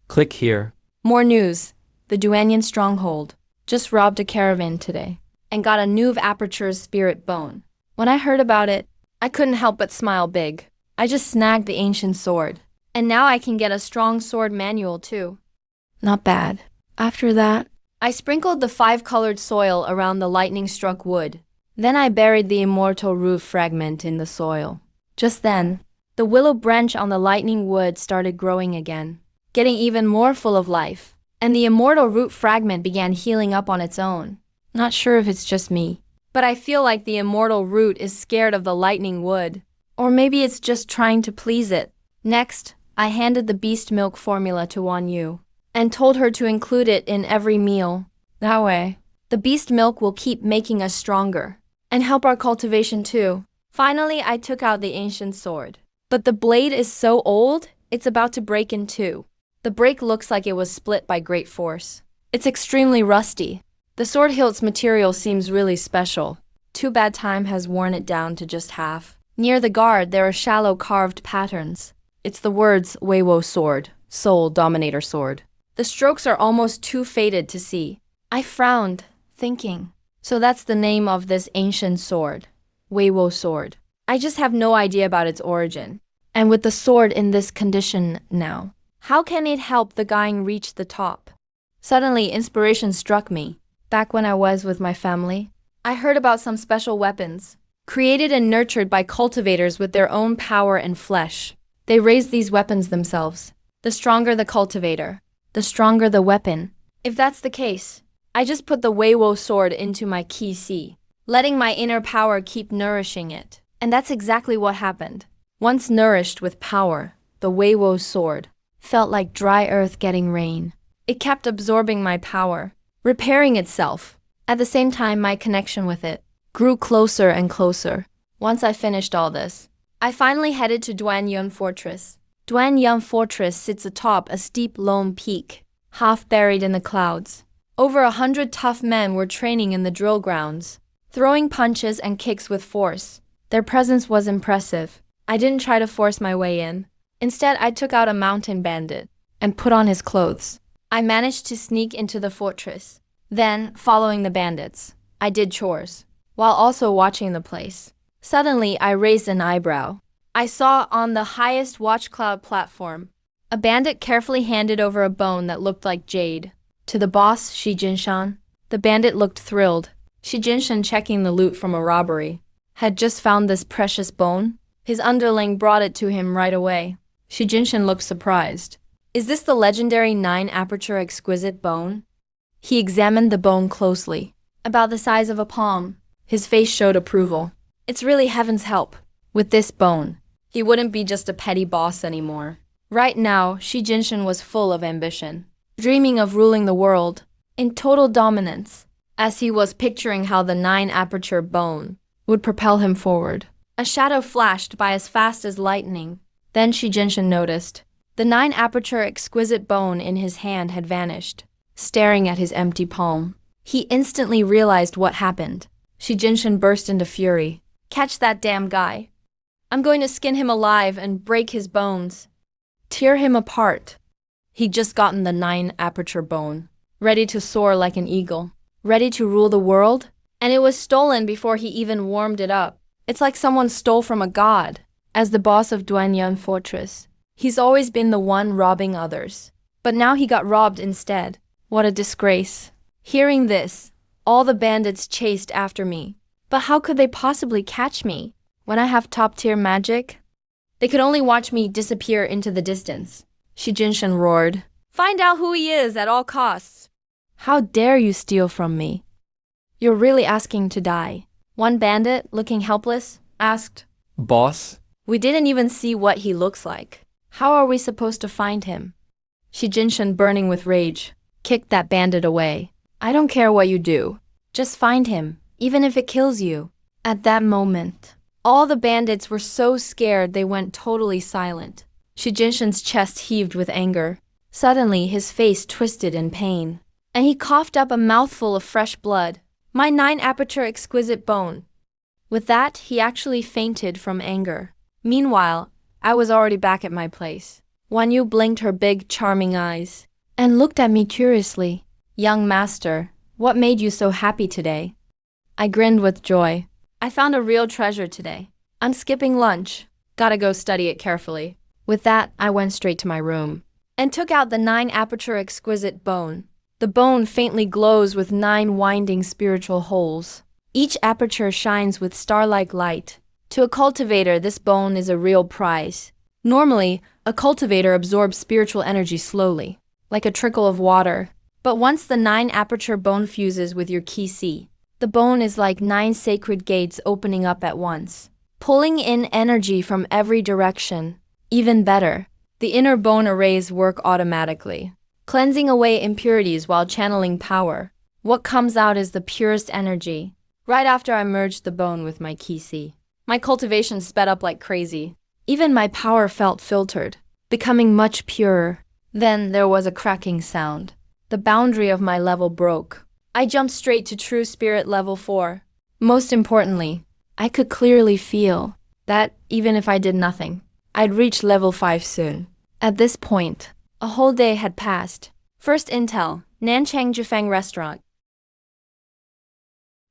Click here. More news. The Duanyan stronghold just robbed a caravan today and got a new Aperture's spirit bone. When I heard about it, I couldn't help but smile big. I just snagged the ancient sword, and now I can get a strong sword manual too. Not bad. After that, I sprinkled the 5-colored soil around the lightning-struck wood. Then I buried the immortal root fragment in the soil. Just then, the willow branch on the lightning wood started growing again, getting even more full of life, and the immortal root fragment began healing up on its own. Not sure if it's just me, but I feel like the immortal root is scared of the lightning wood. Or maybe it's just trying to please it. Next, I handed the beast milk formula to Wan Yu and told her to include it in every meal. That way, the beast milk will keep making us stronger and help our cultivation too. Finally, I took out the ancient sword. But the blade is so old, it's about to break in two. The break looks like it was split by great force. It's extremely rusty. The sword hilt's material seems really special. Too bad time has worn it down to just half. Near the guard, there are shallow carved patterns. It's the words Weiwo sword, soul dominator sword. The strokes are almost too faded to see. I frowned, thinking, so that's the name of this ancient sword, Weiwo sword. I just have no idea about its origin. And with the sword in this condition now, how can it help the Guiying reach the top? Suddenly, inspiration struck me. Back when I was with my family, I heard about some special weapons, created and nurtured by cultivators with their own power and flesh. They raised these weapons themselves. The stronger the cultivator, the stronger the weapon. If that's the case, I just put the Weiwo sword into my Qi Si, letting my inner power keep nourishing it. And that's exactly what happened. Once nourished with power, the Weiwo sword felt like dry earth getting rain. It kept absorbing my power, repairing itself. At the same time, my connection with it grew closer and closer. Once I finished all this, I finally headed to Duanyang Fortress. Duanyang Fortress sits atop a steep lone peak, half buried in the clouds. Over 100 tough men were training in the drill grounds, throwing punches and kicks with force. Their presence was impressive. I didn't try to force my way in. Instead, I took out a mountain bandit and put on his clothes. I managed to sneak into the fortress. Then, following the bandits, I did chores, while also watching the place. Suddenly, I raised an eyebrow. I saw on the highest watchcloud platform, a bandit carefully handed over a bone that looked like jade. To the boss, Shi Jinshan. The bandit looked thrilled. Shi Jinshan, checking the loot from a robbery, had just found this precious bone. His underling brought it to him right away. Shi Jinshan looked surprised. Is this the legendary 9-aperture exquisite bone? He examined the bone closely. About the size of a palm. His face showed approval. It's really heaven's help. With this bone, he wouldn't be just a petty boss anymore. Right now, Shi Jinshan was full of ambition, dreaming of ruling the world in total dominance, as he was picturing how the 9-aperture bone would propel him forward. A shadow flashed by as fast as lightning. Then Shi Jinshan noticed. The 9-aperture exquisite bone in his hand had vanished, staring at his empty palm. He instantly realized what happened. Shi Jinshan burst into fury. Catch that damn guy. I'm going to skin him alive and break his bones. Tear him apart. He'd just gotten the 9-aperture bone, ready to soar like an eagle, ready to rule the world, and it was stolen before he even warmed it up. It's like someone stole from a god. As the boss of Duanyan Fortress, he's always been the one robbing others. But now he got robbed instead. What a disgrace. Hearing this, all the bandits chased after me. But how could they possibly catch me when I have top-tier magic? They could only watch me disappear into the distance. Shi Jinshan roared. Find out who he is at all costs. How dare you steal from me? You're really asking to die. One bandit, looking helpless, asked. Boss? We didn't even see what he looks like. How are we supposed to find him? Shi Jinshan, burning with rage, kicked that bandit away. I don't care what you do. Just find him, even if it kills you. At that moment, all the bandits were so scared they went totally silent. Shi Jinshan's chest heaved with anger. Suddenly, his face twisted in pain, and he coughed up a mouthful of fresh blood. My 9-aperture exquisite bone. With that, he actually fainted from anger. Meanwhile, I was already back at my place. Wan Yu blinked her big, charming eyes and looked at me curiously. Young master, what made you so happy today? I grinned with joy. I found a real treasure today. I'm skipping lunch. Gotta go study it carefully. With that, I went straight to my room and took out the 9-aperture exquisite bone. The bone faintly glows with 9 winding spiritual holes. Each aperture shines with star-like light. To a cultivator, this bone is a real prize. Normally, a cultivator absorbs spiritual energy slowly, like a trickle of water. But once the 9-aperture bone fuses with your qi, the bone is like 9 sacred gates opening up at once, pulling in energy from every direction. Even better, the inner bone arrays work automatically, cleansing away impurities while channeling power. What comes out is the purest energy. Right after I merged the bone with my qi, my cultivation sped up like crazy. Even my power felt filtered, becoming much purer. Then there was a cracking sound. The boundary of my level broke. I jumped straight to true spirit level 4. Most importantly, I could clearly feel that even if I did nothing, I'd reach level 5 soon. At this point, a whole day had passed. First intel, Nanchang Jufang restaurant.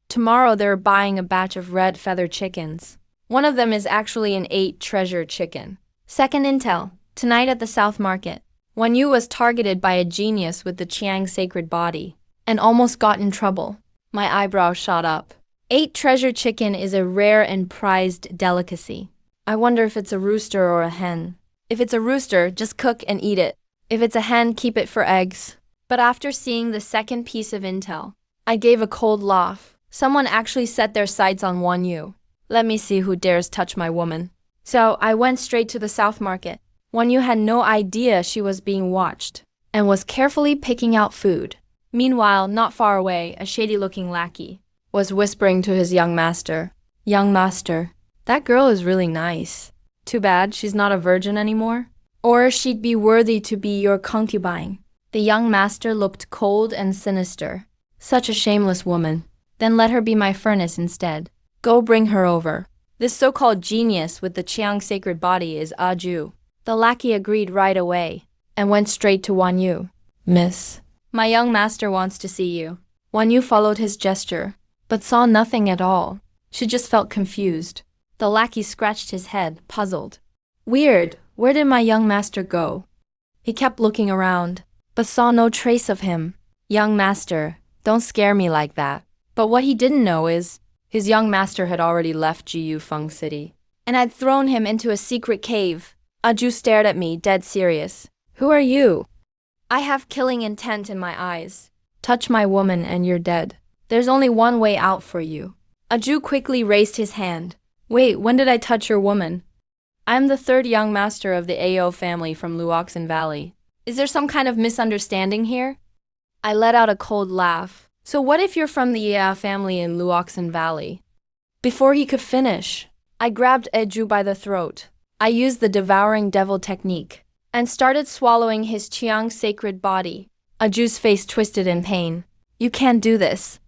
Tomorrow they're buying a batch of red feather chickens. One of them is actually an 8 treasure chicken. Second intel, tonight at the South Market. Wan Yu was targeted by a genius with the Qiang sacred body and almost got in trouble. My eyebrows shot up. 8 treasure chicken is a rare and prized delicacy. I wonder if it's a rooster or a hen. If it's a rooster, just cook and eat it. If it's a hen, keep it for eggs. But after seeing the second piece of intel, I gave a cold laugh. Someone actually set their sights on Wan Yu. Let me see who dares touch my woman. So I went straight to the South Market. Wan Yu had no idea she was being watched and was carefully picking out food. Meanwhile, not far away, a shady-looking lackey was whispering to his young master. Young master, that girl is really nice. Too bad she's not a virgin anymore. Or she'd be worthy to be your concubine. The young master looked cold and sinister. Such a shameless woman. Then let her be my furnace instead. Go bring her over. This so-called genius with the Qiang sacred body is Aju. The lackey agreed right away and went straight to Wan Yu. Miss, my young master wants to see you. Wan Yu followed his gesture, but saw nothing at all. She just felt confused. The lackey scratched his head, puzzled. Weird, where did my young master go? He kept looking around, but saw no trace of him. Young master, don't scare me like that. But what he didn't know is, his young master had already left Jiyu Feng City and had thrown him into a secret cave. Aju stared at me, dead serious. Who are you? I have killing intent in my eyes. Touch my woman and you're dead. There's only one way out for you. Aju quickly raised his hand. Wait, when did I touch your woman? I'm the 3rd young master of the Ao family from Luoxin Valley. Is there some kind of misunderstanding here? I let out a cold laugh. So what if you're from the Yao family in Luoxin Valley? Before he could finish, I grabbed Eju by the throat. I used the devouring devil technique and started swallowing his Qiang sacred body. Aju's face twisted in pain. You can't do this.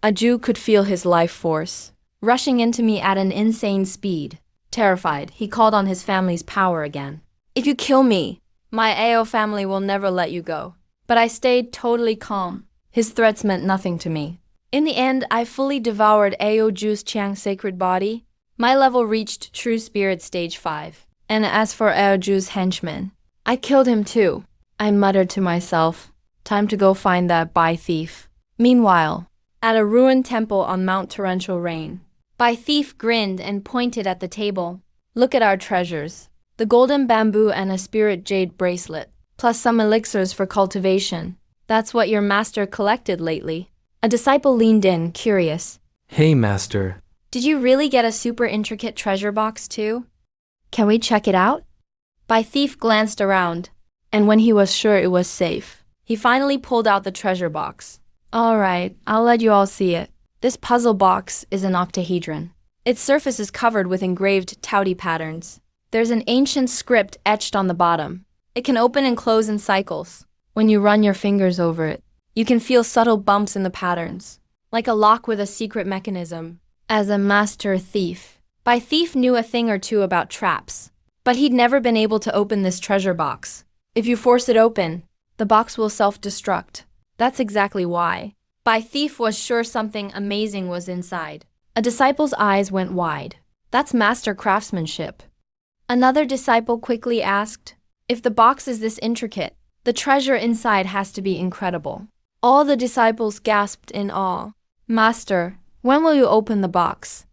Aju could feel his life force rushing into me at an insane speed. Terrified, he called on his family's power again. If you kill me, my Ao family will never let you go. But I stayed totally calm. His threats meant nothing to me. In the end, I fully devoured Ao Ju's Qiang sacred body. My level reached True Spirit Stage 5. And as for Aoju's henchman, I killed him too. I muttered to myself, time to go find that Bai thief. Meanwhile, at a ruined temple on Mount Torrential Rain, Bai thief grinned and pointed at the table. Look at our treasures. The golden bamboo and a spirit jade bracelet, plus some elixirs for cultivation. That's what your master collected lately. A disciple leaned in, curious. Hey, master. Did you really get a super intricate treasure box too? Can we check it out? Bai thief glanced around, and when he was sure it was safe, he finally pulled out the treasure box. Alright, I'll let you all see it. This puzzle box is an octahedron. Its surface is covered with engraved Taudi patterns. There's an ancient script etched on the bottom. It can open and close in cycles. When you run your fingers over it, you can feel subtle bumps in the patterns, like a lock with a secret mechanism. As a master thief, Bai thief knew a thing or two about traps, but he'd never been able to open this treasure box. If you force it open, the box will self-destruct. That's exactly why. Bai thief was sure something amazing was inside. A disciple's eyes went wide. That's master craftsmanship. Another disciple quickly asked, if the box is this intricate, the treasure inside has to be incredible. All the disciples gasped in awe. Master, when will you open the box?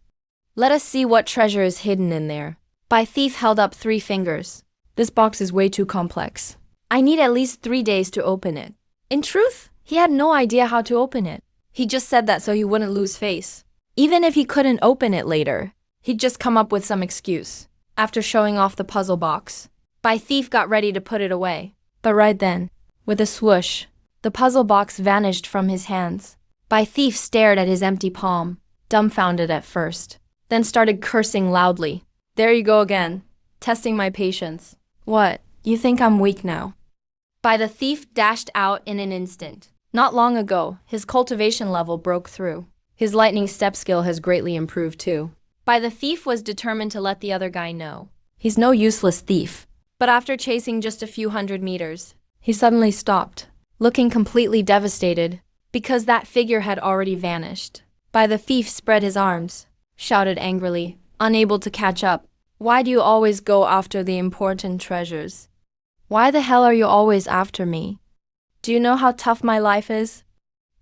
Let us see what treasure is hidden in there. Bai thief held up 3 fingers. This box is way too complex. I need at least 3 days to open it. In truth, he had no idea how to open it. He just said that so he wouldn't lose face. Even if he couldn't open it later, he'd just come up with some excuse. After showing off the puzzle box, Bai thief got ready to put it away. But right then, with a swoosh, the puzzle box vanished from his hands. Bai thief stared at his empty palm, dumbfounded at first, then started cursing loudly. There you go again, testing my patience. What, you think I'm weak now? Bai the thief dashed out in an instant. Not long ago, his cultivation level broke through. His lightning step skill has greatly improved too. Bai the thief was determined to let the other guy know. He's no useless thief. But after chasing just a few hundred meters, he suddenly stopped, looking completely devastated, because that figure had already vanished. Bai the thief spread his arms, shouted angrily, unable to catch up. Why do you always go after the important treasures? Why the hell are you always after me? Do you know how tough my life is?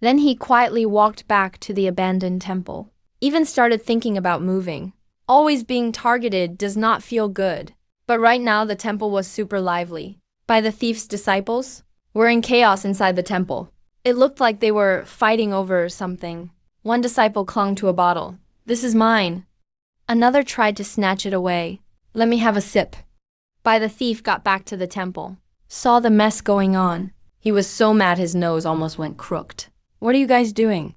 Then he quietly walked back to the abandoned temple. Even started thinking about moving. Always being targeted does not feel good. But right now the temple was super lively. Bai the thief's disciples were in chaos inside the temple. It looked like they were fighting over something. One disciple clung to a bottle. This is mine. Another tried to snatch it away. Let me have a sip. Bai the thief got back to the temple. Saw the mess going on. He was so mad his nose almost went crooked. What are you guys doing?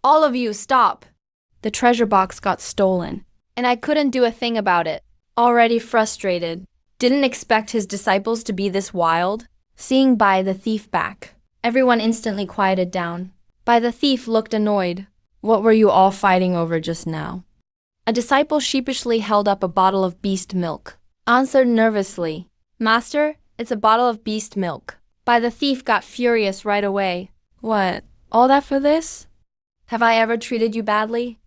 All of you, stop! The treasure box got stolen, and I couldn't do a thing about it. Already frustrated. Didn't expect his disciples to be this wild. Seeing Bai the thief back, everyone instantly quieted down. Bai the thief looked annoyed. What were you all fighting over just now? A disciple sheepishly held up a bottle of beast milk. Answered nervously. Master, it's a bottle of beast milk. Bai the thief got furious right away. What? All that for this? Have I ever treated you badly?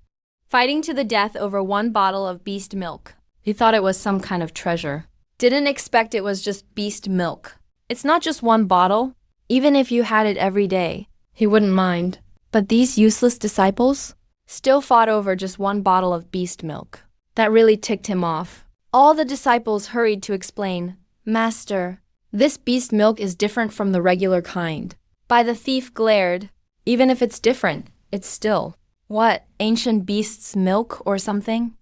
Fighting to the death over one bottle of beast milk. He thought it was some kind of treasure. Didn't expect it was just beast milk. It's not just one bottle. Even if you had it every day, he wouldn't mind. But these useless disciples still fought over just one bottle of beast milk. That really ticked him off. All the disciples hurried to explain, Master, this beast milk is different from the regular kind. Bai the thief glared. Even if it's different, it's still. What, ancient beast's milk or something?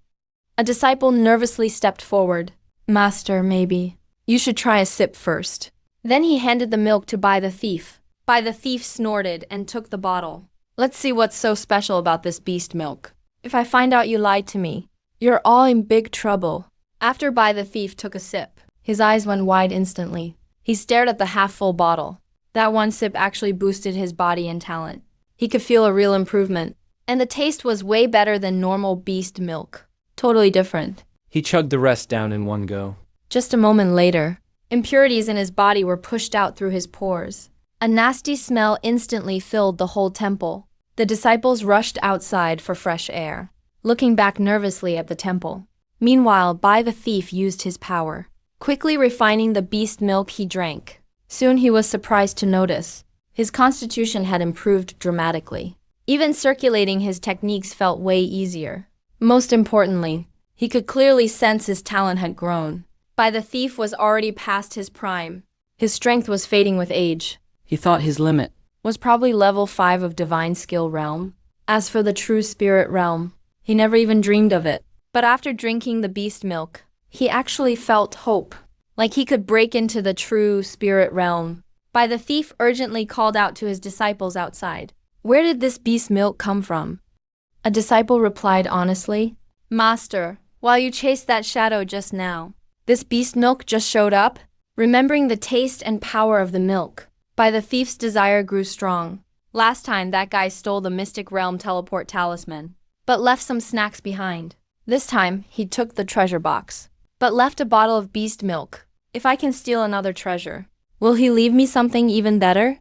A disciple nervously stepped forward. Master, maybe. You should try a sip first. Then he handed the milk to Bai the thief. Bai the thief snorted and took the bottle. Let's see what's so special about this beast milk. If I find out you lied to me, you're all in big trouble. After Bai the thief took a sip, his eyes went wide instantly. He stared at the half-full bottle. That one sip actually boosted his body and talent. He could feel a real improvement. And the taste was way better than normal beast milk. Totally different. He chugged the rest down in one go. Just a moment later, impurities in his body were pushed out through his pores. A nasty smell instantly filled the whole temple. The disciples rushed outside for fresh air. looking back nervously at the temple. Meanwhile, Bai the thief used his power, quickly refining the beast milk he drank. Soon he was surprised to notice his constitution had improved dramatically. Even circulating his techniques felt way easier. Most importantly, he could clearly sense his talent had grown. Bai the thief was already past his prime. His strength was fading with age. He thought his limit Was probably level 5 of divine skill realm. As for the true spirit realm, he never even dreamed of it. But after drinking the beast milk, he actually felt hope, like he could break into the true spirit realm. Bai the thief urgently called out to his disciples outside. Where did this beast milk come from? A disciple replied honestly, Master, while you chased that shadow just now, this beast milk just showed up. Remembering the taste and power of the milk, Bai the thief's desire grew strong. Last time that guy stole the mystic realm teleport talisman, but left some snacks behind. This time he took the treasure box, but left a bottle of beast milk. If I can steal another treasure, will he leave me something even better?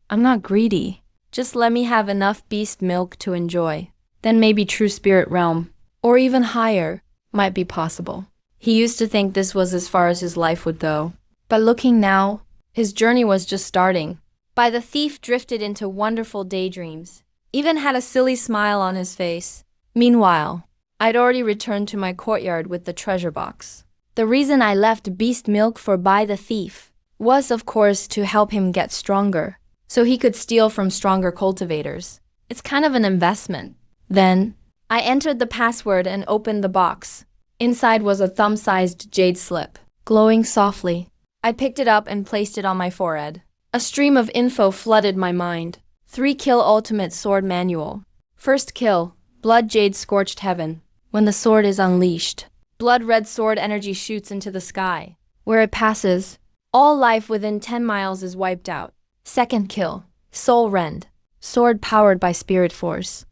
I'm not greedy. Just let me have enough beast milk to enjoy. Then maybe true spirit realm, or even higher, might be possible. He used to think this was as far as his life would go. But looking now, his journey was just starting. Bai the thief drifted into wonderful daydreams, even had a silly smile on his face. Meanwhile, I'd already returned to my courtyard with the treasure box. The reason I left beast milk for Bai the thief was, of course, to help him get stronger, so he could steal from stronger cultivators. It's kind of an investment. Then, I entered the password and opened the box. Inside was a thumb-sized jade slip, glowing softly. I picked it up and placed it on my forehead. A stream of info flooded my mind. 3 kill ultimate sword manual. First kill, blood jade scorched heaven. When the sword is unleashed, blood red sword energy shoots into the sky. Where it passes, all life within 10 miles is wiped out. Second kill, soul rend. Sword powered by spirit force.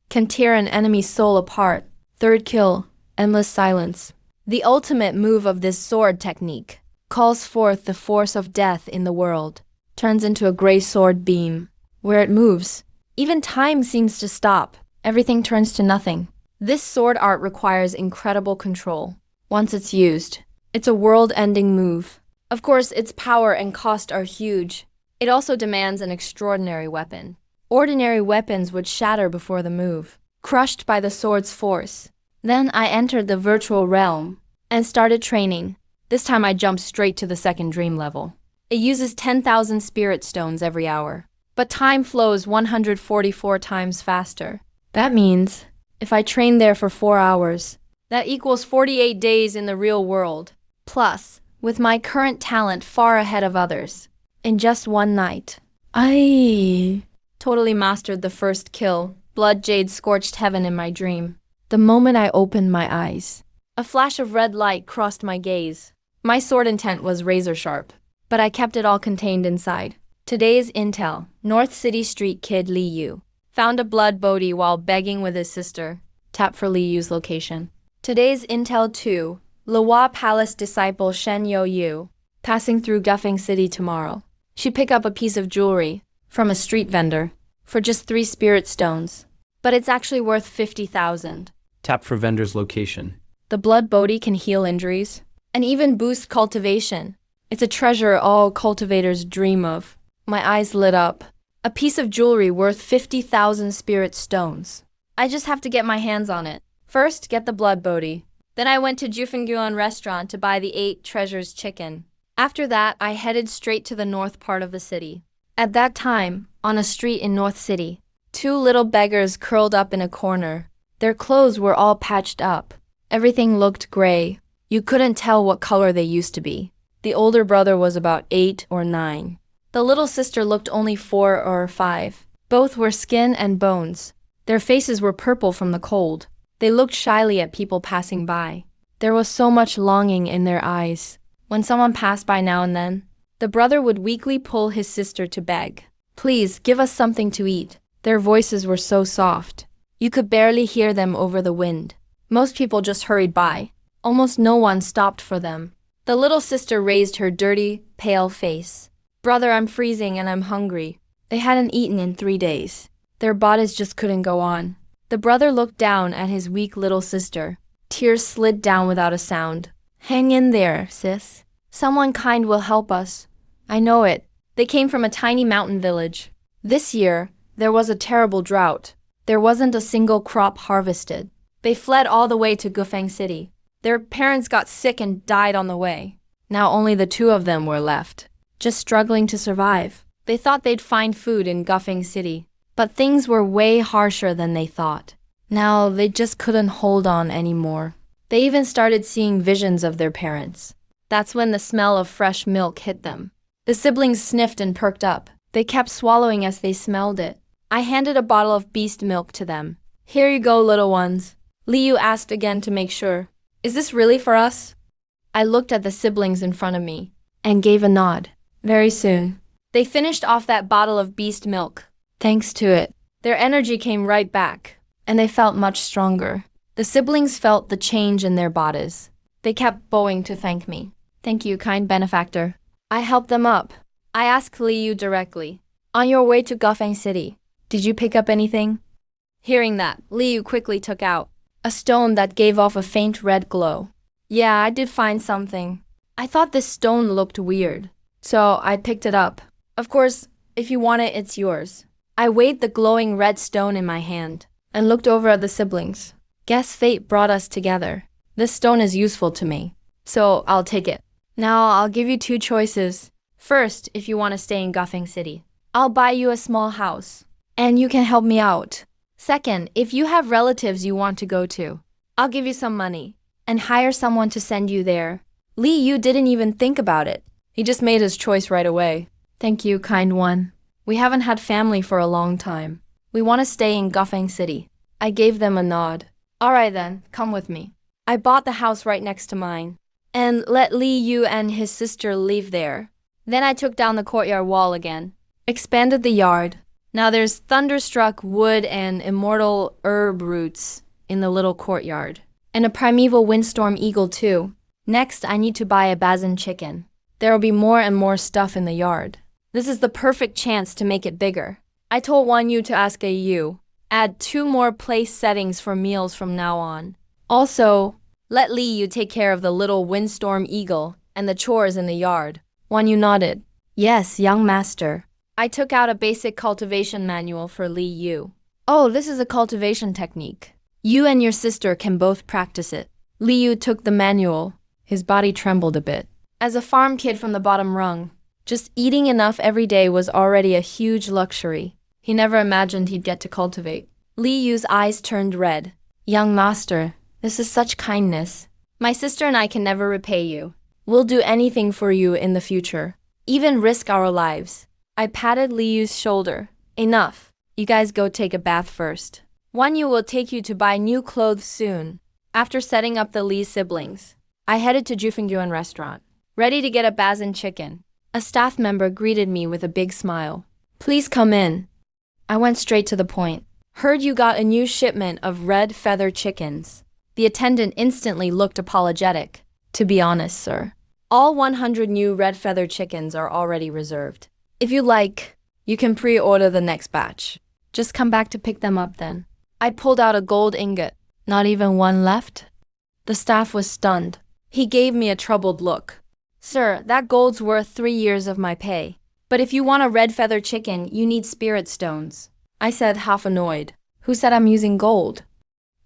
Can tear an enemy's soul apart. Third kill, endless silence. The ultimate move of this sword technique calls forth the force of death in the world, turns into a gray sword beam. Where it moves, even time seems to stop. Everything turns to nothing. This sword art requires incredible control. Once it's used, it's a world-ending move. Of course, its power and cost are huge. It also demands an extraordinary weapon. Ordinary weapons would shatter before the move, crushed by the sword's force. Then I entered the virtual realm and started training. This time I jumped straight to the second dream level. It uses 10,000 spirit stones every hour, but time flows 144 times faster. That means, if I train there for 4 hours, that equals 48 days in the real world. Plus, with my current talent far ahead of others, in just one night, I totally mastered the first kill, blood jade scorched heaven in my dream. The moment I opened my eyes, a flash of red light crossed my gaze. My sword intent was razor sharp, but I kept it all contained inside. Today's intel, North City Street kid Li Yu found a blood bodhi while begging with his sister. Tap for Li Yu's location. Today's intel 2, Lewa Palace disciple Shen Yo Yu passing through Guffing City tomorrow. She picked up a piece of jewelry from a street vendor for just 3 spirit stones, but it's actually worth 50,000. Tap for vendor's location. The blood bodhi can heal injuries and even boost cultivation. It's a treasure all cultivators dream of. My eyes lit up. A piece of jewelry worth 50,000 spirit stones. I just have to get my hands on it. First, get the blood bodhi. Then I went to Jufingyuan restaurant to buy the 8 treasures chicken. After that, I headed straight to the north part of the city. At that time, on a street in North City, 2 little beggars curled up in a corner. Their clothes were all patched up. Everything looked gray. You couldn't tell what color they used to be. The older brother was about 8 or 9. The little sister looked only 4 or 5. Both were skin and bones. Their faces were purple from the cold. They looked shyly at people passing by. There was so much longing in their eyes. When someone passed by now and then, the brother would weakly pull his sister to beg. Please, give us something to eat. Their voices were so soft. You could barely hear them over the wind. Most people just hurried by. Almost no one stopped for them. The little sister raised her dirty, pale face. Brother, I'm freezing and I'm hungry. They hadn't eaten in 3 days. Their bodies just couldn't go on. The brother looked down at his weak little sister. Tears slid down without a sound. Hang in there, sis. Someone kind will help us. I know it. They came from a tiny mountain village. This year, there was a terrible drought. There wasn't a single crop harvested. They fled all the way to Gufeng City. Their parents got sick and died on the way. Now only the two of them were left, just struggling to survive. They thought they'd find food in Gufeng City, but things were way harsher than they thought. Now they just couldn't hold on anymore. They even started seeing visions of their parents. That's when the smell of fresh milk hit them. The siblings sniffed and perked up. They kept swallowing as they smelled it. I handed a bottle of beast milk to them. Here you go, little ones. Liu asked again to make sure. Is this really for us? I looked at the siblings in front of me and gave a nod. Very soon, they finished off that bottle of beast milk. Thanks to it, their energy came right back, and they felt much stronger. The siblings felt the change in their bodies. They kept bowing to thank me. Thank you, kind benefactor. I helped them up. I asked Liu directly. On your way to Gufeng City, did you pick up anything? Hearing that, Liu quickly took out a stone that gave off a faint red glow. Yeah, I did find something. I thought this stone looked weird, so I picked it up. Of course, if you want it, it's yours. I weighed the glowing red stone in my hand and looked over at the siblings. Guess fate brought us together. This stone is useful to me, so I'll take it. Now I'll give you two choices. First, if you want to stay in Gufeng City, I'll buy you a small house, and you can help me out. Second, if you have relatives you want to go to, I'll give you some money and hire someone to send you there. Li Yu didn't even think about it. He just made his choice right away. Thank you, kind one. We haven't had family for a long time. We want to stay in Gufeng City. I gave them a nod. All right then, come with me. I bought the house right next to mine and let Li Yu and his sister live there. Then I took down the courtyard wall again, expanded the yard. Now there's thunderstruck wood and immortal herb roots in the little courtyard, and a primeval windstorm eagle too. Next, I need to buy a bazin chicken. There will be more and more stuff in the yard. This is the perfect chance to make it bigger. I told Wan Yu to ask a Yu. Add 2 more place settings for meals from now on. Also, let Li Yu take care of the little windstorm eagle and the chores in the yard. Wan Yu nodded. Yes, young master. I took out a basic cultivation manual for Li Yu. Oh, this is a cultivation technique. You and your sister can both practice it. Li Yu took the manual. His body trembled a bit. As a farm kid from the bottom rung, just eating enough every day was already a huge luxury. He never imagined he'd get to cultivate. Li Yu's eyes turned red. Young master, this is such kindness. My sister and I can never repay you. We'll do anything for you in the future, even risk our lives. I patted Li Yu's shoulder. Enough. You guys go take a bath first. Wan Yu will take you to buy new clothes soon. After setting up the Li siblings, I headed to Jufengyuan restaurant, ready to get a bazin chicken. A staff member greeted me with a big smile. Please come in. I went straight to the point. Heard you got a new shipment of red feather chickens. The attendant instantly looked apologetic. To be honest, sir, all 100 new red feather chickens are already reserved. If you like, you can pre-order the next batch. Just come back to pick them up then. I pulled out a gold ingot. Not even one left? The staff was stunned. He gave me a troubled look. Sir, that gold's worth 3 years of my pay. But if you want a red feather chicken, you need spirit stones. I said, half annoyed. Who said I'm using gold?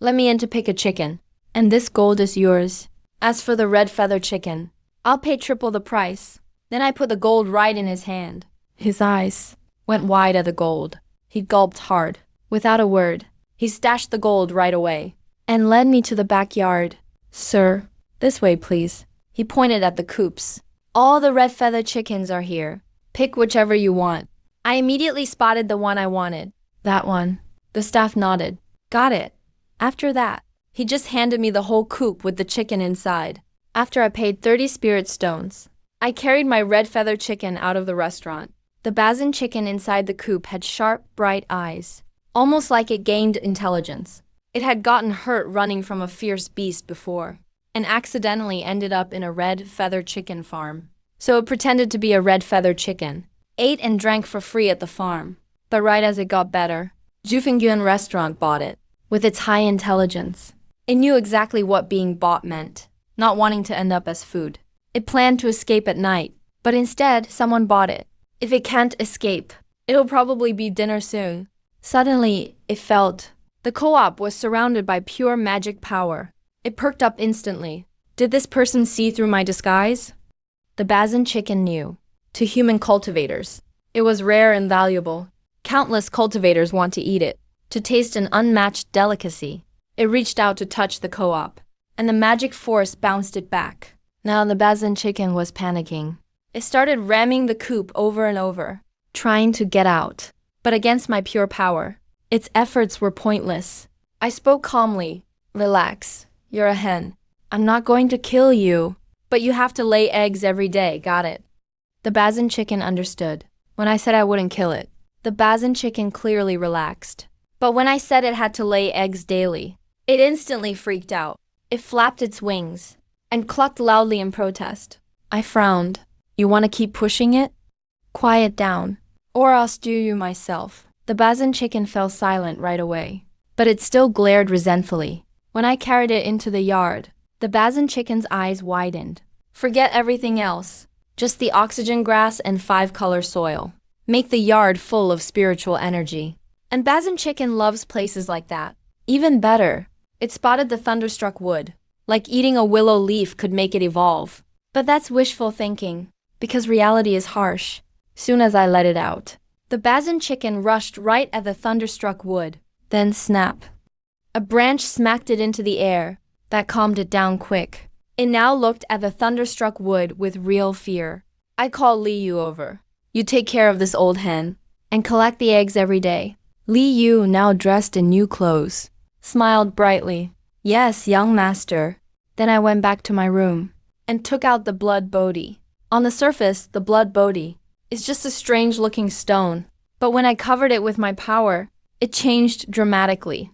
Let me in to pick a chicken, and this gold is yours. As for the red feather chicken, I'll pay triple the price. Then I put the gold right in his hand. His eyes went wide at the gold. He gulped hard. Without a word, he stashed the gold right away and led me to the backyard. Sir, this way please. He pointed at the coops. All the red feather chickens are here. Pick whichever you want. I immediately spotted the one I wanted. That one. The staff nodded. Got it. After that, he just handed me the whole coop with the chicken inside. After I paid 30 spirit stones, I carried my red feather chicken out of the restaurant. The bazin chicken inside the coop had sharp, bright eyes, almost like it gained intelligence. It had gotten hurt running from a fierce beast before, and accidentally ended up in a red feather chicken farm. So it pretended to be a red feather chicken, ate and drank for free at the farm. But right as it got better, Jufengyuan restaurant bought it. with its high intelligence. It knew exactly what being bought meant, not wanting to end up as food. It planned to escape at night, but instead, someone bought it. If it can't escape, it'll probably be dinner soon. Suddenly, it felt the co-op was surrounded by pure magic power. It perked up instantly. Did this person see through my disguise? The Bazin chicken knew. To human cultivators, it was rare and valuable. Countless cultivators want to eat it, to taste an unmatched delicacy. It reached out to touch the co-op, and the magic force bounced it back. Now the Bazin chicken was panicking. It started ramming the coop over and over, trying to get out. But against my pure power, its efforts were pointless. I spoke calmly. Relax, you're a hen. I'm not going to kill you, but you have to lay eggs every day, got it? The Bazin chicken understood. When I said I wouldn't kill it, the Bazin chicken clearly relaxed. But when I said it had to lay eggs daily, it instantly freaked out. It flapped its wings and clucked loudly in protest. I frowned. You want to keep pushing it? Quiet down, or I'll stew you myself. The Bazin chicken fell silent right away, but it still glared resentfully. When I carried it into the yard, the Bazin chicken's eyes widened. Forget everything else. Just the oxygen grass and 5-color soil. Make the yard full of spiritual energy. And Bazin chicken loves places like that. Even better, it spotted the thunderstruck wood. Like eating a willow leaf could make it evolve. But that's wishful thinking, because reality is harsh. Soon as I let it out, the Bazin chicken rushed right at the thunderstruck wood. Then snap. A branch smacked it into the air. That calmed it down quick. It now looked at the thunderstruck wood with real fear. I call Li Yu over. You take care of this old hen and collect the eggs every day. Li Yu, now dressed in new clothes, smiled brightly. Yes, young master. Then I went back to my room and took out the blood bodhi. On the surface, the blood bodhi is just a strange-looking stone, but when I covered it with my power, it changed dramatically.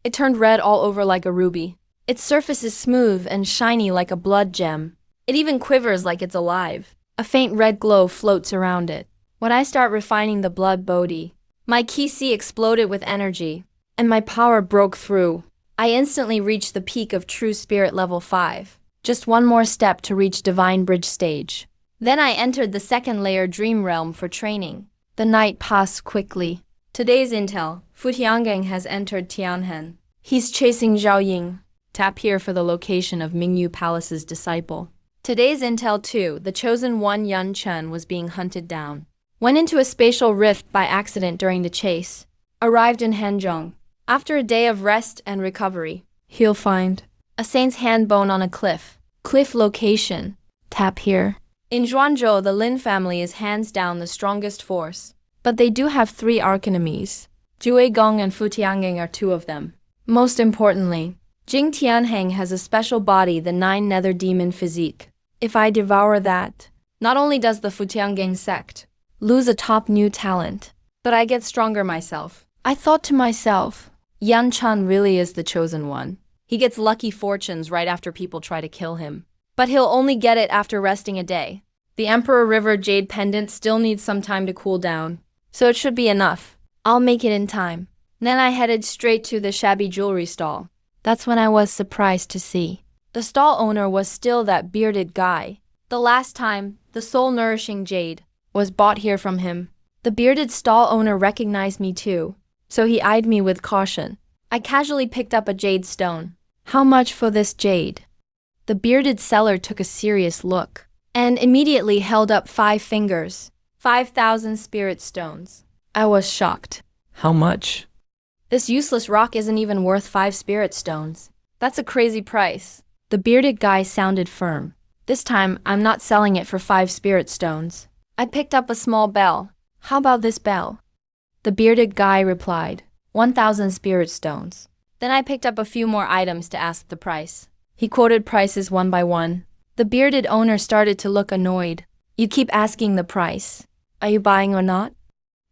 It turned red all over like a ruby. Its surface is smooth and shiny like a blood gem. It even quivers like it's alive. A faint red glow floats around it. When I start refining the blood bodhi, my ki exploded with energy, and my power broke through. I instantly reached the peak of true spirit level 5. Just one more step to reach divine bridge stage. Then I entered the second layer dream realm for training. The night passed quickly. Today's intel, Fu Tiangang has entered Tianhen. He's chasing Zhao Ying. Tap here for the location of Mingyu Palace's disciple. Today's intel too, the chosen one Yun Chen was being hunted down. Went into a spatial rift by accident during the chase. Arrived in Hanzhong. After a day of rest and recovery, he'll find a saint's hand bone on a cliff. Cliff location. Tap here. In Zhuanzhou, the Lin family is hands down the strongest force. But they do have 3 archenemies. Jue Gong and Fu Tiangang are 2 of them. Most importantly, Jing Tianheng has a special body, the 9 nether demon physique. If I devour that, not only does the Fu Tiangang sect lose a top new talent, but I get stronger myself. I thought to myself, Yan Chan really is the chosen one. He gets lucky fortunes right after people try to kill him. But he'll only get it after resting a day. The Emperor River Jade Pendant still needs some time to cool down, so it should be enough. I'll make it in time. Then I headed straight to the shabby jewelry stall. That's when I was surprised to see the stall owner was still that bearded guy. The last time, the soul-nourishing jade was bought here from him. The bearded stall owner recognized me too, so he eyed me with caution. I casually picked up a jade stone. How much for this jade? The bearded seller took a serious look and immediately held up 5 fingers. 5,000 spirit stones. I was shocked. How much? This useless rock isn't even worth 5 spirit stones. That's a crazy price. The bearded guy sounded firm. This time, I'm not selling it for 5 spirit stones. I picked up a small bell. How about this bell? The bearded guy replied, 1,000 spirit stones. Then I picked up a few more items to ask the price. He quoted prices one by one. The bearded owner started to look annoyed. You keep asking the price. Are you buying or not?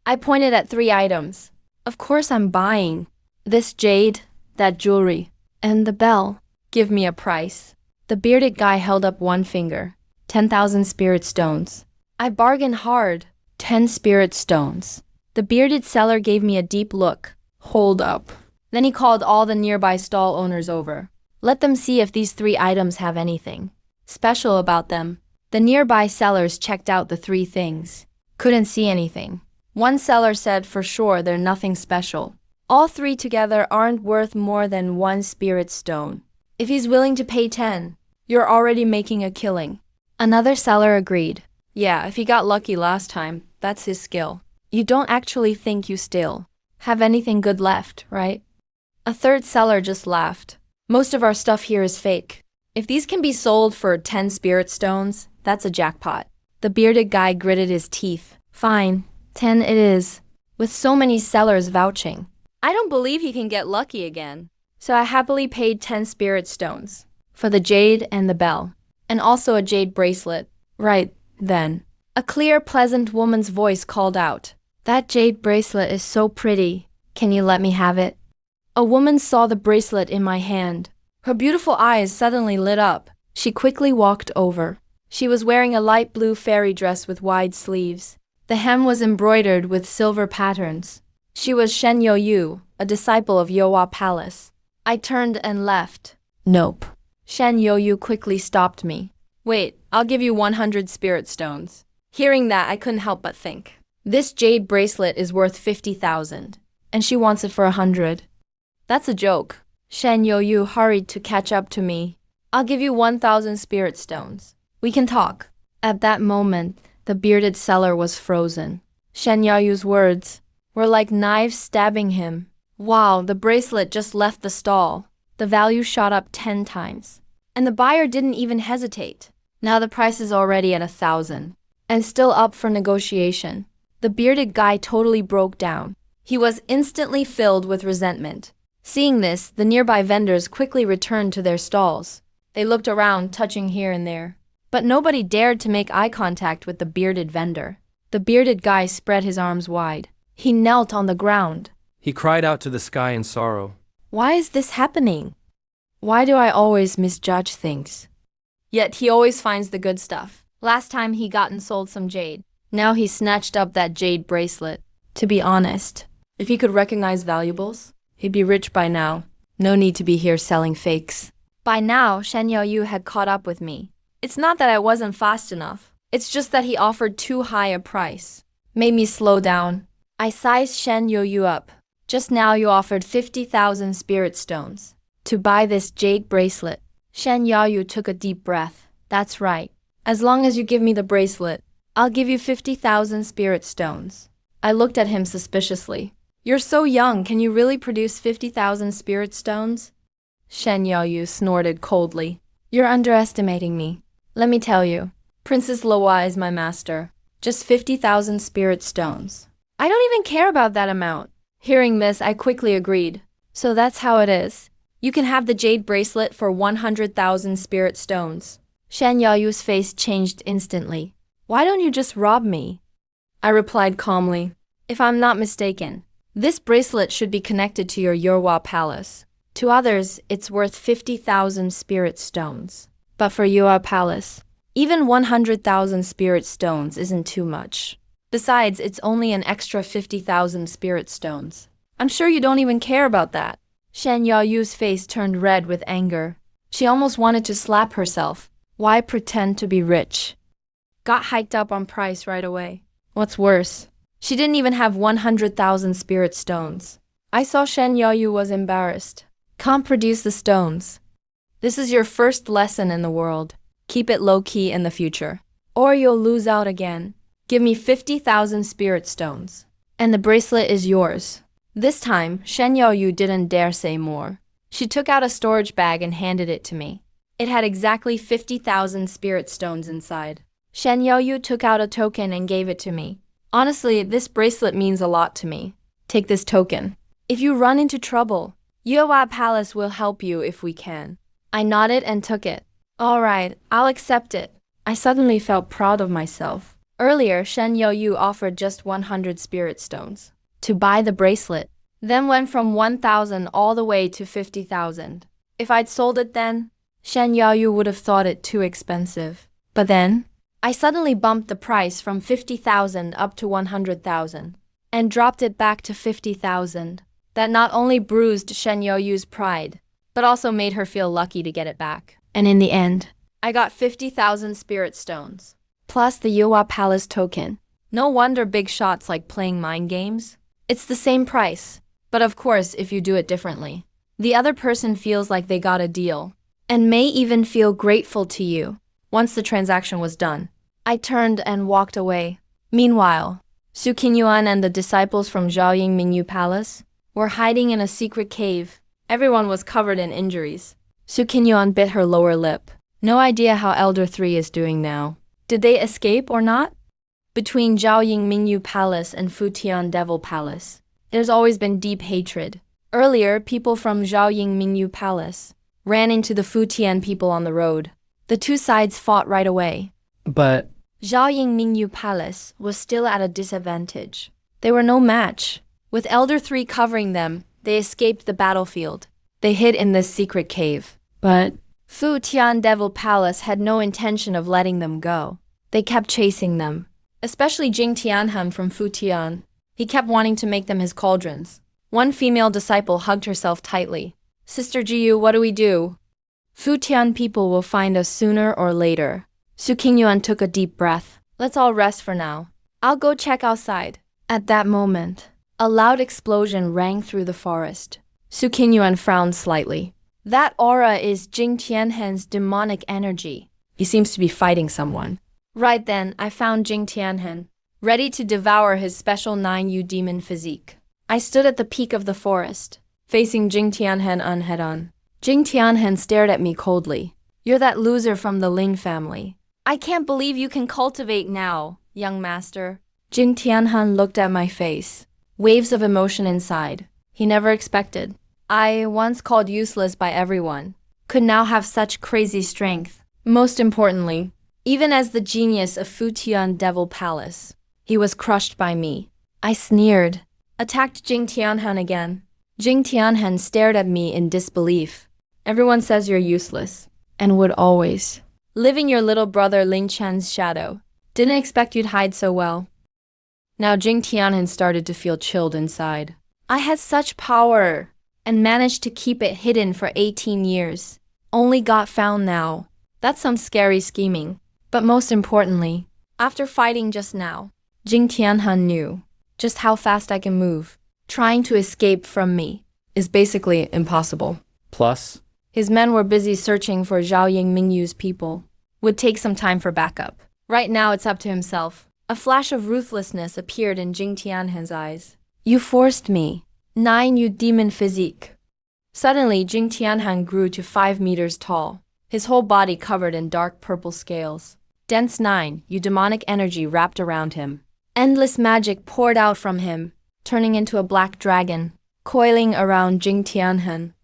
I pointed at 3 items. Of course I'm buying. This jade, that jewelry, and the bell. Give me a price. The bearded guy held up 1 finger. 10,000 spirit stones. I bargained hard. 10 spirit stones. The bearded seller gave me a deep look. Hold up. Then he called all the nearby stall owners over. Let them see if these 3 items have anything special about them. The nearby sellers checked out the 3 things. Couldn't see anything. One seller said for sure they're nothing special. All 3 together aren't worth more than 1 spirit stone. If he's willing to pay 10, you're already making a killing. Another seller agreed. Yeah, if he got lucky last time, that's his skill. You don't actually think you still have anything good left, right? A third seller just laughed. Most of our stuff here is fake. If these can be sold for 10 spirit stones, that's a jackpot. The bearded guy gritted his teeth. Fine, 10 it is. With so many sellers vouching. I don't believe he can get lucky again. So I happily paid 10 spirit stones for the jade and the bell, and also a jade bracelet. Right then, a clear, pleasant woman's voice called out, "That jade bracelet is so pretty. Can you let me have it?" A woman saw the bracelet in my hand. Her beautiful eyes suddenly lit up. She quickly walked over. She was wearing a light blue fairy dress with wide sleeves. The hem was embroidered with silver patterns. She was Shen Youyu, a disciple of Yowa Palace. I turned and left. Nope. Shen Youyu quickly stopped me. Wait, I'll give you 100 spirit stones. Hearing that, I couldn't help but think. This jade bracelet is worth 50,000, and she wants it for 100. That's a joke. Shen Youyu hurried to catch up to me. I'll give you 1,000 spirit stones. We can talk. At that moment, the bearded seller was frozen. Shen Youyu's words were like knives stabbing him. Wow, the bracelet just left the stall. The value shot up 10 times. And the buyer didn't even hesitate. Now the price is already at 1,000. And still up for negotiation. The bearded guy totally broke down. He was instantly filled with resentment. Seeing this, the nearby vendors quickly returned to their stalls. They looked around, touching here and there. But nobody dared to make eye contact with the bearded vendor. The bearded guy spread his arms wide. He knelt on the ground. He cried out to the sky in sorrow. Why is this happening? Why do I always misjudge things? Yet he always finds the good stuff. Last time he got and sold some jade. Now he snatched up that jade bracelet. To be honest, if he could recognize valuables, he'd be rich by now. No need to be here selling fakes. By now, Shen Youyu had caught up with me. It's not that I wasn't fast enough. It's just that he offered too high a price. Made me slow down. I sized Shen Youyu up. Just now you offered 50,000 spirit stones to buy this jade bracelet. Shen Youyu took a deep breath. That's right. As long as you give me the bracelet, I'll give you 50,000 spirit stones. I looked at him suspiciously. You're so young, can you really produce 50,000 spirit stones? Shen Youyu snorted coldly. You're underestimating me. Let me tell you, Princess Loa is my master. Just 50,000 spirit stones. I don't even care about that amount. Hearing this, I quickly agreed. So that's how it is. You can have the jade bracelet for 100,000 spirit stones. Shen Youyu's face changed instantly. Why don't you just rob me? I replied calmly. If I'm not mistaken, this bracelet should be connected to your Yowa Palace. To others, it's worth 50,000 spirit stones. But for Yowa Palace, even 100,000 spirit stones isn't too much. Besides, it's only an extra 50,000 spirit stones. I'm sure you don't even care about that. Shen Youyu's face turned red with anger. She almost wanted to slap herself. Why pretend to be rich? Got hiked up on price right away. What's worse, she didn't even have 100,000 spirit stones. I saw Shen Youyu was embarrassed. Can't produce the stones. This is your first lesson in the world. Keep it low-key in the future, or you'll lose out again. Give me 50,000 spirit stones, and the bracelet is yours. This time, Shen Youyu didn't dare say more. She took out a storage bag and handed it to me. It had exactly 50,000 spirit stones inside. Shen Youyu took out a token and gave it to me. Honestly, this bracelet means a lot to me. Take this token. If you run into trouble, Yowa Palace will help you if we can. I nodded and took it. All right, I'll accept it. I suddenly felt proud of myself. Earlier, Shen Youyu offered just 100 spirit stones to buy the bracelet, then went from 1,000 all the way to 50,000. If I'd sold it then, Shen Youyu would have thought it too expensive. But then, I suddenly bumped the price from 50,000 up to 100,000 and dropped it back to 50,000. that not only bruised Shen Youyu's pride, but also made her feel lucky to get it back. And in the end, I got 50,000 spirit stones, plus the Yuhua Palace token. No wonder big shots like playing mind games. It's the same price, but of course if you do it differently. The other person feels like they got a deal, and may even feel grateful to you. Once the transaction was done, I turned and walked away. Meanwhile, Su Qinyuan and the disciples from Zhaoying Mingyu Palace were hiding in a secret cave. Everyone was covered in injuries. Su Qinyuan bit her lower lip. No idea how Elder 3 is doing now. Did they escape or not? Between Zhaoying Mingyu Palace and Futian Devil Palace, there's always been deep hatred. Earlier, people from Zhaoying Mingyu Palace ran into the Futian people on the road. The two sides fought right away. But Zhaoying Mingyu Palace was still at a disadvantage. They were no match. With Elder 3 covering them, they escaped the battlefield. They hid in this secret cave. But Futian Devil Palace had no intention of letting them go. They kept chasing them. Especially Jing Tianhan from Futian. He kept wanting to make them his cauldrons. One female disciple hugged herself tightly. Sister Jiyu, what do we do? Futian people will find us sooner or later. Su Qinyuan took a deep breath. Let's all rest for now. I'll go check outside. At that moment, a loud explosion rang through the forest. Su Qinyuan frowned slightly. That aura is Jing Tianhan's demonic energy. He seems to be fighting someone. Right then, I found Jing Tianhan, ready to devour his special 9U demon physique. I stood at the peak of the forest, facing Jing Tianhan head-on. Jing Tianhan stared at me coldly. You're that loser from the Ling family. I can't believe you can cultivate now, young master. Jing Tianhan looked at my face. Waves of emotion inside. He never expected. I, once called useless by everyone, could now have such crazy strength. Most importantly, even as the genius of Futian Devil Palace, he was crushed by me. I sneered, attacked Jing Tianhan again. Jing Tianhan stared at me in disbelief. Everyone says you're useless, and would always. Living your little brother Ling Chan's shadow. Didn't expect you'd hide so well. Now Jing Tianhan started to feel chilled inside. I had such power, and managed to keep it hidden for 18 years. Only got found now. That's some scary scheming. But most importantly, after fighting just now, Jing Tianhan knew just how fast I can move. Trying to escape from me is basically impossible. plus, His men were busy searching for Zhaoying Mingyu's people. Would take some time for backup. Right now it's up to himself. A flash of ruthlessness appeared in Jing Tianhan's eyes. You forced me. 9U demon physique. Suddenly, Jing Tianhan grew to 5 meters tall, his whole body covered in dark purple scales. Dense 9U demonic energy wrapped around him. Endless magic poured out from him, turning into a black dragon, coiling around Jing Tianhan.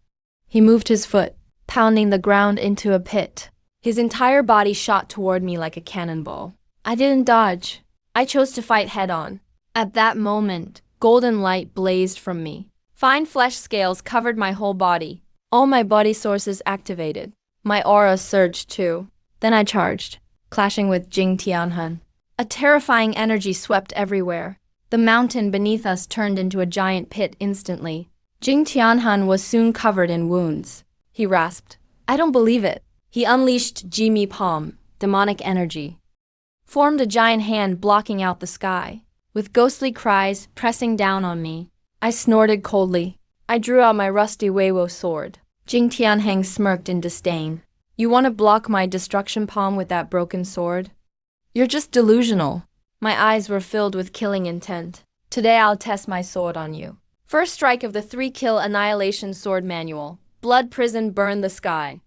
He moved his foot, pounding the ground into a pit. His entire body shot toward me like a cannonball. I didn't dodge. I chose to fight head-on. At that moment, golden light blazed from me. Fine flesh scales covered my whole body. All my body sources activated. My aura surged too. Then I charged, clashing with Jing Tianhan. A terrifying energy swept everywhere. The mountain beneath us turned into a giant pit instantly. Jing Tianhan was soon covered in wounds. He rasped. I don't believe it. He unleashed Jimi Palm, demonic energy. Formed a giant hand blocking out the sky. With ghostly cries pressing down on me, I snorted coldly. I drew out my rusty Weiwo sword. Jing Tianheng smirked in disdain. You want to block my destruction palm with that broken sword? You're just delusional. My eyes were filled with killing intent. Today I'll test my sword on you. First strike of the 3-kill annihilation sword manual. Blood prison burned the sky.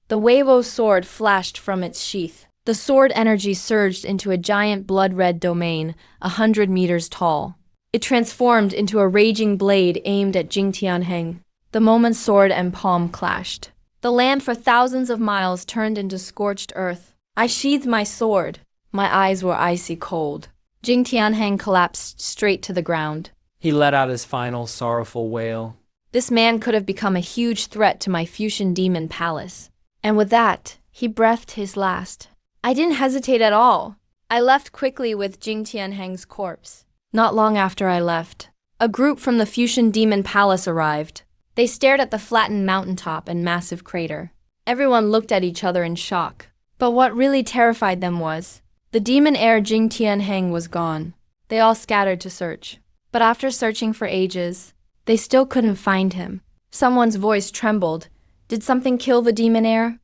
The Weiwo sword flashed from its sheath. The sword energy surged into a giant blood-red domain, 100 meters tall. It transformed into a raging blade aimed at Jing Tianheng. The moment sword and palm clashed, the land for thousands of miles turned into scorched earth. I sheathed my sword. My eyes were icy cold. Jing Tianheng collapsed straight to the ground. he let out his final sorrowful wail. This man could have become a huge threat to my Fusion Demon Palace. And with that, he breathed his last. I didn't hesitate at all. I left quickly with Jing Tianheng's corpse. Not long after I left, A group from the Fuchsian Demon Palace arrived. They stared at the flattened mountaintop and massive crater. Everyone looked at each other in shock. But what really terrified them was the demon heir Jing Tianheng was gone. They all scattered to search. But after searching for ages, they still couldn't find him. Someone's voice trembled. Did something kill the demon heir?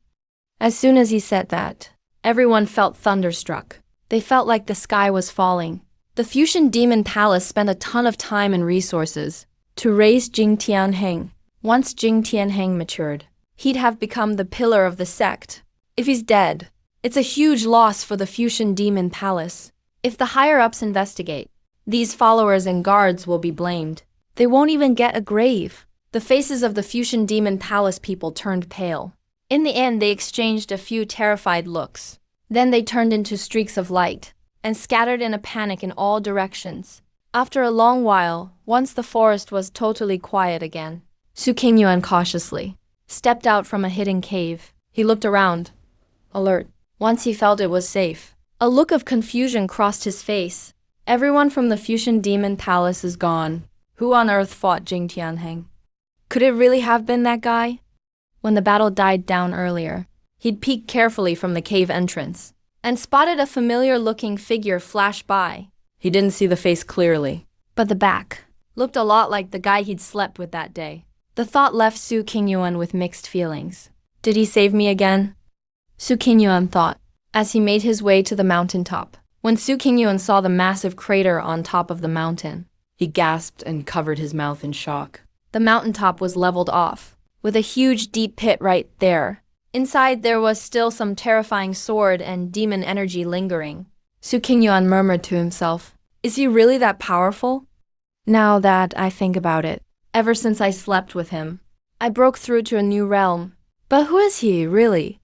As soon as he said that, everyone felt thunderstruck. They felt like the sky was falling. The Fuchsian Demon Palace spent a ton of time and resources to raise Jing Tianheng. Once Jing Tianheng matured, he'd have become the pillar of the sect. If he's dead, it's a huge loss for the Fuchsian Demon Palace. If the higher-ups investigate, these followers and guards will be blamed. They won't even get a grave. The faces of the Fuchsian Demon Palace people turned pale. In the end, they exchanged a few terrified looks. Then they turned into streaks of light and scattered in a panic in all directions. After a long while, once the forest was totally quiet again, Su Qingyuan cautiously stepped out from a hidden cave. He looked around, alert. Once he felt it was safe, a look of confusion crossed his face. Everyone from the Fuchsian Demon Palace is gone. Who on earth fought Jing Tianheng? Could it really have been that guy? When the battle died down earlier, he'd peeked carefully from the cave entrance and spotted a familiar-looking figure flash by. He didn't see the face clearly, but the back looked a lot like the guy he'd slept with that day. The thought left Su Qingyuan with mixed feelings. Did he save me again? Su Qingyuan thought, as he made his way to the mountaintop. When Su Qingyuan saw the massive crater on top of the mountain, he gasped and covered his mouth in shock. The mountaintop was leveled off, with a huge deep pit right there. Inside there was still some terrifying sword and demon energy lingering. Su Qingyuan murmured to himself, is he really that powerful? Now that I think about it, ever since I slept with him, I broke through to a new realm. But who is he, really?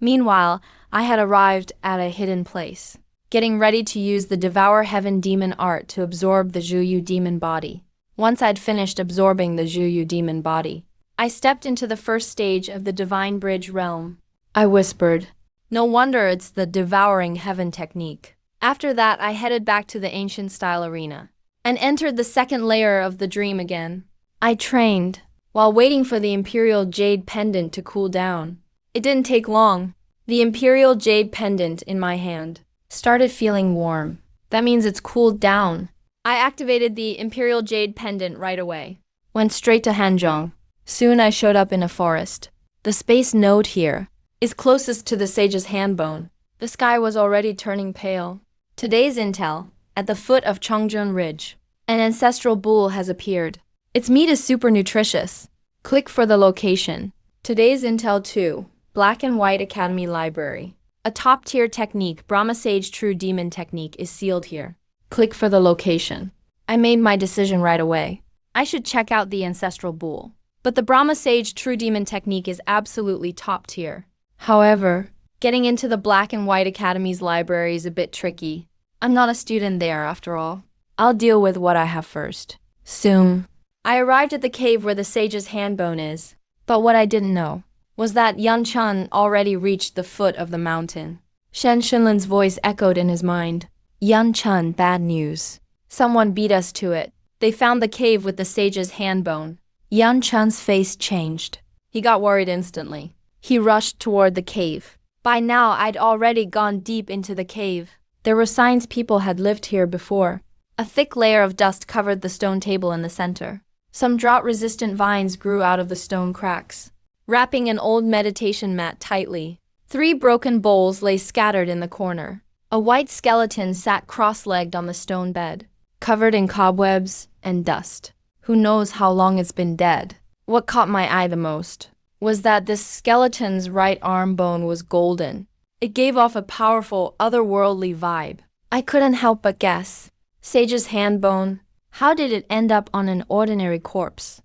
Meanwhile, I had arrived at a hidden place, getting ready to use the Devour Heaven demon art to absorb the Zhuyu demon body. Once I'd finished absorbing the Zhuyu demon body, I stepped into the first stage of the Divine Bridge realm. I whispered, no wonder it's the Devouring Heaven technique. After that, I headed back to the ancient-style arena and entered the second layer of the dream again. I trained while waiting for the Imperial Jade Pendant to cool down. It didn't take long. The Imperial Jade Pendant in my hand started feeling warm. That means it's cooled down. I activated the Imperial Jade Pendant right away. Went straight to Hanzhong. Soon I showed up in a forest. The space node here is closest to the sage's handbone. The sky was already turning pale. Today's intel, at the foot of Chongjun Ridge, an ancestral bull has appeared. Its meat is super nutritious. Click for the location. Today's intel 2, Black and White Academy Library. A top-tier technique, Brahma Sage True Demon technique, is sealed here. Click for the location. I made my decision right away. I should check out the ancestral bull. But the Brahma Sage True Demon technique is absolutely top tier. However, getting into the Black and White Academy's library is a bit tricky. I'm not a student there, after all. I'll deal with what I have first. Soon, I arrived at the cave where the sage's handbone is. But what I didn't know was that Yan Chun already reached the foot of the mountain. Shen Shunlin's voice echoed in his mind. Yan Chun, bad news. Someone beat us to it. They found the cave with the sage's handbone. Yan Chun's face changed. He got worried instantly. He rushed toward the cave. By now, I'd already gone deep into the cave. There were signs people had lived here before. A thick layer of dust covered the stone table in the center. Some drought-resistant vines grew out of the stone cracks, wrapping an old meditation mat tightly. 3 broken bowls lay scattered in the corner. A white skeleton sat cross-legged on the stone bed, covered in cobwebs and dust. Who knows how long it's been dead? What caught my eye the most was that this skeleton's right arm bone was golden. It gave off a powerful, otherworldly vibe. I couldn't help but guess. Sage's hand bone. How did it end up on an ordinary corpse?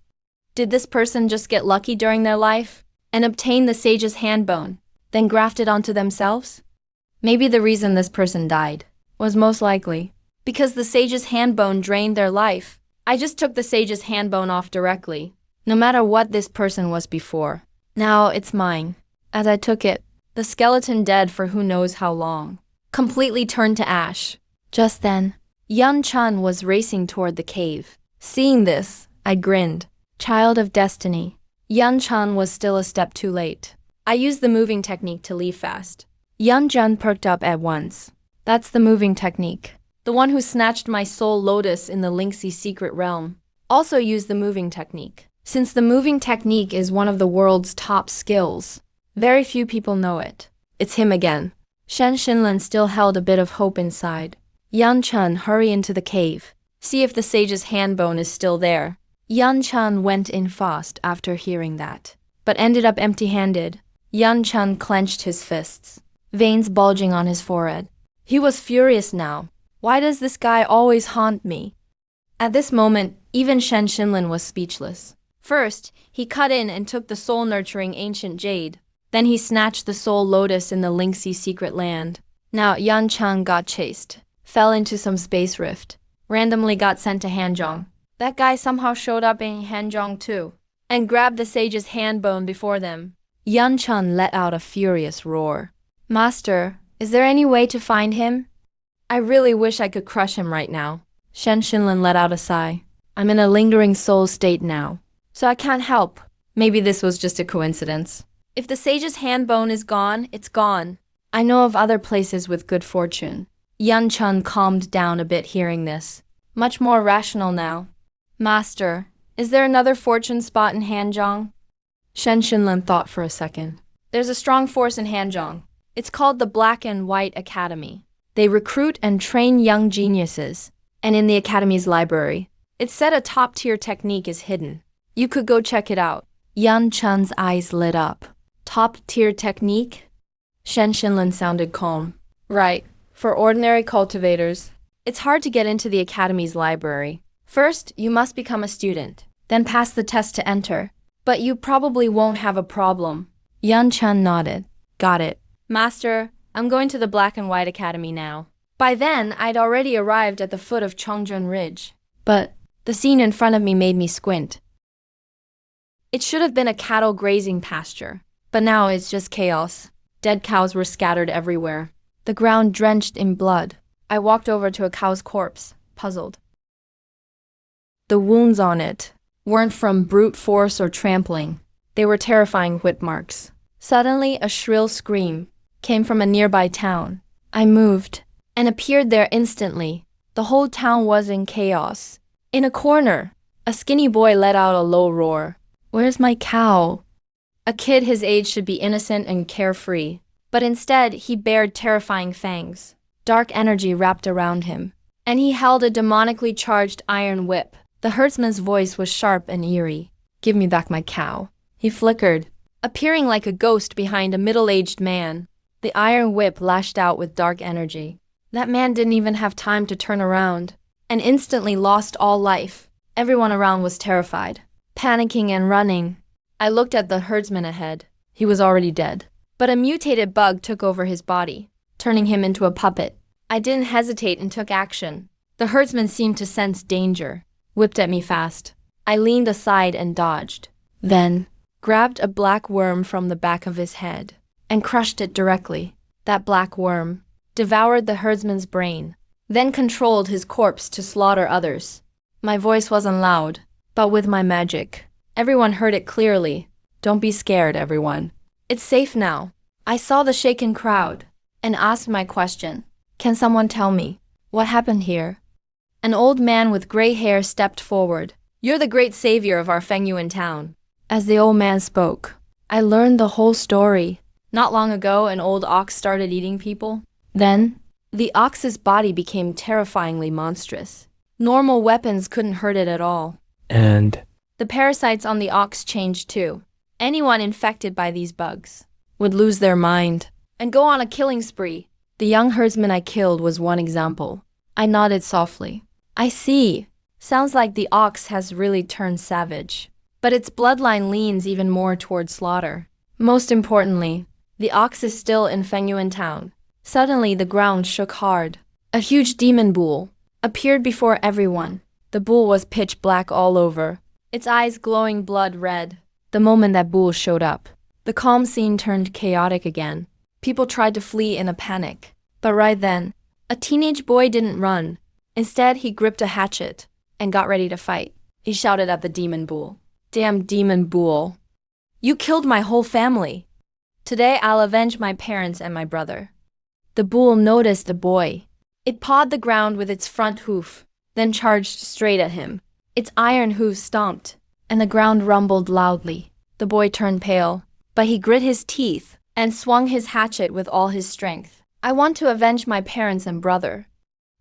Did this person just get lucky during their life and obtain the sage's hand bone, then graft it onto themselves? Maybe the reason this person died was most likely because the sage's hand bone drained their life. I just took the sage's hand bone off directly, no matter what this person was before. Now it's mine. As I took it, the skeleton, dead for who knows how long, completely turned to ash. Just then, Yan Chun was racing toward the cave. Seeing this, I grinned. Child of destiny. Yun-chan was still a step too late. I used the moving technique to leave fast. Yun-chan perked up at once. That's the moving technique. The one who snatched my soul lotus in the Linksy secret realm also used the moving technique. Since the moving technique is one of the world's top skills, very few people know it. It's him again. Shen Xinlan still held a bit of hope inside. Yun-chan, hurry into the cave. See if the sage's hand bone is still there. Yun-chan went in fast after hearing that, but ended up empty-handed. Yun-chan clenched his fists, veins bulging on his forehead. He was furious now. Why does this guy always haunt me? At this moment, even Shen Xinlan was speechless. First, he cut in and took the soul-nurturing ancient jade. Then he snatched the soul lotus in the Linksy secret land. Now Yun-chan got chased, fell into some space rift, randomly got sent to Hanzhong. That guy somehow showed up in Hanzhong too, and grabbed the sage's hand bone before them. Yun-chan let out a furious roar. Master, is there any way to find him? I really wish I could crush him right now. Shen Xinlan let out a sigh. I'm in a lingering soul state now, so I can't help. Maybe this was just a coincidence. If the sage's hand bone is gone, it's gone. I know of other places with good fortune. Yun-chan calmed down a bit hearing this. Much more rational now. Master, is there another fortune spot in Hanzhong? Shen Xinlan thought for a second. There's a strong force in Hanzhong. It's called the Black and White Academy. They recruit and train young geniuses. And in the academy's library, it's said a top-tier technique is hidden. You could go check it out. Yun-chan's eyes lit up. Top-tier technique? Shen Xinlan sounded calm. Right. For ordinary cultivators, it's hard to get into the academy's library. First, you must become a student, then pass the test to enter. But you probably won't have a problem. Yun-chan nodded. Got it. Master, I'm going to the Black and White Academy now. By then, I'd already arrived at the foot of Chongjun Ridge. But the scene in front of me made me squint. It should have been a cattle grazing pasture, but now it's just chaos. Dead cows were scattered everywhere, the ground drenched in blood. I walked over to a cow's corpse, puzzled. The wounds on it weren't from brute force or trampling. They were terrifying whip marks. Suddenly, a shrill scream came from a nearby town. I moved and appeared there instantly. The whole town was in chaos. In a corner, a skinny boy let out a low roar. Where's my cow? A kid his age should be innocent and carefree, but instead he bared terrifying fangs. Dark energy wrapped around him, and he held a demonically charged iron whip. The herdsman's voice was sharp and eerie. Give me back my cow. He flickered, appearing like a ghost behind a middle-aged man. The iron whip lashed out with dark energy. That man didn't even have time to turn around, and instantly lost all life. Everyone around was terrified, panicking and running. I looked at the herdsman ahead. He was already dead, but a mutated bug took over his body, turning him into a puppet. I didn't hesitate and took action. The herdsman seemed to sense danger, whipped at me fast. I leaned aside and dodged, then grabbed a black worm from the back of his head and crushed it directly. That black worm devoured the herdsman's brain, then controlled his corpse to slaughter others. My voice wasn't loud, but with my magic, everyone heard it clearly. Don't be scared, everyone. It's safe now. I saw the shaken crowd and asked my question. Can someone tell me what happened here? An old man with gray hair stepped forward. You're the great savior of our Fengyuan town. As the old man spoke, I learned the whole story. Not long ago, an old ox started eating people. Then, the ox's body became terrifyingly monstrous. Normal weapons couldn't hurt it at all. And The parasites on the ox changed too. Anyone infected by these bugs would lose their mind and go on a killing spree. The young herdsman I killed was one example. I nodded softly. I see. Sounds like the ox has really turned savage. But its bloodline leans even more toward slaughter. Most importantly, the ox is still in Fengyuan town. Suddenly, the ground shook hard. A huge demon bull appeared before everyone. The bull was pitch black all over, its eyes glowing blood red. The moment that bull showed up, the calm scene turned chaotic again. People tried to flee in a panic. But right then, a teenage boy didn't run. Instead, he gripped a hatchet and got ready to fight. He shouted at the demon bull. Damn demon bull. You killed my whole family. Today I'll avenge my parents and my brother. The bull noticed the boy. It pawed the ground with its front hoof, then charged straight at him. Its iron hooves stomped, and the ground rumbled loudly. The boy turned pale, but he grit his teeth and swung his hatchet with all his strength. I want to avenge my parents and brother.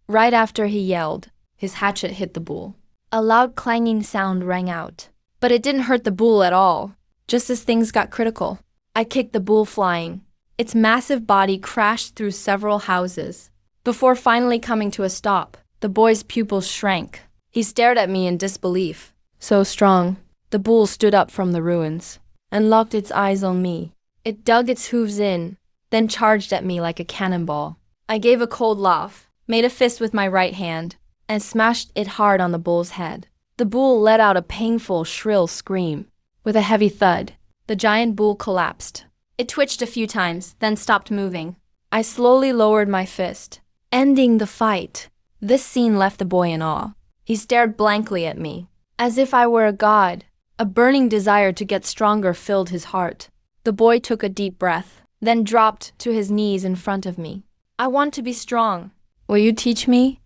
Right after he yelled, his hatchet hit the bull. A loud clanging sound rang out, but it didn't hurt the bull at all. Just as things got critical, I kicked the bull flying. Its massive body crashed through several houses. Before finally coming to a stop, the boy's pupils shrank. He stared at me in disbelief. So strong, the bull stood up from the ruins and locked its eyes on me. It dug its hooves in, then charged at me like a cannonball. I gave a cold laugh, made a fist with my right hand, and smashed it hard on the bull's head. The bull let out a painful, shrill scream. With a heavy thud, the giant bull collapsed. It twitched a few times, then stopped moving. I slowly lowered my fist, ending the fight. This scene left the boy in awe. He stared blankly at me, as if I were a god. A burning desire to get stronger filled his heart. The boy took a deep breath, then dropped to his knees in front of me. I want to be strong. Will you teach me?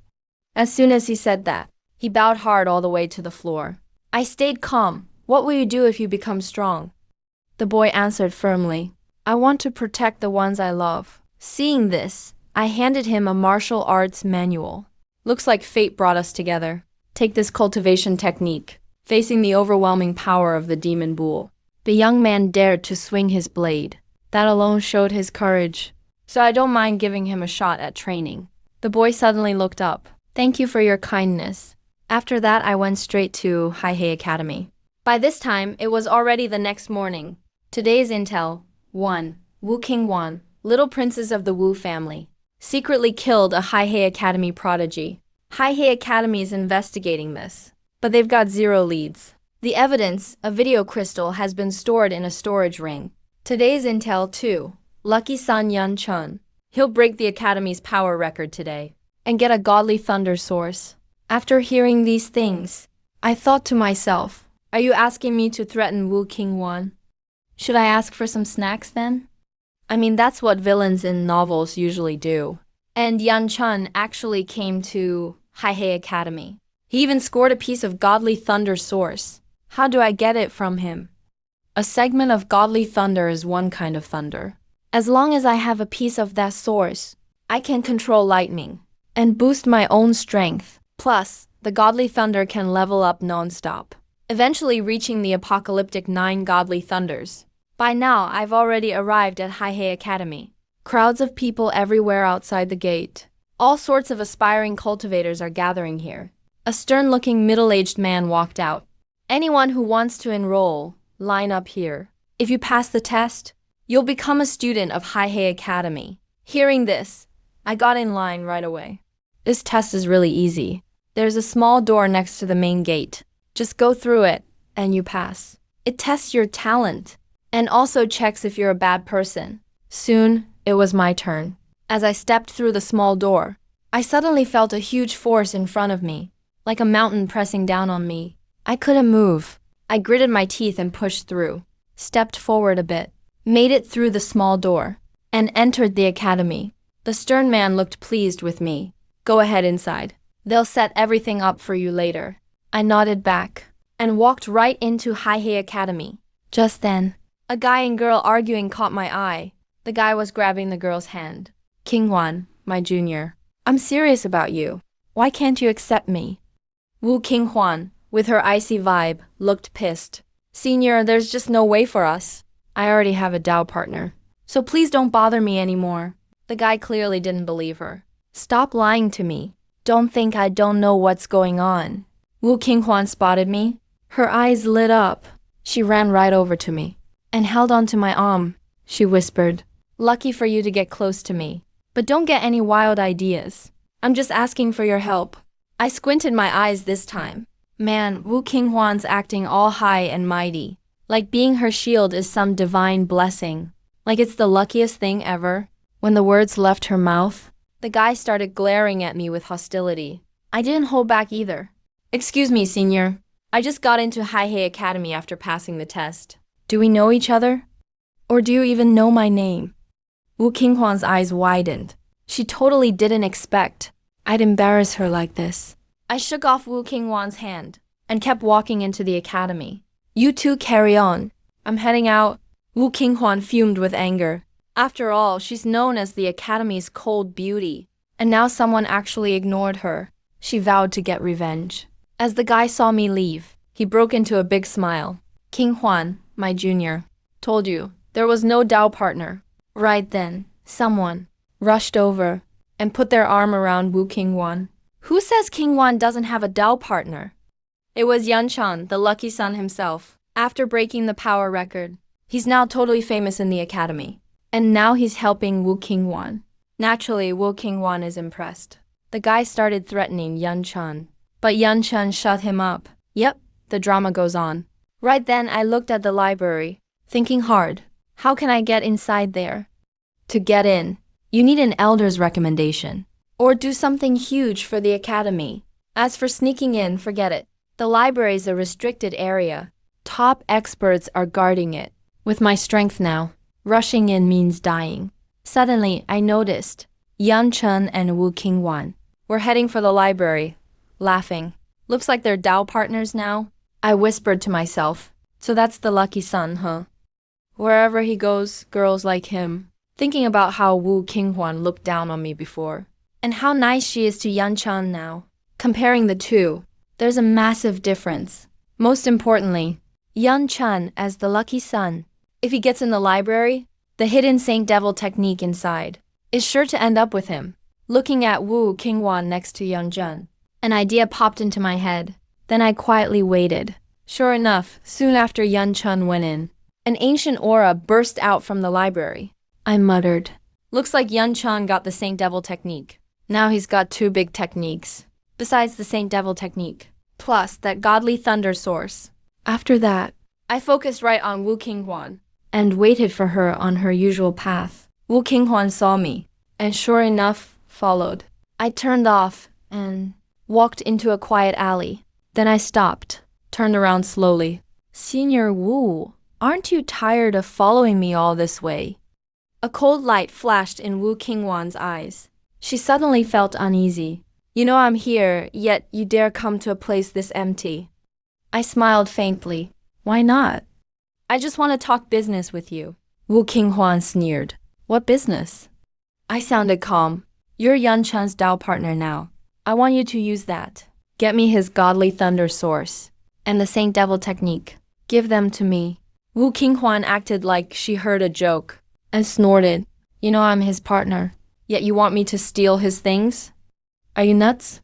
As soon as he said that, he bowed hard all the way to the floor. I stayed calm. What will you do if you become strong? The boy answered firmly, I want to protect the ones I love. Seeing this, I handed him a martial arts manual. Looks like fate brought us together. Take this cultivation technique, facing the overwhelming power of the demon bull. The young man dared to swing his blade. That alone showed his courage. So I don't mind giving him a shot at training. The boy suddenly looked up. Thank you for your kindness. After that, I went straight to Haihei Academy. By this time, it was already the next morning. Today's intel: 1. Wu Qingwan, little princess of the Wu family, secretly killed a Haihei Academy prodigy. Haihei Academy is investigating this, but they've got zero leads. The evidence, a video crystal, has been stored in a storage ring. Today's intel 2. Lucky San Yan Chun. He'll break the Academy's power record today and get a godly thunder source. After hearing these things, I thought to myself, are you asking me to threaten Wu Qingwan? Should I ask for some snacks then? I mean, that's what villains in novels usually do. And Yan Chun actually came to Haihei Academy. He even scored a piece of godly thunder source. How do I get it from him? A segment of godly thunder is one kind of thunder. As long as I have a piece of that source, I can control lightning and boost my own strength. Plus, the godly thunder can level up non-stop, eventually reaching the apocalyptic 9 godly thunders. By now, I've already arrived at Haihei Academy. Crowds of people everywhere outside the gate. All sorts of aspiring cultivators are gathering here. A stern-looking middle-aged man walked out. Anyone who wants to enroll, line up here. If you pass the test, you'll become a student of Haihei Academy. Hearing this, I got in line right away. This test is really easy. There's a small door next to the main gate. Just go through it, and you pass. It tests your talent, and also checks if you're a bad person. Soon, it was my turn. As I stepped through the small door, I suddenly felt a huge force in front of me, like a mountain pressing down on me. I couldn't move. I gritted my teeth and pushed through, stepped forward a bit, made it through the small door, and entered the academy. The stern man looked pleased with me. Go ahead inside. They'll set everything up for you later. I nodded back and walked right into Haihei Academy. Just then, a guy and girl arguing caught my eye. The guy was grabbing the girl's hand. Qingwan, my junior. I'm serious about you. Why can't you accept me? Wu Qingwan, with her icy vibe, looked pissed. Senior, there's just no way for us. I already have a Dao partner. So please don't bother me anymore. The guy clearly didn't believe her. Stop lying to me. Don't think I don't know what's going on. Wu Qinghuan spotted me. Her eyes lit up. She ran right over to me and held onto my arm. She whispered, "Lucky for you to get close to me. But don't get any wild ideas. I'm just asking for your help." I squinted my eyes this time. Man, Wu Qinghuan's acting all high and mighty. Like being her shield is some divine blessing. Like it's the luckiest thing ever. When the words left her mouth, the guy started glaring at me with hostility. I didn't hold back either. Excuse me, senior. I just got into Haihei Academy after passing the test. Do we know each other? Or do you even know my name? Wu Qinghuan's eyes widened. She totally didn't expect I'd embarrass her like this. I shook off Wu Qinghuan's hand and kept walking into the academy. You two carry on. I'm heading out. Wu Qinghuan fumed with anger. After all, she's known as the academy's cold beauty. And now someone actually ignored her. She vowed to get revenge. As the guy saw me leave, he broke into a big smile. Qinghuan, my junior, told you, there was no Dao partner. Right then, someone rushed over and put their arm around Wu Qinghuan. Who says Qinghuan doesn't have a Dao partner? It was Yanchan, the lucky son himself. After breaking the power record, he's now totally famous in the academy. And now he's helping Wu Qinghuan. Naturally, Wu Qinghuan is impressed. The guy started threatening Yanchan, but Yanchan shut him up. Yep, the drama goes on. Right then, I looked at the library, thinking hard. How can I get inside there? To get in, you need an elder's recommendation, or do something huge for the academy. As for sneaking in, forget it. The library is a restricted area. Top experts are guarding it. With my strength now, rushing in means dying. Suddenly, I noticed Yan Chen and Wu Qinghuan were heading for the library, laughing. Looks like they're Dao partners now. I whispered to myself. So that's the lucky son, huh? Wherever he goes, girls like him. Thinking about how Wu Qinghuan looked down on me before, and how nice she is to Yan Chen now. Comparing the two, there's a massive difference. Most importantly, Yan Chen as the lucky son. If he gets in the library, the hidden Saint Devil technique inside is sure to end up with him. Looking at Wu Qinghuan next to Yang Zhen, an idea popped into my head. Then I quietly waited. Sure enough, soon after Yan Chen went in, an ancient aura burst out from the library. I muttered. Looks like Yan Chen got the Saint Devil technique. Now he's got two big techniques, besides the Saint Devil technique, plus that godly thunder source. After that, I focused right on Wu Qinghuan and waited for her on her usual path. Wu Qinghuan saw me, and sure enough, followed. I turned off and walked into a quiet alley. Then I stopped, turned around slowly. Senior Wu, aren't you tired of following me all this way? A cold light flashed in Wu Qinghuan's eyes. She suddenly felt uneasy. You know I'm here, yet you dare come to a place this empty. I smiled faintly. Why not? I just want to talk business with you. Wu Qinghuan sneered. What business? I sounded calm. You're Yan Chen's Dao partner now. I want you to use that. Get me his godly thunder source and the Saint Devil technique. Give them to me. Wu Qinghuan acted like she heard a joke and snorted. You know I'm his partner, yet you want me to steal his things? Are you nuts?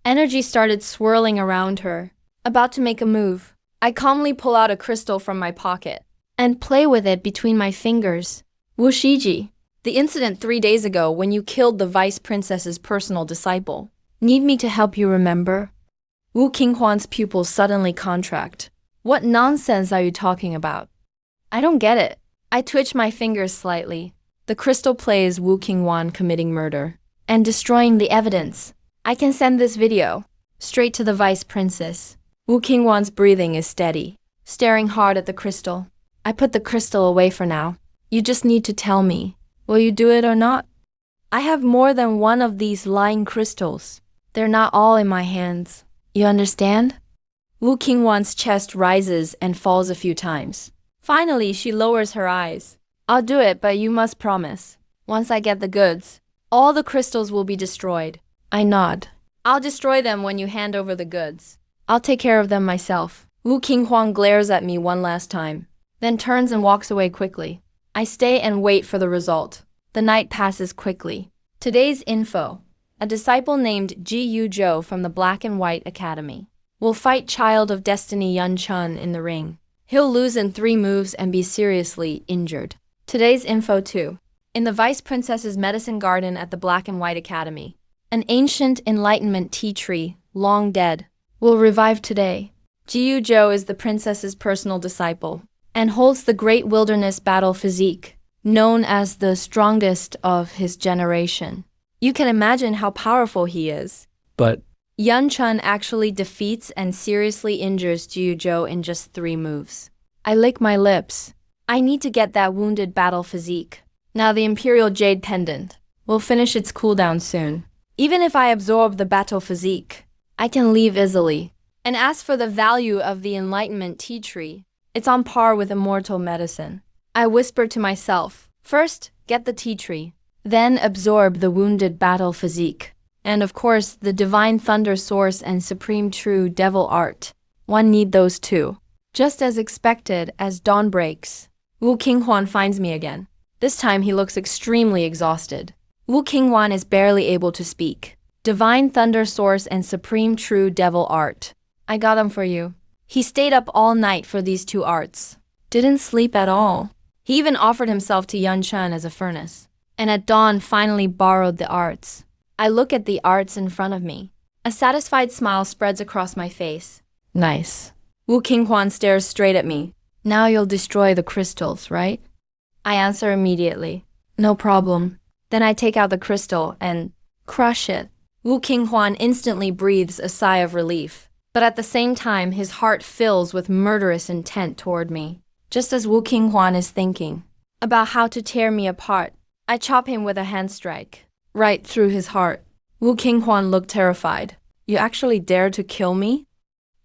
Energy started swirling around her. About to make a move, I calmly pull out a crystal from my pocket and play with it between my fingers. Wu Shiji, the incident 3 days ago when you killed the vice princess's personal disciple. Need me to help you remember? Wu Qinghuan's pupils suddenly contract. What nonsense are you talking about? I don't get it. I twitch my fingers slightly. The crystal plays Wu Qinghuan committing murder and destroying the evidence. I can send this video straight to the vice princess. Wu Qinghuan's breathing is steady, staring hard at the crystal. I put the crystal away for now. You just need to tell me. Will you do it or not? I have more than one of these lying crystals. They're not all in my hands. You understand? Wu Qinghuan's chest rises and falls a few times. Finally, she lowers her eyes. I'll do it, but you must promise. Once I get the goods, all the crystals will be destroyed. I nod. I'll destroy them when you hand over the goods. I'll take care of them myself. Wu Qinghuan glares at me one last time, then turns and walks away quickly. I stay and wait for the result. The night passes quickly. Today's info. A disciple named Ji Yu Zhou from the Black and White Academy will fight Child of Destiny Yan Chen in the ring. He'll lose in 3 moves and be seriously injured. Today's info too. In the Vice Princess's medicine garden at the Black and White Academy, an ancient enlightenment tea tree, long dead, will revive today. Ji Yu Zhou is the princess's personal disciple and holds the great wilderness battle physique, known as the strongest of his generation. You can imagine how powerful he is. But Yun Chun actually defeats and seriously injures Jiu Zhou in just 3 moves. I lick my lips. I need to get that wounded battle physique. Now the Imperial Jade Pendant will finish its cooldown soon. Even if I absorb the battle physique, I can leave easily. And as for the value of the Enlightenment Tea Tree, it's on par with immortal medicine. I whisper to myself, first, get the tea tree, then absorb the wounded battle physique. And of course, the Divine Thunder Source and Supreme True Devil Art. One need those two. Just as expected, as dawn breaks, Wu Qinghuan finds me again. This time he looks extremely exhausted. Wu Qinghuan is barely able to speak. Divine Thunder Source and Supreme True Devil Art. I got them for you. He stayed up all night for these 2 arts. Didn't sleep at all. He even offered himself to Yun Chun as a furnace. And at dawn finally borrowed the arts. I look at the arts in front of me. A satisfied smile spreads across my face. Nice. Wu Qinghuan stares straight at me. Now you'll destroy the crystals, right? I answer immediately. No problem. Then I take out the crystal and crush it. Wu Qinghuan instantly breathes a sigh of relief. But at the same time, his heart fills with murderous intent toward me. Just as Wu Qinghuan is thinking about how to tear me apart, I chop him with a hand strike, right through his heart. Wu Qinghuan looked terrified. You actually dare to kill me?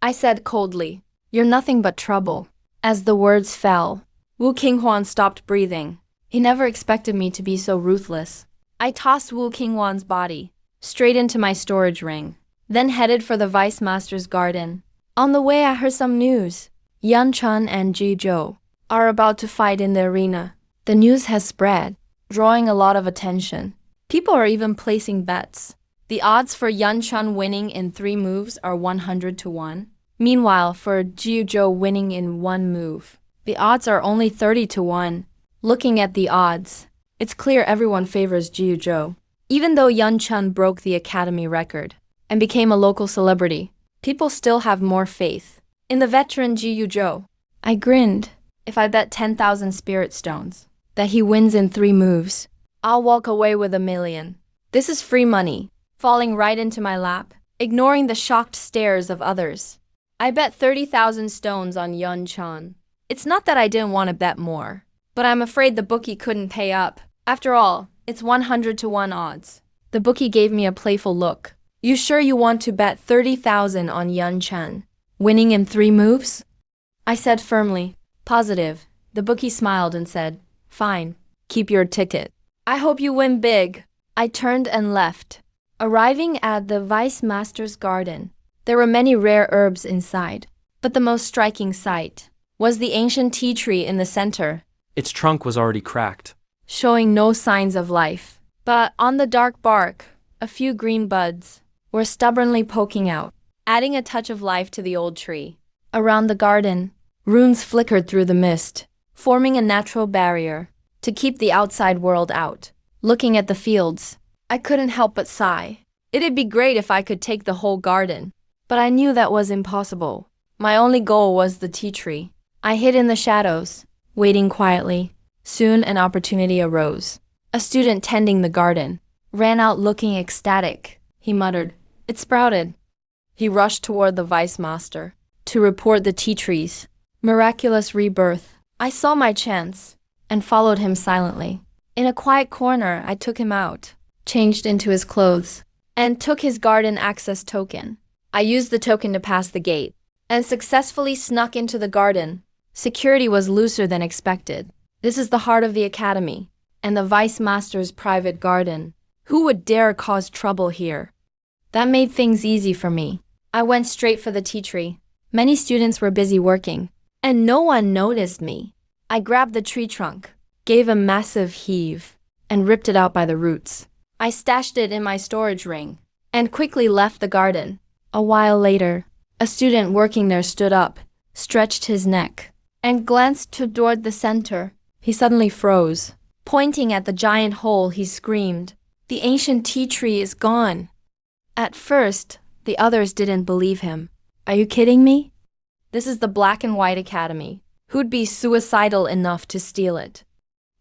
I said coldly, you're nothing but trouble. As the words fell, Wu Qinghuan stopped breathing. He never expected me to be so ruthless. I tossed Wu Qinghuan's body straight into my storage ring, then headed for the Vice Master's garden. On the way, I heard some news. Yun Chun and Jiu Zhou are about to fight in the arena. The news has spread, drawing a lot of attention. People are even placing bets. The odds for Yun Chun winning in 3 moves are 100 to 1. Meanwhile, for Jiu Zhou winning in 1 move, the odds are only 30 to 1. Looking at the odds, it's clear everyone favors Jiu Zhou. Even though Yun Chun broke the academy record and became a local celebrity, people still have more faith in the veteran Jiu Zhou. I grinned. If I bet 10,000 spirit stones that he wins in 3 moves, I'll walk away with $1 million. This is free money, falling right into my lap, ignoring the shocked stares of others. I bet 30,000 stones on Yun Chun. It's not that I didn't want to bet more, but I'm afraid the bookie couldn't pay up. After all, it's 100 to 1 odds. The bookie gave me a playful look. You sure you want to bet 30,000 on Yun Chun winning in 3 moves? I said firmly, positive. The bookie smiled and said, fine, keep your ticket. I hope you win big. I turned and left. Arriving at the Vice Master's garden, there were many rare herbs inside, but the most striking sight was the ancient tea tree in the center. Its trunk was already cracked, Showing no signs of life. But on the dark bark, a few green buds were stubbornly poking out, adding a touch of life to the old tree. Around the garden, runes flickered through the mist, forming a natural barrier to keep the outside world out. Looking at the fields, I couldn't help but sigh. It'd be great if I could take the whole garden, but I knew that was impossible. My only goal was the tea tree. I hid in the shadows, waiting quietly. Soon an opportunity arose. A student tending the garden ran out looking ecstatic. He muttered, "It sprouted." He rushed toward the vice master to report the tea tree's miraculous rebirth. I saw my chance and followed him silently. In a quiet corner, I took him out, changed into his clothes, and took his garden access token. I used the token to pass the gate and successfully snuck into the garden. Security was looser than expected. This is the heart of the academy and the vice master's private garden. Who would dare cause trouble here? That made things easy for me. I went straight for the tea tree. Many students were busy working, and no one noticed me. I grabbed the tree trunk, gave a massive heave, and ripped it out by the roots. I stashed it in my storage ring and quickly left the garden. A while later, a student working there stood up, stretched his neck, and glanced toward the center. He suddenly froze. Pointing at the giant hole, he screamed, "The ancient tea tree is gone." At first, the others didn't believe him. Are you kidding me? This is the Black and White Academy. Who'd be suicidal enough to steal it?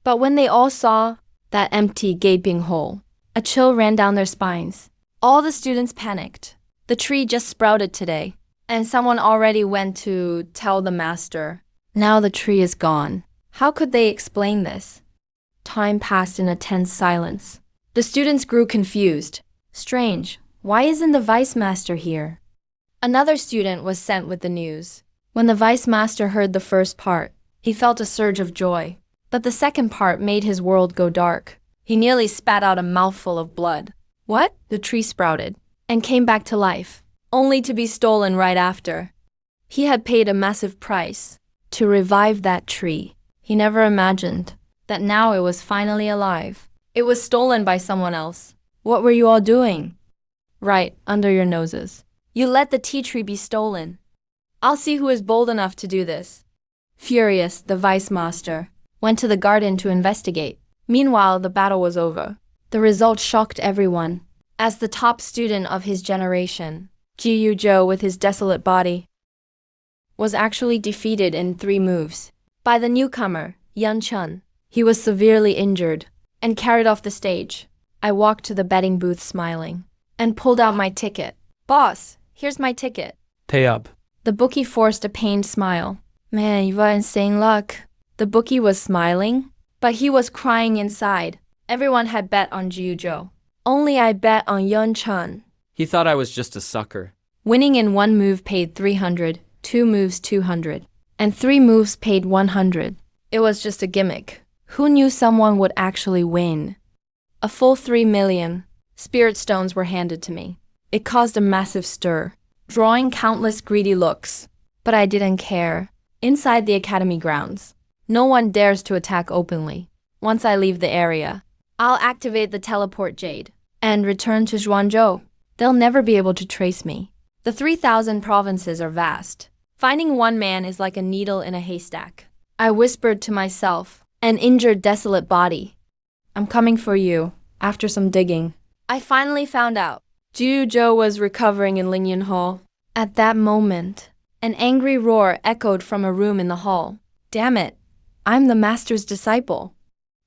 But when they all saw that empty, gaping hole, a chill ran down their spines. All the students panicked. The tree just sprouted today, and someone already went to tell the master. Now the tree is gone. How could they explain this? Time passed in a tense silence. The students grew confused. Strange, why isn't the vice master here? Another student was sent with the news. When the vice master heard the first part, he felt a surge of joy. But the second part made his world go dark. He nearly spat out a mouthful of blood. What? The tree sprouted and came back to life, only to be stolen right after. He had paid a massive price to revive that tree. He never imagined that now it was finally alive. It was stolen by someone else. What were you all doing? Right under your noses. You let the tea tree be stolen. I'll see who is bold enough to do this. Furious, the vice master went to the garden to investigate. Meanwhile, the battle was over. The result shocked everyone. As the top student of his generation, Ji-Yu-Jo with his desolate body was actually defeated in 3 moves by the newcomer, Yun-chun. He was severely injured and carried off the stage. I walked to the betting booth smiling and pulled out my ticket. Boss, here's my ticket. Pay up. The bookie forced a pained smile. Man, you've got insane luck. The bookie was smiling, but he was crying inside. Everyone had bet on Ji-Yu-Jo. Only I bet on Yun-chun. He thought I was just a sucker. Winning in 1 move paid 300, 2 moves 200, and 3 moves paid 100. It was just a gimmick. Who knew someone would actually win? A full 3 million spirit stones were handed to me. It caused a massive stir, drawing countless greedy looks. But I didn't care. Inside the academy grounds, no one dares to attack openly. Once I leave the area, I'll activate the teleport jade and return to Zhuangzhou. They'll never be able to trace me. The 3,000 provinces are vast. Finding one man is like a needle in a haystack. I whispered to myself, an injured, desolate body. I'm coming for you. After some digging, I finally found out Ji-Yu-Jo was recovering in Lingyan Hall. At that moment, an angry roar echoed from a room in the hall. Damn it, I'm the master's disciple.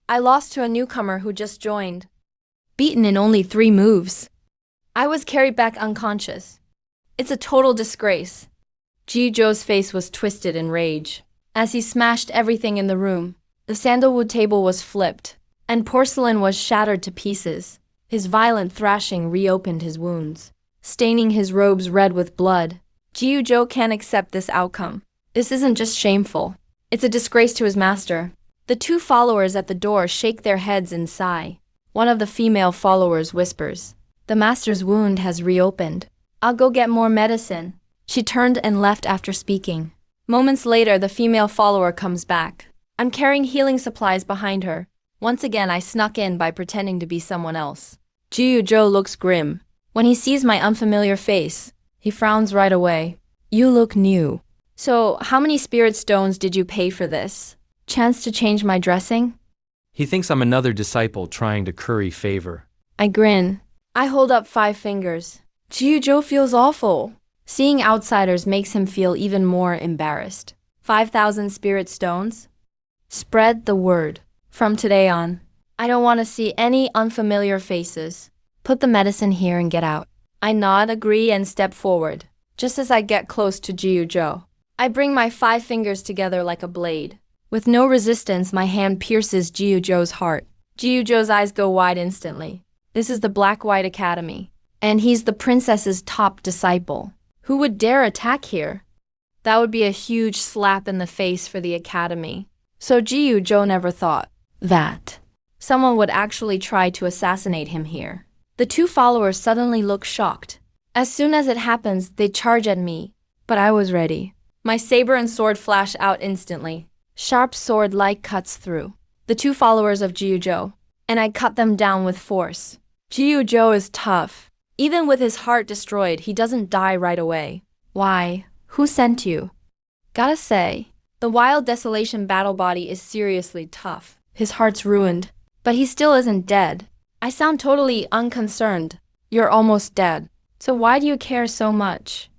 I lost to a newcomer who just joined. Beaten in only 3 moves. I was carried back unconscious. It's a total disgrace. Ji-Jo's face was twisted in rage as he smashed everything in the room. The sandalwood table was flipped, and porcelain was shattered to pieces. His violent thrashing reopened his wounds, staining his robes red with blood. Ji-Yu-Jo can't accept this outcome. This isn't just shameful. It's a disgrace to his master. The 2 followers at the door shake their heads and sigh. One of the female followers whispers, "The master's wound has reopened. I'll go get more medicine." She turned and left after speaking. Moments later, the female follower comes back. I'm carrying healing supplies behind her. Once again, I snuck in by pretending to be someone else. Ji-Yu-Jo looks grim. When he sees my unfamiliar face, he frowns right away. You look new. So, how many spirit stones did you pay for this? Chance to change my dressing? He thinks I'm another disciple trying to curry favor. I grin. I hold up 5 fingers. Ji-Yu-Jo feels awful. Seeing outsiders makes him feel even more embarrassed. 5,000 spirit stones? Spread the word. From today on, I don't want to see any unfamiliar faces. Put the medicine here and get out. I nod, agree, and step forward. Just as I get close to Ji-Yu-Jo, I bring my 5 fingers together like a blade. With no resistance, my hand pierces Ji-Yu-Jo's heart. Ji-Yu-Jo's eyes go wide instantly. This is the Black-White Academy, and he's the princess's top disciple. Who would dare attack here? That would be a huge slap in the face for the academy. So Ji-Yu-Jo never thought that someone would actually try to assassinate him here. The 2 followers suddenly look shocked. As soon as it happens, they charge at me, but I was ready. My saber and sword flash out instantly. Sharp sword-like cuts through the 2 followers of Ji-Yu-Jo, and I cut them down with force. Ji-Yu-Jo is tough. Even with his heart destroyed, he doesn't die right away. Why? Who sent you? Gotta say, the Wild Desolation battle body is seriously tough. His heart's ruined, but he still isn't dead. I sound totally unconcerned. You're almost dead. So why do you care so much?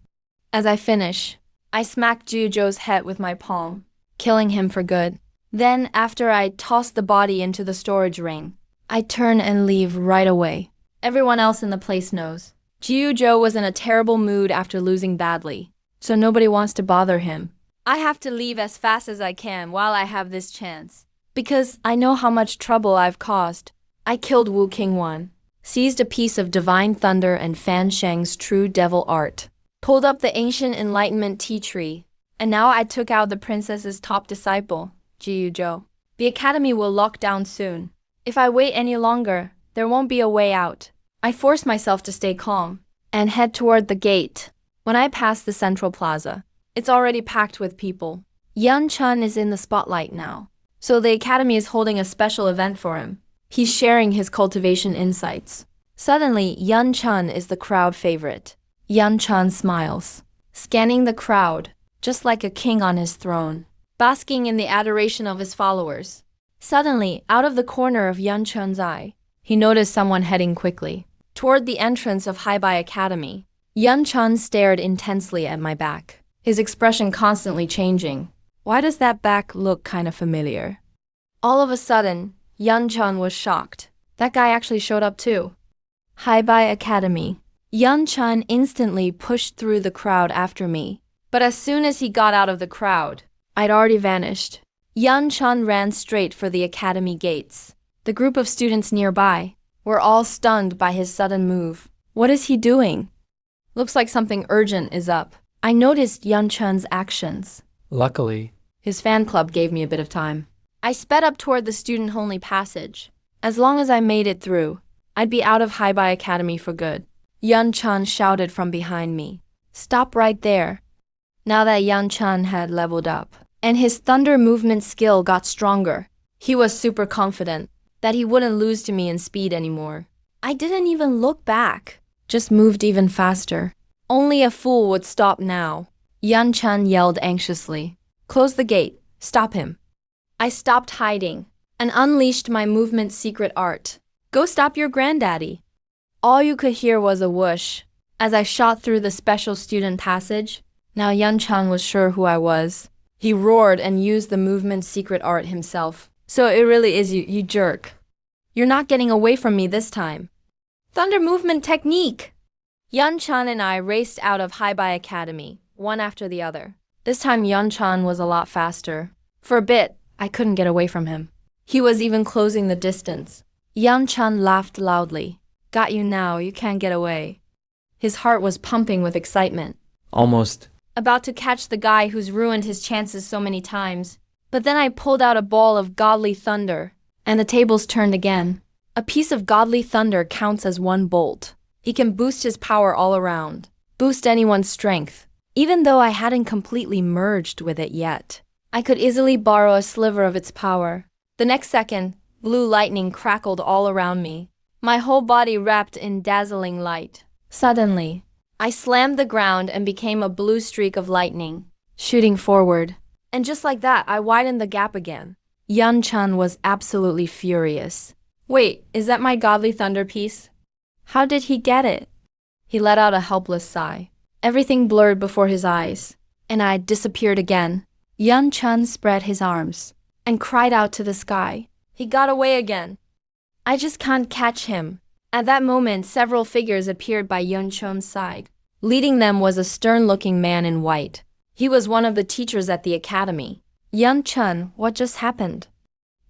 As I finish, I smack Ji-Yu-Jo's head with my palm, killing him for good. Then, after I toss the body into the storage ring, I turn and leave right away. Everyone else in the place knows Jiu was in a terrible mood after losing badly, so nobody wants to bother him. I have to leave as fast as I can while I have this chance, because I know how much trouble I've caused. I killed Wu Qingwan, seized a piece of divine thunder and Fan Sheng's true devil art, pulled up the ancient enlightenment tea tree, and now I took out the princess's top disciple, Jiu. The academy will lock down soon. If I wait any longer, there won't be a way out. I force myself to stay calm and head toward the gate. When I pass the central plaza, it's already packed with people. Yan Chun is in the spotlight now, so the academy is holding a special event for him. He's sharing his cultivation insights. Suddenly, Yan Chun is the crowd favorite. Yan Chun smiles, scanning the crowd, just like a king on his throne, basking in the adoration of his followers. Suddenly, out of the corner of Yan Chun's eye, he noticed someone heading quickly toward the entrance of Haibai Academy. Yan Chun stared intensely at my back, his expression constantly changing. Why does that back look kind of familiar? All of a sudden, Yan Chun was shocked. That guy actually showed up too. Haibai Academy. Yan Chun instantly pushed through the crowd after me. But as soon as he got out of the crowd, I'd already vanished. Yan Chun ran straight for the academy gates. The group of students nearby were all stunned by his sudden move. What is he doing? Looks like something urgent is up. I noticed Yan Chun's actions. Luckily, His fan club gave me a bit of time. I sped up toward the student-only passage. As long as I made it through, I'd be out of Haibai Academy for good. Yan Chun shouted from behind me. Stop right there. Now that Yan Chun had leveled up, and his thunder movement skill got stronger, he was super confident that he wouldn't lose to me in speed anymore. I didn't even look back, just moved even faster. Only a fool would stop now. Yan Chun yelled anxiously. Close the gate. Stop him. I stopped hiding and unleashed my movement secret art. Go stop your granddaddy. All you could hear was a whoosh as I shot through the special student passage. Now Yan Chun was sure who I was. He roared and used the movement secret art himself. So it really is you jerk. You're not getting away from me this time. Thunder movement technique! Yan Chun and I raced out of Haibai Academy, one after the other. This time Yan Chun was a lot faster. For a bit, I couldn't get away from him. He was even closing the distance. Yan Chun laughed loudly. Got you now, you can't get away. His heart was pumping with excitement. almost. About to catch the guy who's ruined his chances so many times. But then I pulled out a ball of godly thunder, and the tables turned again. A piece of godly thunder counts as one bolt. He can boost his power all around, boost anyone's strength. Even though I hadn't completely merged with it yet, I could easily borrow a sliver of its power. The next second, blue lightning crackled all around me, my whole body wrapped in dazzling light. Suddenly, I slammed the ground and became a blue streak of lightning, shooting forward. And just like that, I widened the gap again. Yan Chun was absolutely furious. Wait, is that my godly thunder piece? How did he get it? He let out a helpless sigh. Everything blurred before his eyes, and I disappeared again. Yan Chun spread his arms and cried out to the sky. He got away again. I just can't catch him. At that moment, several figures appeared by Yan Chun's side. Leading them was a stern-looking man in white. He was one of the teachers at the academy. Yan Chun, what just happened?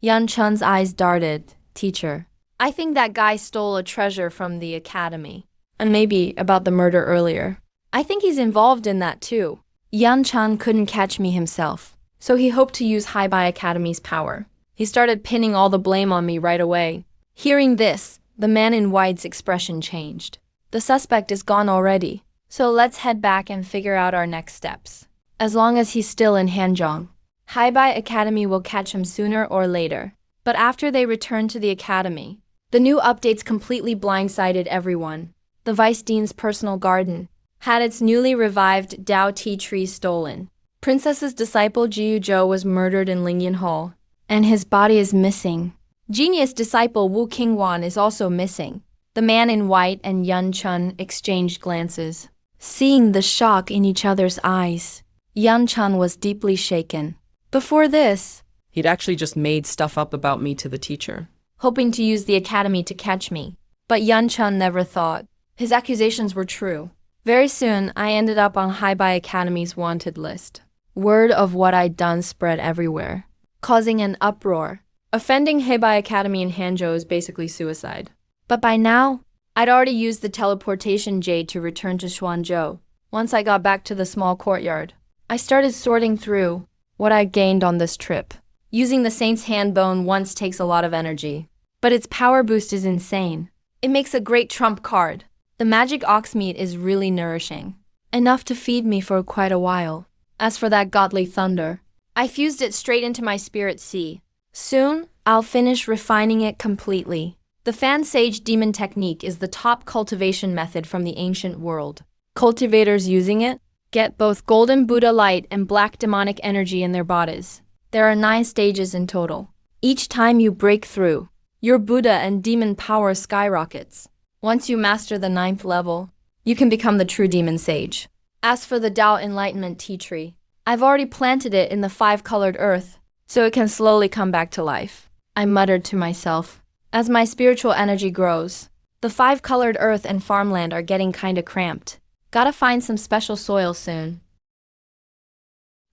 Yan Chun's eyes darted. Teacher, I think that guy stole a treasure from the academy. And maybe about the murder earlier. I think he's involved in that too. Yan Chun couldn't catch me himself, so he hoped to use Haibai Academy's power. He started pinning all the blame on me right away. Hearing this, the man in white's expression changed. The suspect is gone already, so let's head back and figure out our next steps. As long as he's still in Hanzhong, Haibai Academy will catch him sooner or later. But after they returned to the academy, the new updates completely blindsided everyone. The vice dean's personal garden had its newly revived Dao tea tree stolen. Princess's disciple Jiu was murdered in Lingyan Hall, and his body is missing. Genius disciple Wu Qingwan is also missing. The man in white and Yan Chun exchanged glances. Seeing the shock in each other's eyes, Yan Chun was deeply shaken. Before this, He'd actually just made stuff up about me to the teacher. hoping to use the academy to catch me. But Yan Chun never thought. His accusations were true. Very soon, I ended up on Heibai Academy's wanted list. Word of what I'd done spread everywhere, causing an uproar. Offending Heibai Academy in Hanzhou is basically suicide. But by now, I'd already used the teleportation jade to return to Xuanzhou. Once I got back to the small courtyard, I started sorting through what I gained on this trip. Using the Saint's Hand Bone once takes a lot of energy, but its power boost is insane. It makes a great trump card. The magic ox meat is really nourishing, enough to feed me for quite a while. As for that godly thunder, I fused it straight into my spirit sea. Soon, I'll finish refining it completely. The Fan Sage Demon Technique is the top cultivation method from the ancient world. Cultivators using it get both golden Buddha light and black demonic energy in their bodies. There are 9 stages in total. Each time you break through, your Buddha and demon power skyrockets. Once you master the 9th level, you can become the true demon sage. As for the Tao Enlightenment tea tree, I've already planted it in the 5-colored earth, so it can slowly come back to life. I muttered to myself. As my spiritual energy grows, the 5-colored earth and farmland are getting kinda cramped. Gotta find some special soil soon.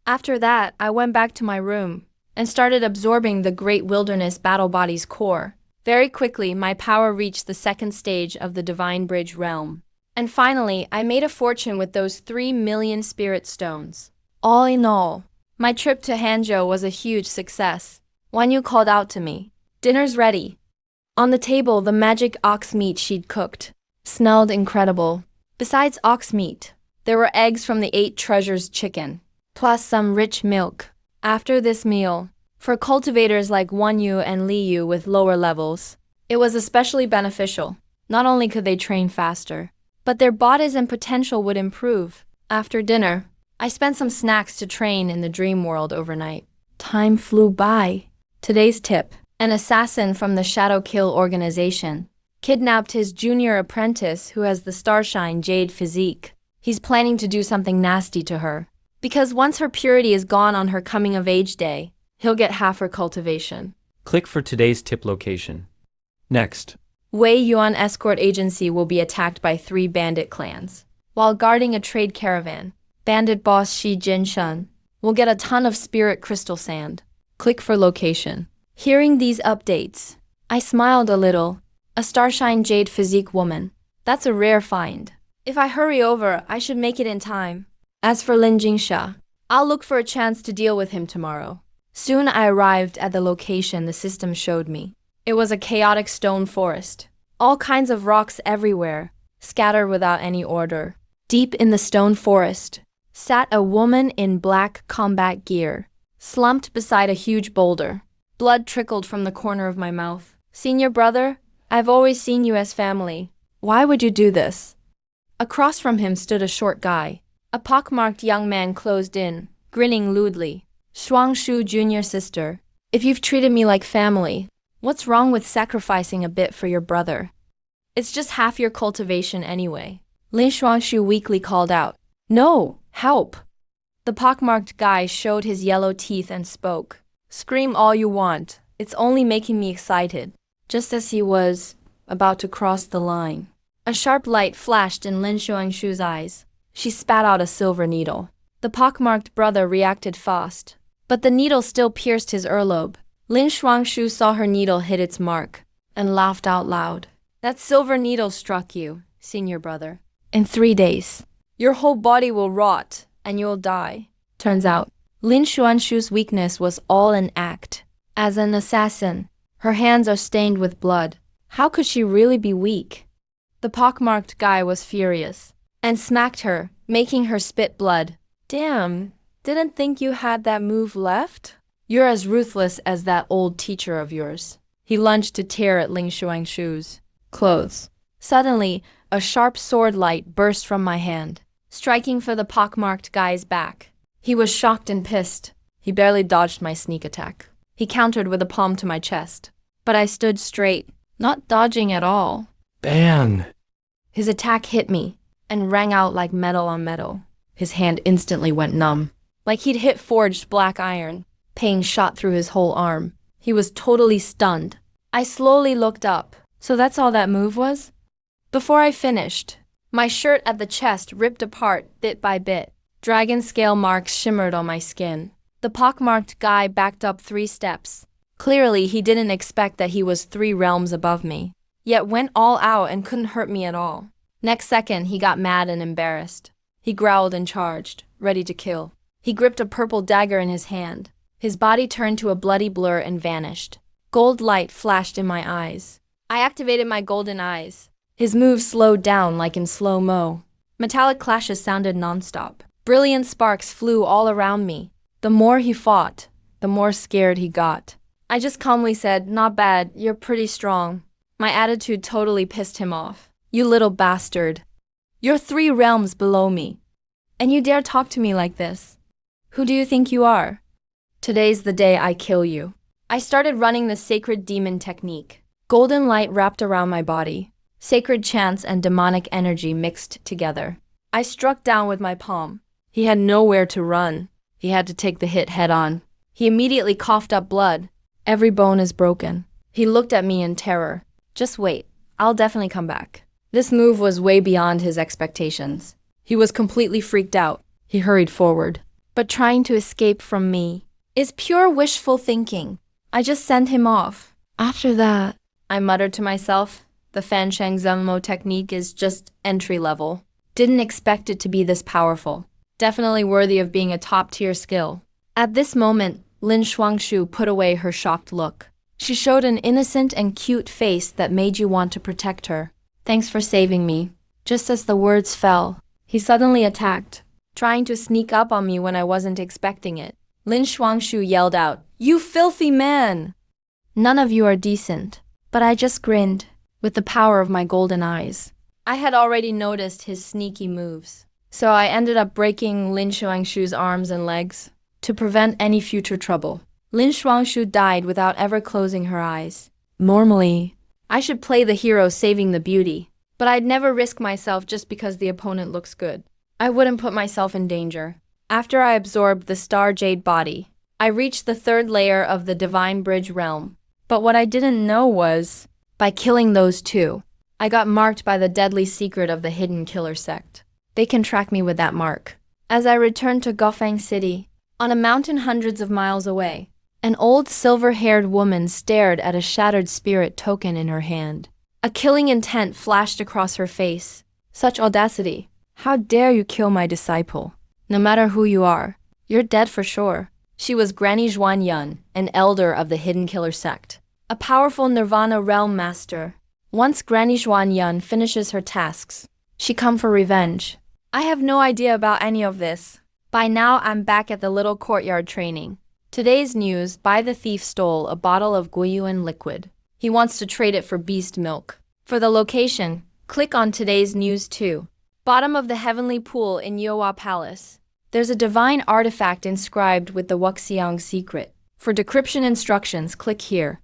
After that, I went back to my room and started absorbing the Great Wilderness Battle Body's core. Very quickly, my power reached the 2nd stage of the Divine Bridge realm. And finally, I made a fortune with those 3 million spirit stones. All in all, my trip to Hanzhou was a huge success. Wan Yu called out to me. Dinner's ready. On the table, the magic ox meat she'd cooked smelled incredible. Besides ox meat, there were eggs from the 8 treasures chicken, plus some rich milk. After this meal, for cultivators like Wan Yu and Li Yu with lower levels, it was especially beneficial. Not only could they train faster, but their bodies and potential would improve. After dinner, I spent some snacks to train in the dream world overnight. Time flew by. Today's tip: an assassin from the Shadow Kill organization kidnapped his junior apprentice who has the Starshine Jade physique. He's planning to do something nasty to her, because once her purity is gone on her coming-of-age day, he'll get half her cultivation. Click for today's tip location. Next. Wei Yuan Escort Agency will be attacked by 3 bandit clans. While guarding a trade caravan, bandit boss Shi Jinshen will get a ton of spirit crystal sand. Click for location. Hearing these updates, I smiled a little. A Starshine Jade physique woman. That's a rare find. If I hurry over, I should make it in time. As for Lin Jingsha, I'll look for a chance to deal with him tomorrow. Soon I arrived at the location the system showed me. It was a chaotic stone forest. All kinds of rocks everywhere, scattered without any order. Deep in the stone forest sat a woman in black combat gear, slumped beside a huge boulder. Blood trickled from the corner of my mouth. Senior brother, I've always seen you as family. Why would you do this? Across from him stood a short guy. A pockmarked young man closed in, grinning lewdly. Shuangshu junior sister, if you've treated me like family, what's wrong with sacrificing a bit for your brother? It's just half your cultivation anyway. Lin Shuangshu weakly called out. No, help! The pockmarked guy showed his yellow teeth and spoke. Scream all you want, it's only making me excited. Just as he was about to cross the line, a sharp light flashed in Lin Shuangshu's eyes. She spat out a silver needle. The pockmarked brother reacted fast, but the needle still pierced his earlobe. Lin Shuangshu saw her needle hit its mark and laughed out loud. That silver needle struck you, senior brother. In 3 days, your whole body will rot and you'll die. Turns out, Lin Shuangshu's weakness was all an act. As an assassin, her hands are stained with blood. How could she really be weak? The pockmarked guy was furious and smacked her, making her spit blood. Damn, didn't think you had that move left? You're as ruthless as that old teacher of yours. He lunged to tear at Ling Shuangshu's clothes. Suddenly, a sharp sword light burst from my hand, striking for the pockmarked guy's back. He was shocked and pissed. He barely dodged my sneak attack. He countered with a palm to my chest. But I stood straight, not dodging at all. Ban! His attack hit me and rang out like metal on metal. His hand instantly went numb, like he'd hit forged black iron. Pain shot through his whole arm. He was totally stunned. I slowly looked up. So that's all that move was? Before I finished, my shirt at the chest ripped apart bit by bit. Dragon scale marks shimmered on my skin. The pockmarked guy backed up 3 steps. Clearly, he didn't expect that he was 3 realms above me, yet went all out and couldn't hurt me at all. Next second, he got mad and embarrassed. He growled and charged, ready to kill. He gripped a purple dagger in his hand. His body turned to a bloody blur and vanished. Gold light flashed in my eyes. I activated my golden eyes. His moves slowed down like in slow-mo. Metallic clashes sounded nonstop. Brilliant sparks flew all around me. The more he fought, the more scared he got. I just calmly said, "Not bad, you're pretty strong." My attitude totally pissed him off. "You little bastard. You're 3 realms below me. And you dare talk to me like this? Who do you think you are? Today's the day I kill you." I started running the sacred demon technique. Golden light wrapped around my body. Sacred chants and demonic energy mixed together. I struck down with my palm. He had nowhere to run. He had to take the hit head on. He immediately coughed up blood. Every bone is broken. He looked at me in terror. "Just wait. I'll definitely come back." This move was way beyond his expectations. He was completely freaked out. He hurried forward. But trying to escape from me is pure wishful thinking. I just sent him off. After that, I muttered to myself, the Fan Sheng Zunmo technique is just entry level. Didn't expect it to be this powerful. Definitely worthy of being a top-tier skill. At this moment, Lin Shuangshu put away her shocked look. She showed an innocent and cute face that made you want to protect her. "Thanks for saving me." Just as the words fell, he suddenly attacked, trying to sneak up on me when I wasn't expecting it. Lin Shuangshu yelled out, "You filthy man! None of you are decent." But I just grinned, with the power of my golden eyes. I had already noticed his sneaky moves, so I ended up breaking Lin Shuangshu's arms and legs to prevent any future trouble. Lin Shuangshu died without ever closing her eyes. Normally, I should play the hero saving the beauty, but I'd never risk myself just because the opponent looks good. I wouldn't put myself in danger. After I absorbed the Star Jade body, I reached the 3rd layer of the Divine Bridge realm. But what I didn't know was, by killing those 2, I got marked by the deadly secret of the hidden killer sect. They can track me with that mark. As I returned to Gofeng City, on a mountain hundreds of miles away, an old silver-haired woman stared at a shattered spirit token in her hand. A killing intent flashed across her face. Such audacity. "How dare you kill my disciple? No matter who you are, you're dead for sure." She was Granny Zhuan Yun, an elder of the Hidden Killer sect, a powerful Nirvana realm master. Once Granny Zhuan Yun finishes her tasks, she come for revenge. I have no idea about any of this. By now, I'm back at the little courtyard training. Today's news, Bai the thief stole a bottle of Guiyuan liquid. He wants to trade it for beast milk. For the location, click on today's news too. Bottom of the heavenly pool in Yohua Palace. There's a divine artifact inscribed with the Wuxiang secret. For decryption instructions, click here.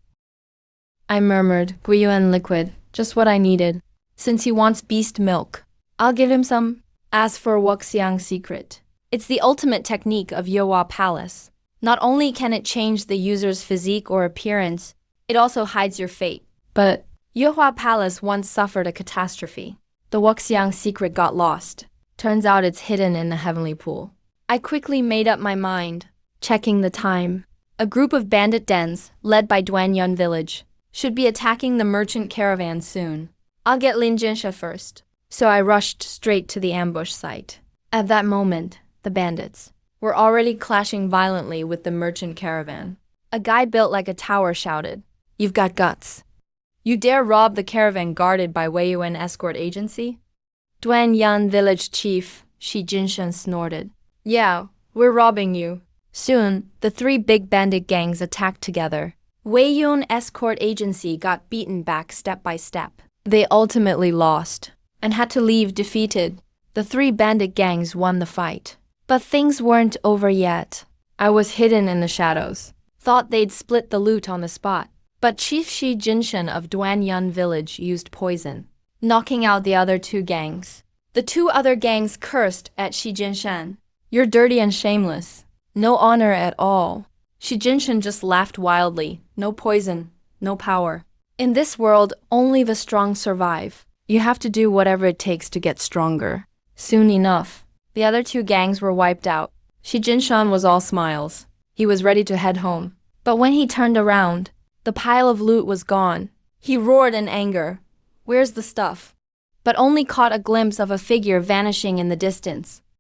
I murmured, "Guiyuan liquid, just what I needed. Since he wants beast milk, I'll give him some." As for Wuxiang secret, it's the ultimate technique of Yohua Palace. Not only can it change the user's physique or appearance, it also hides your fate. But Yohua Palace once suffered a catastrophe. The Wuxiang secret got lost. Turns out it's hidden in the heavenly pool. I quickly made up my mind, checking the time. A group of bandit dens, led by Duanyun village, should be attacking the merchant caravan soon. I'll get Lin Jinsha first. So I rushed straight to the ambush site. At that moment, the bandits were already clashing violently with the merchant caravan. A guy built like a tower shouted, "You've got guts. You dare rob the caravan guarded by Weiyuan escort agency?" Duanyun village chief Shi Jinshan snorted, "Yeah, we're robbing you." Soon, the 3 big bandit gangs attacked together. Weiyuan escort agency got beaten back step by step. They ultimately lost and had to leave defeated. The 3 bandit gangs won the fight. But things weren't over yet. I was hidden in the shadows. Thought they'd split the loot on the spot. But Chief Shi Jinshan of Duanyun village used poison, knocking out the other 2 gangs. The 2 other gangs cursed at Shi Jinshan. "You're dirty and shameless. No honor at all." Shi Jinshan just laughed wildly. No poison, no power. In this world, only the strong survive. You have to do whatever it takes to get stronger. Soon enough, the other two gangs were wiped out. Shi Jinshan was all smiles. He was ready to head home. But when he turned around, the pile of loot was gone. He roared in anger. Where's the stuff? But only caught a glimpse of a figure vanishing in the distance.